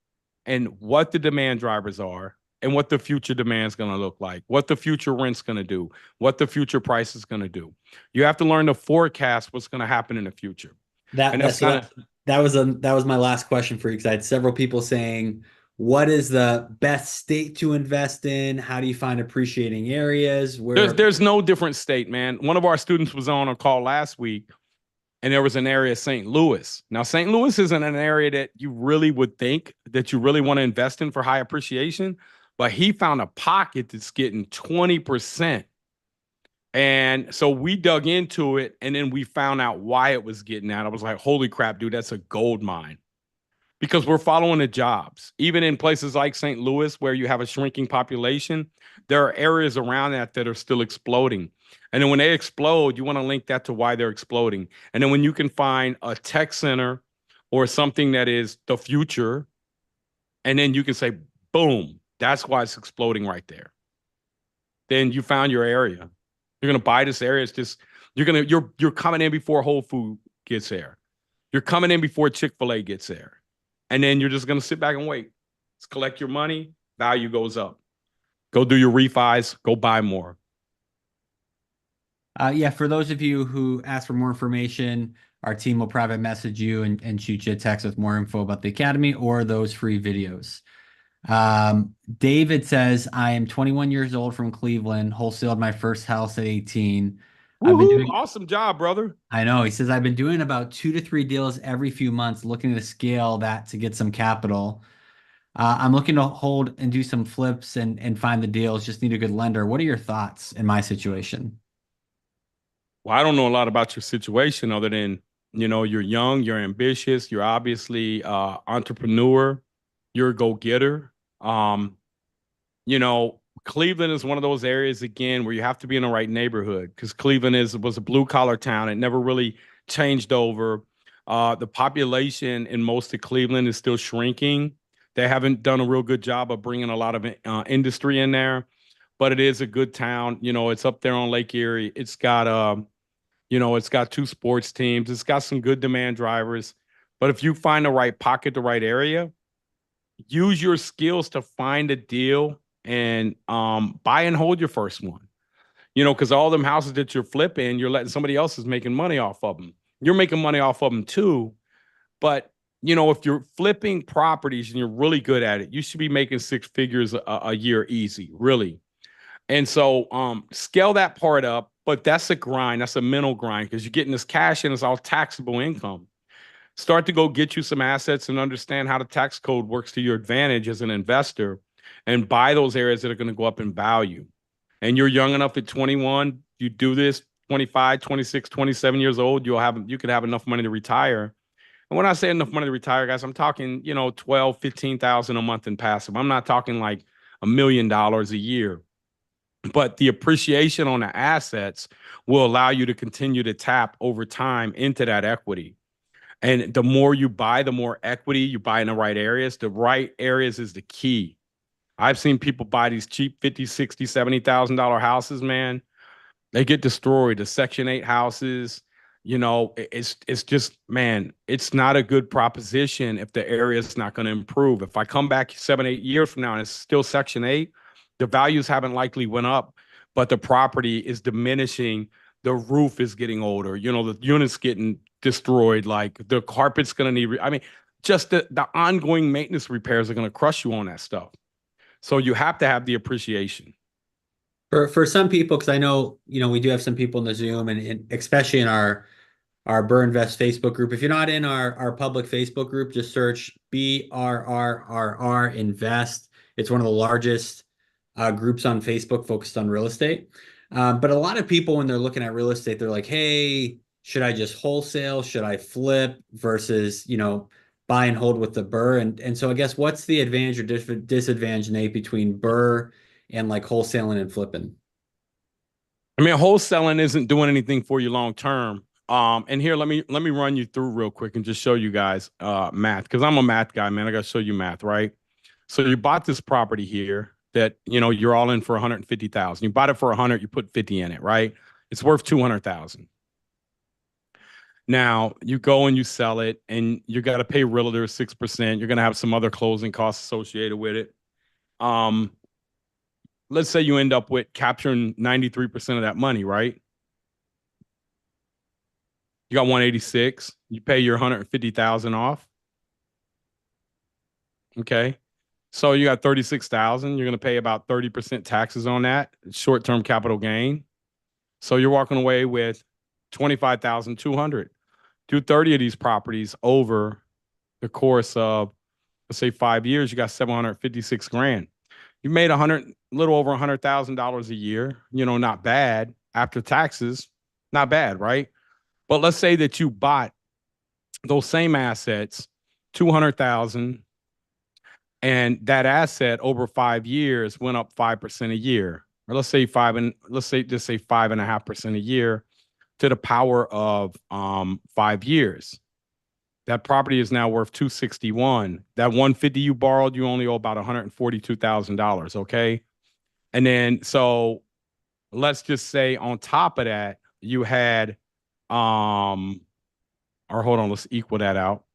and what the demand drivers are and what the future demand is going to look like, what the future rent's going to do, what the future price is going to do. You have to learn to forecast what's going to happen in the future. That was my last question for you because I had several people saying, what is the best state to invest in? How do you find appreciating areas? There's no different state, man. One of our students was on a call last week, and there was an area, St. Louis. Now, St. Louis isn't an area that you really would think that you really want to invest in for high appreciation, but he found a pocket that's getting 20%. And so we dug into it, and then we found out why it was getting that. I was like, holy crap, dude, that's a gold mine. because we're following the jobs. Even in places like St. Louis, where you have a shrinking population, there are areas around that are still exploding. And then when they explode, you want to link that to why they're exploding. And then when you can find a tech center or something that is the future, and then you can say, boom, that's why it's exploding right there. Then you found your area. You're gonna buy this area. It's just you're coming in before Whole Food gets there. You're coming in before Chick-fil-A gets there. And then you're just gonna sit back and wait. Just collect your money, value goes up. Go do your refis, go buy more. Yeah, for those of you who ask for more information, our team will private message you and shoot you a text with more info about the academy or those free videos. David says, I am 21 years old from Cleveland, wholesaled my first house at 18. Woohoo! Awesome job, brother. I know. He says, I've been doing about 2 to 3 deals every few months, looking to scale that to get some capital. I'm looking to hold and do some flips and find the deals. Just need a good lender. What are your thoughts in my situation? Well, I don't know a lot about your situation other than, you're young, you're ambitious, you're obviously entrepreneur, you're a go-getter. Cleveland is one of those areas again where you have to be in the right neighborhood because Cleveland was a blue collar town. It never really changed over. The population in most of Cleveland is still shrinking. They haven't done a real good job of bringing a lot of industry in there, but it is a good town. It's up there on Lake Erie. It's got it's got 2 sports teams. It's got some good demand drivers. But if you find the right pocket, the right area, use your skills to find a deal and buy and hold your first one. Because all them houses that you're flipping, you're letting somebody else is making money off of them. You're making money off of them too. But, if you're flipping properties and you're really good at it, you should be making 6 figures a year easy, really. And so scale that part up, but that's a grind. That's a mental grind because you're getting this cash and it's all taxable income. Start to go get you some assets and understand how the tax code works to your advantage as an investor and buy those areas that are going to go up in value. And you're young enough at 21, you do this 25, 26, 27 years old, you could have enough money to retire. And when I say enough money to retire, guys, I'm talking, 12, 15,000 a month in passive. I'm not talking like $1 million a year. But the appreciation on the assets will allow you to continue to tap over time into that equity. And the more you buy, the more equity you buy in the right areas. The right areas is the key. I've seen people buy these cheap $50,000, $60,000, $70,000 houses, man. They get destroyed. The Section 8 houses, it's just, man, it's not a good proposition if the area is not going to improve. If I come back 7, 8 years from now and it's still Section 8, the values haven't likely went up, but the property is diminishing. The roof is getting older. The unit's getting destroyed. Like the carpet's going to need, just the ongoing maintenance repairs are going to crush you on that stuff. So you have to have the appreciation. For some people, because I know, we do have some people in the Zoom and especially in our BRRRR Invest Facebook group. If you're not in our public Facebook group, just search BRRRR Invest. It's one of the largest groups on Facebook focused on real estate. But a lot of people, when they're looking at real estate, they're like, hey, should I just wholesale? Should I flip versus, buy and hold with the BRRRR? And so I guess what's the advantage or disadvantage, Nate, between BRRRR and like wholesaling and flipping? Wholesaling isn't doing anything for you long term. And here, let me run you through real quick and just show you guys math, because I'm a math guy, man. I got to show you math, right? So you bought this property here that, you're all in for 150,000. You bought it for 100, you put 50 in it, right? It's worth 200,000. Now you go and you sell it and you got to pay realtor 6%. You're going to have some other closing costs associated with it. Let's say you end up with capturing 93% of that money, right? You got 186. You pay your 150,000 off. Okay. So you got 36,000. You're going to pay about 30% taxes on that short-term capital gain. So you're walking away with 25,200. Do 30 of these properties over the course of, let's say, 5 years. You got 756 grand. You made a little over $100,000 a year. Not bad after taxes. Not bad, right? But let's say that you bought those same assets 200,000, and that asset over 5 years went up 5% a year, or let's say 5.5% a year to the power of 5 years. That property is now worth 261. That 150 you borrowed, you only owe about $142,000. Okay. And then, so let's just say on top of that, you had, or hold on, let's equal that out.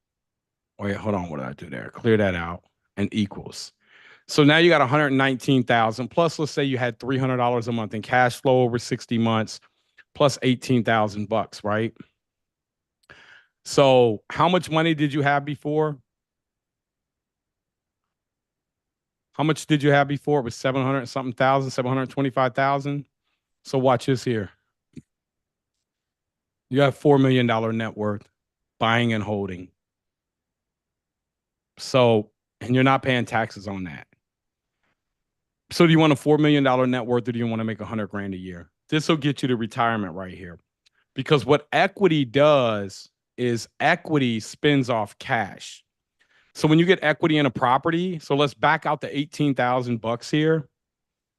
Oh yeah, hold on. What did I do there? Clear that out and equals. So now you got 119,000 plus, let's say you had $300 a month in cash flow over 60 months plus 18,000 bucks, right? So how much money did you have before? How much did you have before? It was 700 something thousand, 725,000. So watch this here. You have $4 million net worth buying and holding. So, and you're not paying taxes on that. So do you want a $4 million net worth, or do you want to make 100 grand a year? This will get you to retirement right here. Because what equity does is equity spins off cash. So when you get equity in a property, so let's back out the 18,000 bucks here,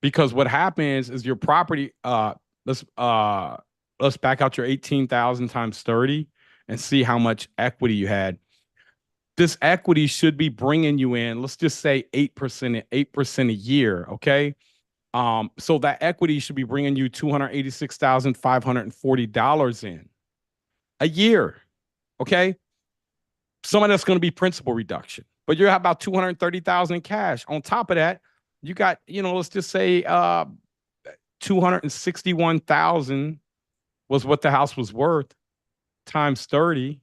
because what happens is your property, let's back out your 18,000 times 30 and see how much equity you had. This equity should be bringing you in, let's just say 8% a year, okay? So that equity should be bringing you $286,540 in a year, okay? Some of that's going to be principal reduction, but you're about 230,000 in cash. On top of that, you got, let's just say 261,000 was what the house was worth times 30.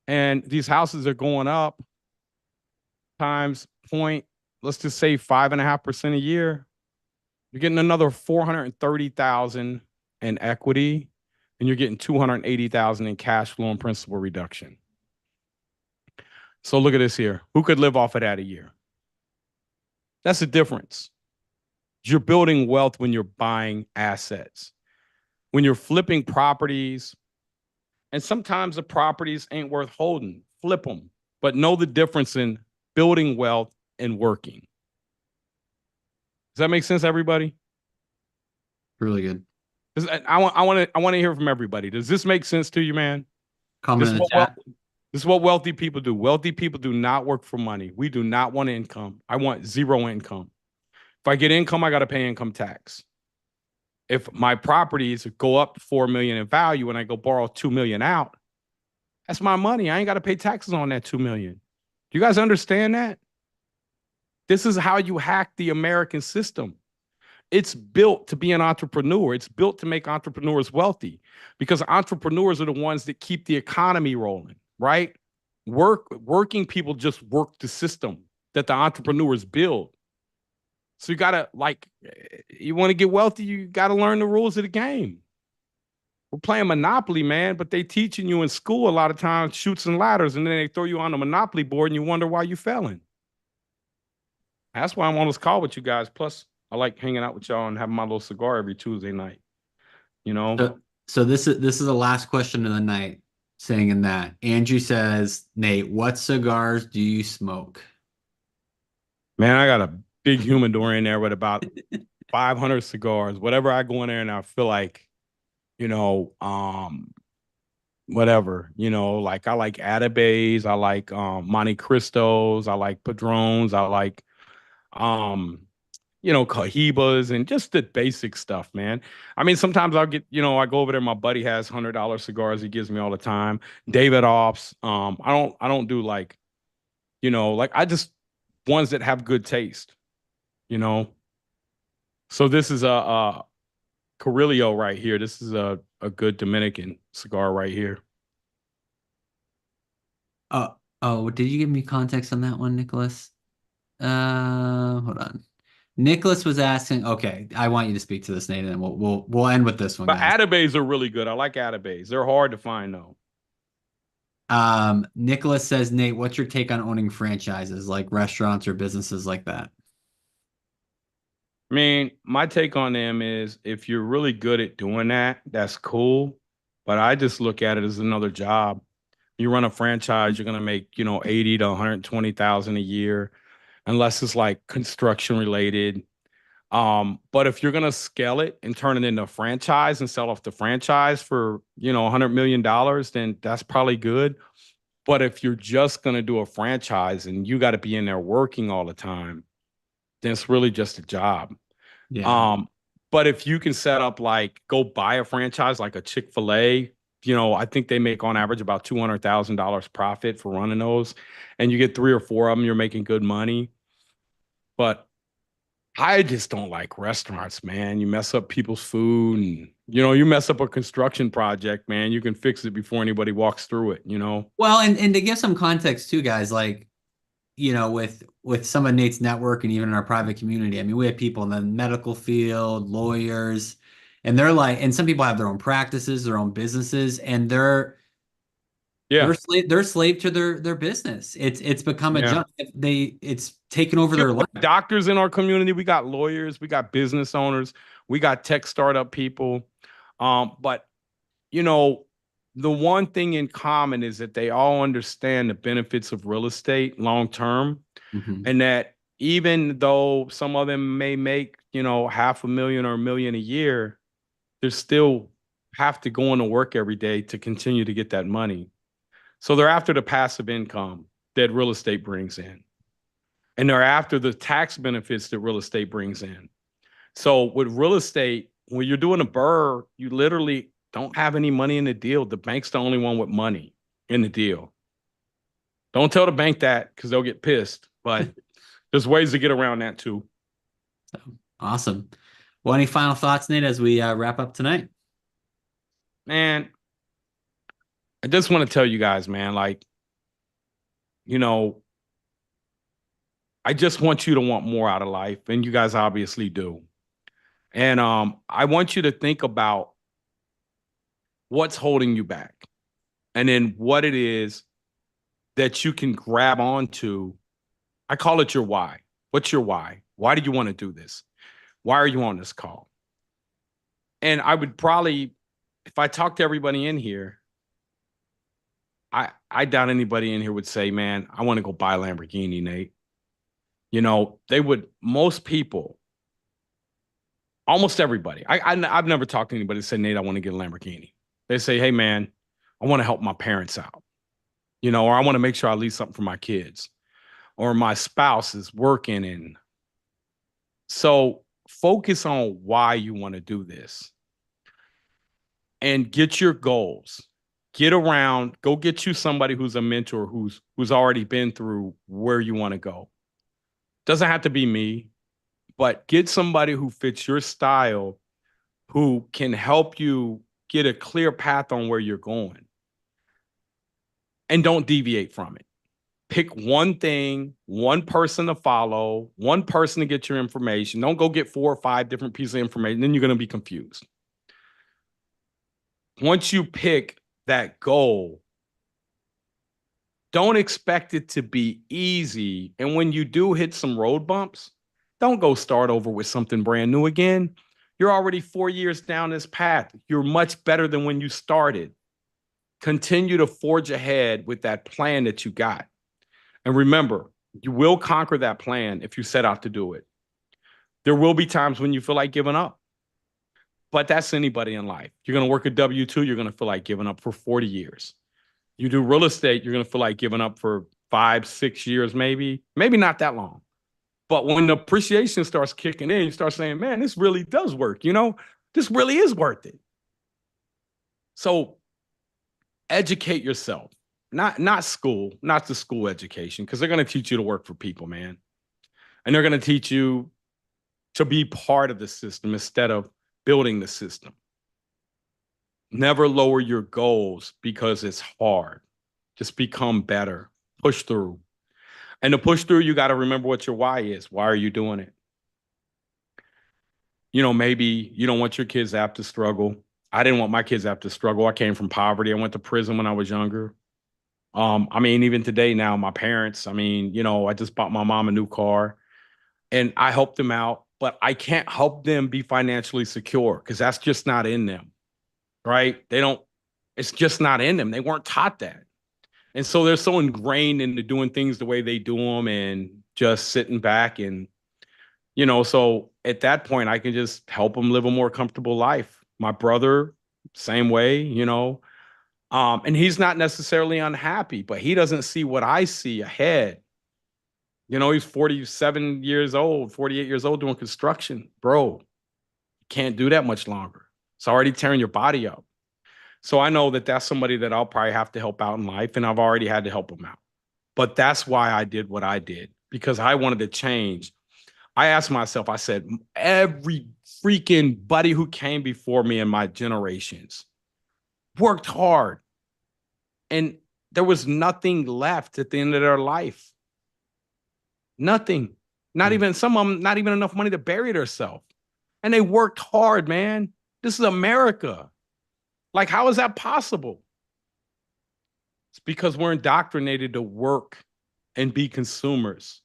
And these houses are going up times point, let's just say 5.5% a year. You're getting another 430,000 in equity, and you're getting 280,000 in cash flow and principal reduction. So look at this here. Who could live off of that a year? That's the difference. You're building wealth when you're buying assets. When you're flipping properties, and sometimes the properties ain't worth holding, flip them, but know the difference in building wealth and working. Does that make sense, everybody? Really good. I want to hear from everybody. Does this make sense to you, man? Comment in the chat. This is what wealthy people do. Wealthy people do not work for money. We do not want income. I want zero income. If I get income, I got to pay income tax. If my properties go up 4 million in value and I go borrow 2 million out, that's my money. I ain't got to pay taxes on that 2 million. Do you guys understand that? This is how you hack the American system. It's built to be an entrepreneur. It's built to make entrepreneurs wealthy, because entrepreneurs are the ones that keep the economy rolling, right? Working people just work the system that the entrepreneurs build. So you gotta, you want to get wealthy, you gotta learn the rules of the game. We're playing Monopoly, man, but they teaching you in school a lot of times chutes and ladders, and then they throw you on the Monopoly board and you wonder why you failing. That's why I'm on this call with you guys. Plus, I like hanging out with y'all and having my little cigar every Tuesday night. So this is the last question of the night. Saying in that, Andrew says, Nate, what cigars do you smoke? Man, I got a big humidor in there with about 500 cigars. Whatever I go in there and I feel like, whatever, like I like Atabes, I like Monte Cristos, I like Padrones, I like Cohibas, and just the basic stuff, man. I mean, sometimes I'll get, I go over there, my buddy has $100 cigars he gives me all the time. Davidoff's. I don't do like I just ones that have good taste, So this is a Carrillo right here. This is a good Dominican cigar right here. Oh, did you give me context on that one, Nicholas? Hold on. Nicholas was asking. Okay, I want you to speak to this, Nate, and we'll end with this one. But guys. Atabes are really good. I like Atabes. They're hard to find though. Nicholas says, Nate, what's your take on owning franchises like restaurants or businesses like that? I mean, my take on them is if you're really good at doing that, that's cool. But I just look at it as another job, You run a franchise, you're gonna make, 80 to 120,000 a year, unless it's like construction related. But if you're gonna scale it and turn it into a franchise and sell off the franchise for, $100 million, then that's probably good. But if you're just gonna do a franchise and you got to be in there working all the time, then it's really just a job. Yeah. But if you can set up like go buy a franchise like a Chick-fil-A, I think they make on average about $200,000 profit for running those, and you get 3 or 4 of them, you're making good money. But I just don't like restaurants, man. You mess up people's food and you mess up a construction project, man. You can fix it before anybody walks through it. Well, and to give some context too, guys, like, with some of Nate's network and even in our private community, I mean, we have people in the medical field, lawyers, and they're like, and some people have their own practices, their own businesses, and they're Yeah. slave to their business. It's become a Yeah. junk. It's taken over their life. Doctors in our community, we got lawyers, we got business owners, we got tech startup people. But the one thing in common is that they all understand the benefits of real estate long term, Mhm. and that even though some of them may make, $500,000 or $1 million a year, they still have to go into work every day to continue to get that money. So they're after the passive income that real estate brings in. And they're after the tax benefits that real estate brings in. So with real estate, when you're doing a BRRRR, you literally don't have any money in the deal. The bank's the only one with money in the deal. Don't tell the bank that because they'll get pissed. But there's ways to get around that too. Awesome. Well, any final thoughts, Nate, as we wrap up tonight? Man, I just want to tell you guys, man, like, I just want you to want more out of life, and you guys obviously do. And I want you to think about what's holding you back, and then what it is that you can grab onto. I call it your why. What's your why? Why do you want to do this? Why are you on this call? And I would probably, if I talk to everybody in here, I doubt anybody in here would say, man, I want to go buy a Lamborghini, Nate. They would, most people, almost everybody. I've never talked to anybody that said, Nate, I want to get a Lamborghini. They say, hey, man, I want to help my parents out, or I want to make sure I leave something for my kids, or my spouse is working. And so focus on why you want to do this and get your goals. Get around, go get you somebody who's a mentor who's already been through where you want to go. Doesn't have to be me, but get somebody who fits your style, who can help you get a clear path on where you're going. And don't deviate from it. Pick one thing, one person to follow, one person to get your information. Don't go get 4 or 5 different pieces of information. Then you're going to be confused. Once you pick that goal, don't expect it to be easy. And when you do hit some road bumps, don't go start over with something brand new again. You're already 4 years down this path. You're much better than when you started. Continue to forge ahead with that plan that you got. And remember, you will conquer that plan if you set out to do it. There will be times when you feel like giving up. But that's anybody in life. You're going to work a W-2, you're going to feel like giving up for 40 years. You do real estate, you're going to feel like giving up for 5, 6 years, maybe not that long. But when the appreciation starts kicking in, you start saying, man, this really does work. This really is worth it. So educate yourself, not school, not the school education, because they're going to teach you to work for people, man. And they're going to teach you to be part of the system instead of building the system. Never lower your goals because it's hard. Just become better. Push through. And to push through, you got to remember what your why is. Why are you doing it? Maybe you don't want your kids to have to struggle. I didn't want my kids to have to struggle. I came from poverty. I went to prison when I was younger. Even today now, my parents, I just bought my mom a new car and I helped them out, but I can't help them be financially secure because that's just not in them. Right? It's just not in them. They weren't taught that. And so they're so ingrained into doing things the way they do them and just sitting back. And, so at that point, I can just help them live a more comfortable life. My brother, same way, and he's not necessarily unhappy, but he doesn't see what I see ahead. He's 47 years old, 48 years old doing construction. Bro, you can't do that much longer. It's already tearing your body up. So I know that that's somebody that I'll probably have to help out in life, and I've already had to help him out. But that's why I did what I did, because I wanted to change. I asked myself, I said, every freaking buddy who came before me in my generations worked hard, and there was nothing left at the end of their life. Nothing. Not even, some of them, not even enough money to bury themselves. And they worked hard, man. This is America. Like, how is that possible? It's because we're indoctrinated to work and be consumers.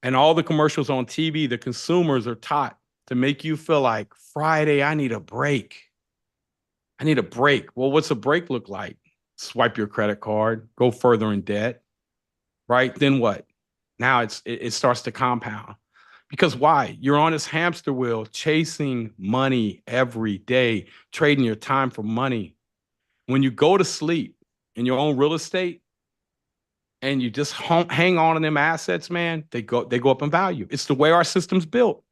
And all the commercials on TV, the consumers are taught to make you feel like, Friday, I need a break. I need a break. Well, what's a break look like? Swipe your credit card, go further in debt, right? Then what? Now it starts to compound. Because why? You're on this hamster wheel chasing money every day, trading your time for money. When you go to sleep in your own real estate and you just hang on to them assets, man, they go up in value. It's the way our system's built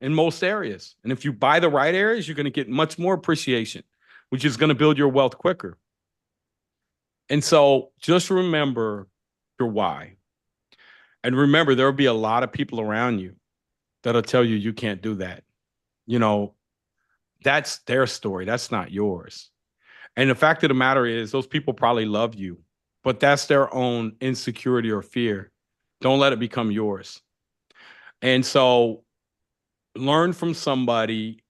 in most areas. And if you buy the right areas, you're going to get much more appreciation, which is going to build your wealth quicker. And so just remember your why. And remember, there'll be a lot of people around you that'll tell you you can't do that. That's their story. That's not yours. And the fact of the matter is, those people probably love you, but that's their own insecurity or fear. Don't let it become yours. And so learn from somebody,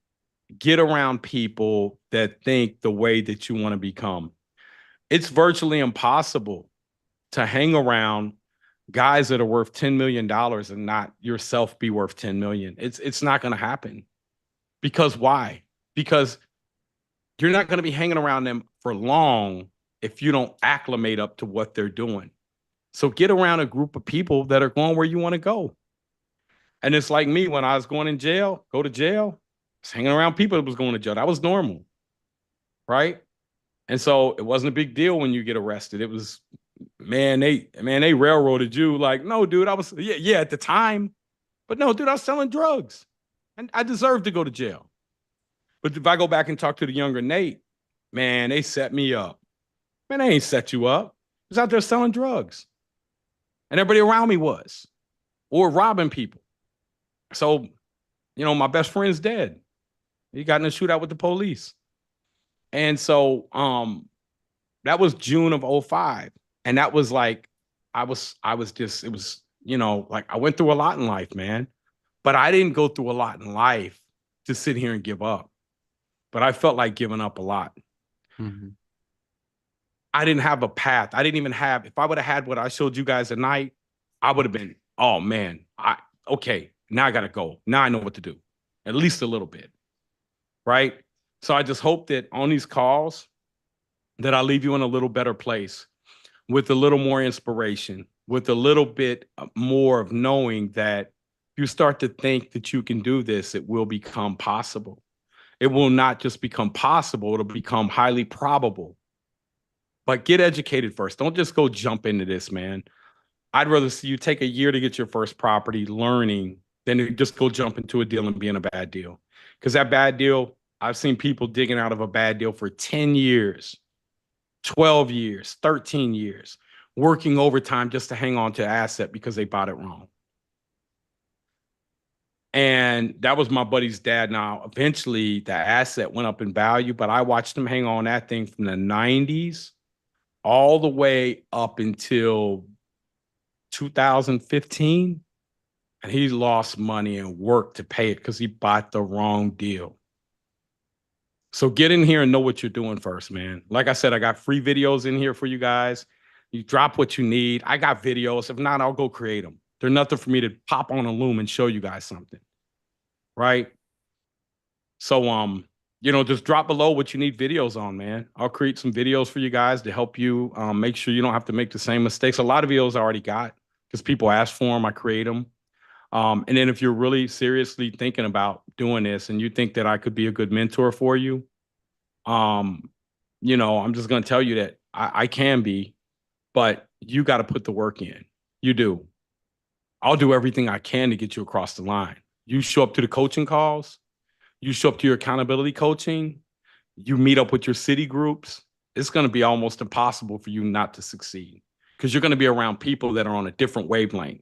get around people that think the way that you want to become. It's virtually impossible to hang around guys that are worth $10 million and not yourself be worth 10 million. It's not going to happen. Because why? Because you're not going to be hanging around them for long if you don't acclimate up to what they're doing. So get around a group of people that are going where you want to go. And it's like me, when I was going in jail, go to jail, I was hanging around people that was going to jail. That was normal, right? And so it wasn't a big deal when you get arrested. It was, man, they railroaded you. Like, no, dude, I was, yeah, at the time. But no, dude, I was selling drugs. And I deserved to go to jail. But if I go back and talk to the younger Nate, man, they set me up. Man, they ain't set you up. I was out there selling drugs. And everybody around me was. Or robbing people. So, my best friend's dead. He got in a shootout with the police. And so that was June of 2005. And that was like, I was just, it was, like I went through a lot in life, man. But I didn't go through a lot in life to sit here and give up. But I felt like giving up a lot. Mm-hmm. I didn't have a path. I didn't even have, if I would have had what I showed you guys tonight, I would have been, oh man, okay, now I got to go. Now I know what to do, at least a little bit, right? So I just hope that on these calls that I leave you in a little better place with a little more inspiration, with a little bit more of knowing that you start to think that you can do this, it will become possible. It will not just become possible, it'll become highly probable. But get educated first. Don't just go jump into this, man. I'd rather see you take a year to get your first property learning than to just go jump into a deal and be in a bad deal. Because that bad deal, I've seen people digging out of a bad deal for 10 years, 12 years, 13 years, working overtime just to hang on to an asset because they bought it wrong. And that was my buddy's dad. Now, eventually, the asset went up in value, but I watched him hang on that thing from the 90s all the way up until 2015. And he lost money and worked to pay it because he bought the wrong deal. So get in here and know what you're doing first, man. Like I said, I got free videos in here for you guys. You drop what you need. I got videos. If not, I'll go create them. They're nothing for me to pop on a loom and show you guys something. Right? So just drop below what you need videos on, man. I'll create some videos for you guys to help you make sure you don't have to make the same mistakes. A lot of videos I already got because people ask for them. I create them. And then if you're really seriously thinking about doing this and you think that I could be a good mentor for you, I'm just going to tell you that I can be, but you got to put the work in. You do. I'll do everything I can to get you across the line. You show up to the coaching calls, you show up to your accountability coaching, you meet up with your city groups. It's going to be almost impossible for you not to succeed because you're going to be around people that are on a different wavelength.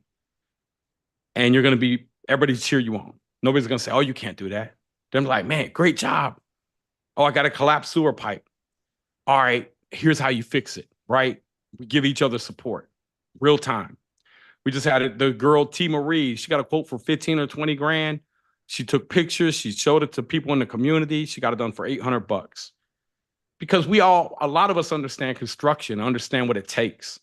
And you're going to be, everybody cheer you on. Nobody's going to say, oh, you can't do that. They're like, man, great job. Oh, I got a collapsed sewer pipe. All right, here's how you fix it, right? We give each other support, real time. We just had the girl, T. Marie. She got a quote for 15 or 20 grand. She took pictures. She showed it to people in the community. She got it done for $800. Because a lot of us understand construction, understand what it takes,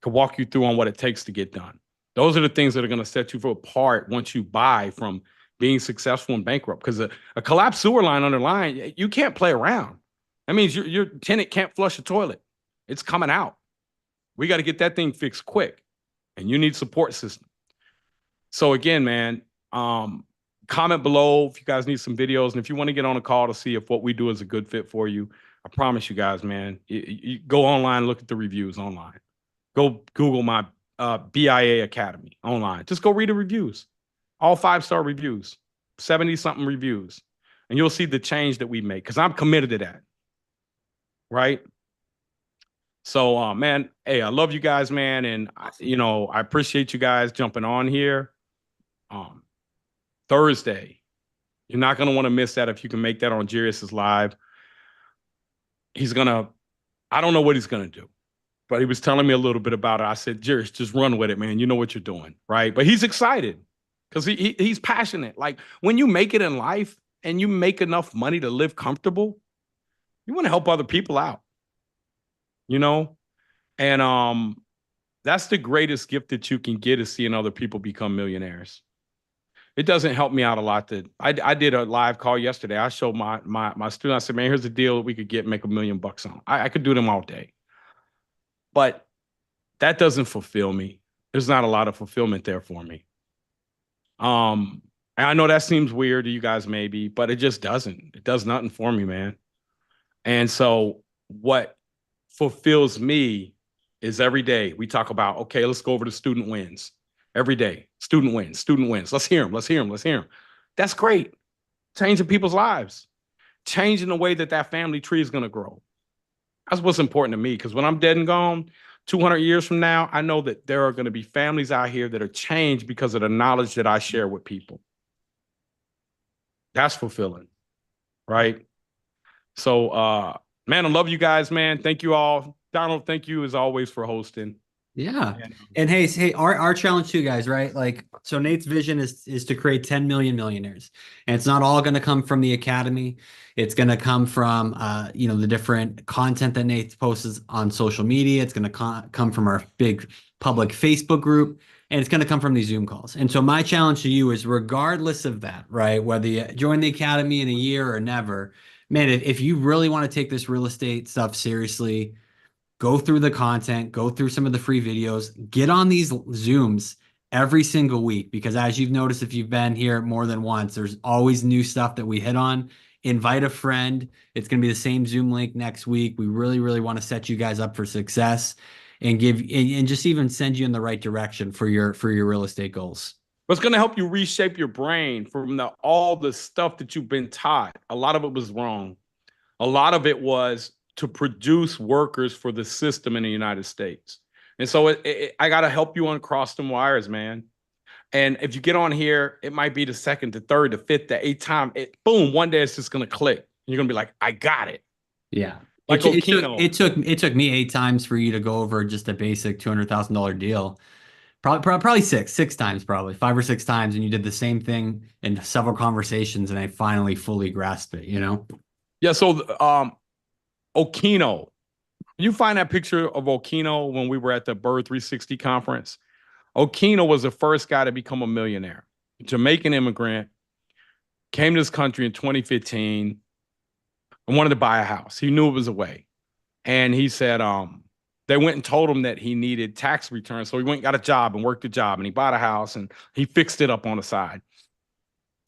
can walk you through on what it takes to get done. Those are the things that are going to set you apart once you buy from being successful and bankrupt. Because a collapsed sewer line underlying, you can't play around. That means your tenant can't flush a toilet. It's coming out. We got to get that thing fixed quick. And you need support system. So again, man, comment below if you guys need some videos. And if you want to get on a call to see if what we do is a good fit for you, I promise you guys, man, you go online, look at the reviews online. Go Google my BIA Academy online. Just go read the reviews. All 5-star reviews, 70-something reviews. And you'll see the change that we make because I'm committed to that. Right? So, man, hey, I love you guys, man. And, I appreciate you guys jumping on here. Thursday, you're not going to want to miss that if you can make that on Jarius's live. I don't know what he's going to do, but he was telling me a little bit about it. I said, Jarius, just run with it, man. You know what you're doing, right? But he's excited because he's passionate. Like when you make it in life and you make enough money to live comfortable, you want to help other people out. And that's the greatest gift that you can get is seeing other people become millionaires. It doesn't help me out a lot that I did a live call yesterday. I showed my student, I said, man, here's the deal that we could make $1 million on. I could do them all day. But that doesn't fulfill me. There's not a lot of fulfillment there for me. And I know that seems weird to you guys maybe, but it just doesn't. It does nothing for me, man. And so what fulfills me is every day we talk about, okay, let's go over to student wins. Every day, student wins, student wins. Let's hear them, let's hear them, let's hear them. That's great. Changing people's lives. Changing the way that family tree is going to grow. That's what's important to me because when I'm dead and gone, 200 years from now, I know that there are going to be families out here that are changed because of the knowledge that I share with people. That's fulfilling, right? So, man, I love you guys, man. Thank you all. Donald, thank you as always for hosting. Yeah. And hey, our challenge too, guys, right? Like, so Nate's vision is to create 10 million millionaires. And it's not all going to come from the academy. It's going to come from, the different content that Nate posts on social media. It's going to come from our big public Facebook group. And it's going to come from these Zoom calls. And so my challenge to you is regardless of that, right? Whether you join the academy in a year or never, man, if you really want to take this real estate stuff seriously, go through the content, go through some of the free videos, get on these Zooms every single week, because as you've noticed, if you've been here more than once, there's always new stuff that we hit on. Invite a friend. It's going to be the same Zoom link next week. We really, really want to set you guys up for success and just even send you in the right direction for your real estate goals. What's going to help you reshape your brain from all the stuff that you've been taught. A lot of it was wrong. A lot of it was to produce workers for the system in the United States. And so I got to help you uncross them wires, man. And if you get on here, it might be the second, the third, the fifth, the eighth time. Boom, one day it's just going to click. And you're going to be like, I got it. Yeah. Like it took me 8 times for you to go over just a basic $200,000 deal. Probably six times, probably 5 or 6 times. And you did the same thing in several conversations. And I finally fully grasped it, Yeah. So, Okino, you find that picture of Okino when we were at the BRRRR 360 conference. Okino was the first guy to become a millionaire. Jamaican immigrant, came to this country in 2015, and wanted to buy a house. He knew it was a way. And he said, they went and told him that he needed tax returns. So he went and got a job and worked the job, and he bought a house and he fixed it up on the side.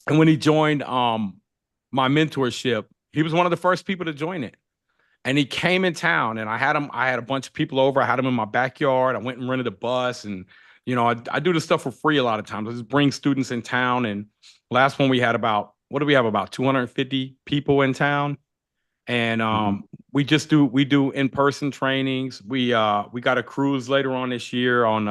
And when he joined my mentorship, he was one of the first people to join it. And he came in town, and I had a bunch of people over. I had him in my backyard. I went and rented a bus, and I do this stuff for free a lot of times. I just bring students in town. And last one we had about 250 people in town. And we do in-person trainings. We got a cruise later on this year on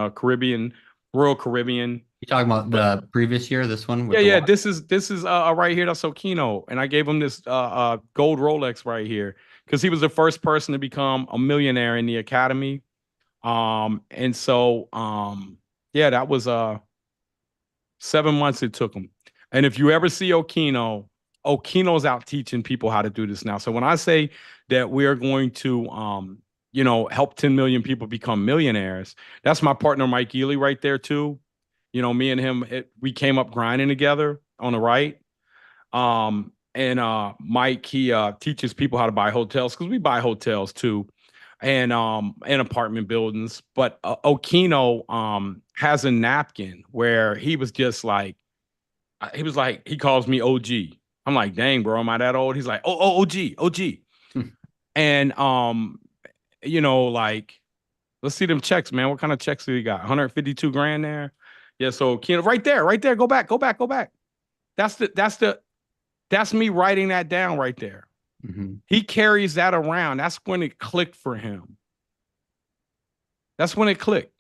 Royal Caribbean. You talking about the previous year, this one? Yeah. This is right here. That's Okino, and I gave him this gold Rolex right here because he was the first person to become a millionaire in the academy. And so yeah, that was 7 months it took him. And if you ever see Okino's out teaching people how to do this now. So when I say that we are going to help 10 million people become millionaires, that's my partner Mike Ely right there too. Me and him, we came up grinding together on the right. And Mike, he teaches people how to buy hotels because we buy hotels too, and apartment buildings. But Okino has a napkin where he was just like, he calls me OG. I'm like, dang, bro, am I that old? He's like, oh, OG. And like, let's see them checks, man. What kind of checks do we got? 152 grand there. Yeah, so Keno, right there. Go back. That's me writing that down right there. Mm-hmm. He carries that around. That's when it clicked for him. That's when it clicked.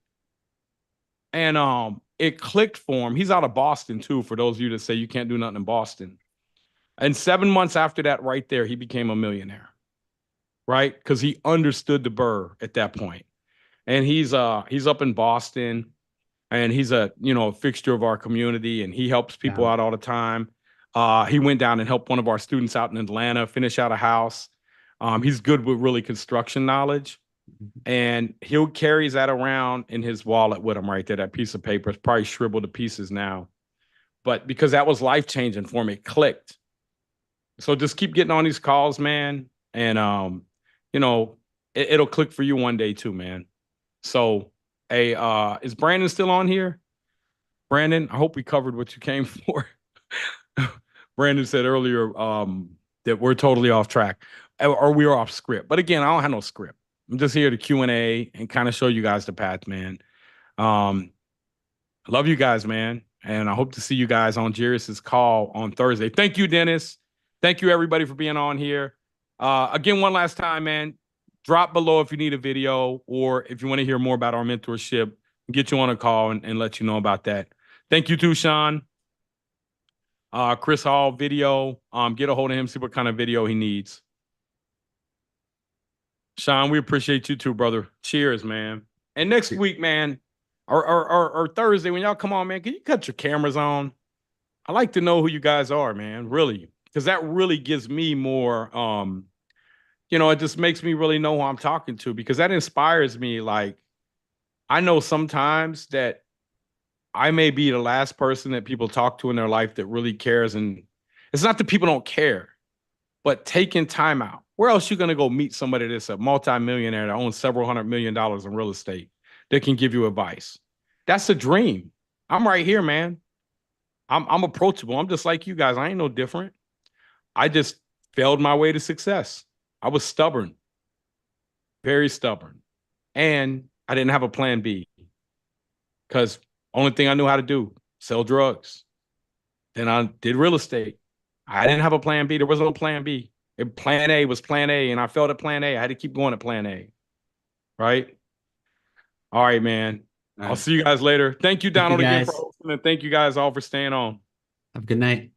And it clicked for him. He's out of Boston too, for those of you that say you can't do nothing in Boston. And 7 months after that, right there, he became a millionaire. Right? Because he understood the BRRRR at that point. And he's up in Boston. And he's a fixture of our community, and he helps people out all the time. He went down and helped one of our students out in Atlanta finish out a house. He's good with really construction knowledge, and he'll carries that around in his wallet with him right there. That piece of paper is probably shriveled to pieces now, but because that was life changing for me, it clicked. So just keep getting on these calls, man, and it'll click for you one day too, man. So. Hey, is Brandon still on here? Brandon, I hope we covered what you came for. Brandon said earlier that we're totally off track, or we are off script. But again, I don't have no script. I'm just here to Q&A and kind of show you guys the path, man. I love you guys, man. And I hope to see you guys on Jairus's call on Thursday. Thank you, Dennis. Thank you, everybody, for being on here. Again, one last time, man. Drop below if you need a video or if you want to hear more about our mentorship, get you on a call and let you know about that. Thank you too, Sean. Chris Hall video. Get a hold of him, see what kind of video he needs. Sean, we appreciate you too, brother. Cheers, man. And next week, man, or Thursday, when y'all come on, man, can you cut your cameras on? I like to know who you guys are, man, really, because that really gives me more it just makes me really know who I'm talking to, because that inspires me. Like, I know sometimes that I may be the last person that people talk to in their life that really cares. And it's not that people don't care, but taking time out. Where else you going to go meet somebody that's a multimillionaire that owns several $100 million in real estate that can give you advice? That's a dream. I'm right here, man. I'm approachable. I'm just like you guys. I ain't no different. I just failed my way to success. I was stubborn, very stubborn, and I didn't have a plan B, because only thing I knew how to do, sell drugs. Then I did real estate. I didn't have a plan B. There was no plan B. Plan A was plan A, and I failed at plan A. I had to keep going at plan A, right? All right, man. I'll see you guys later. Thank you, Donald, again for hosting, and thank you guys all for staying on. Have a good night.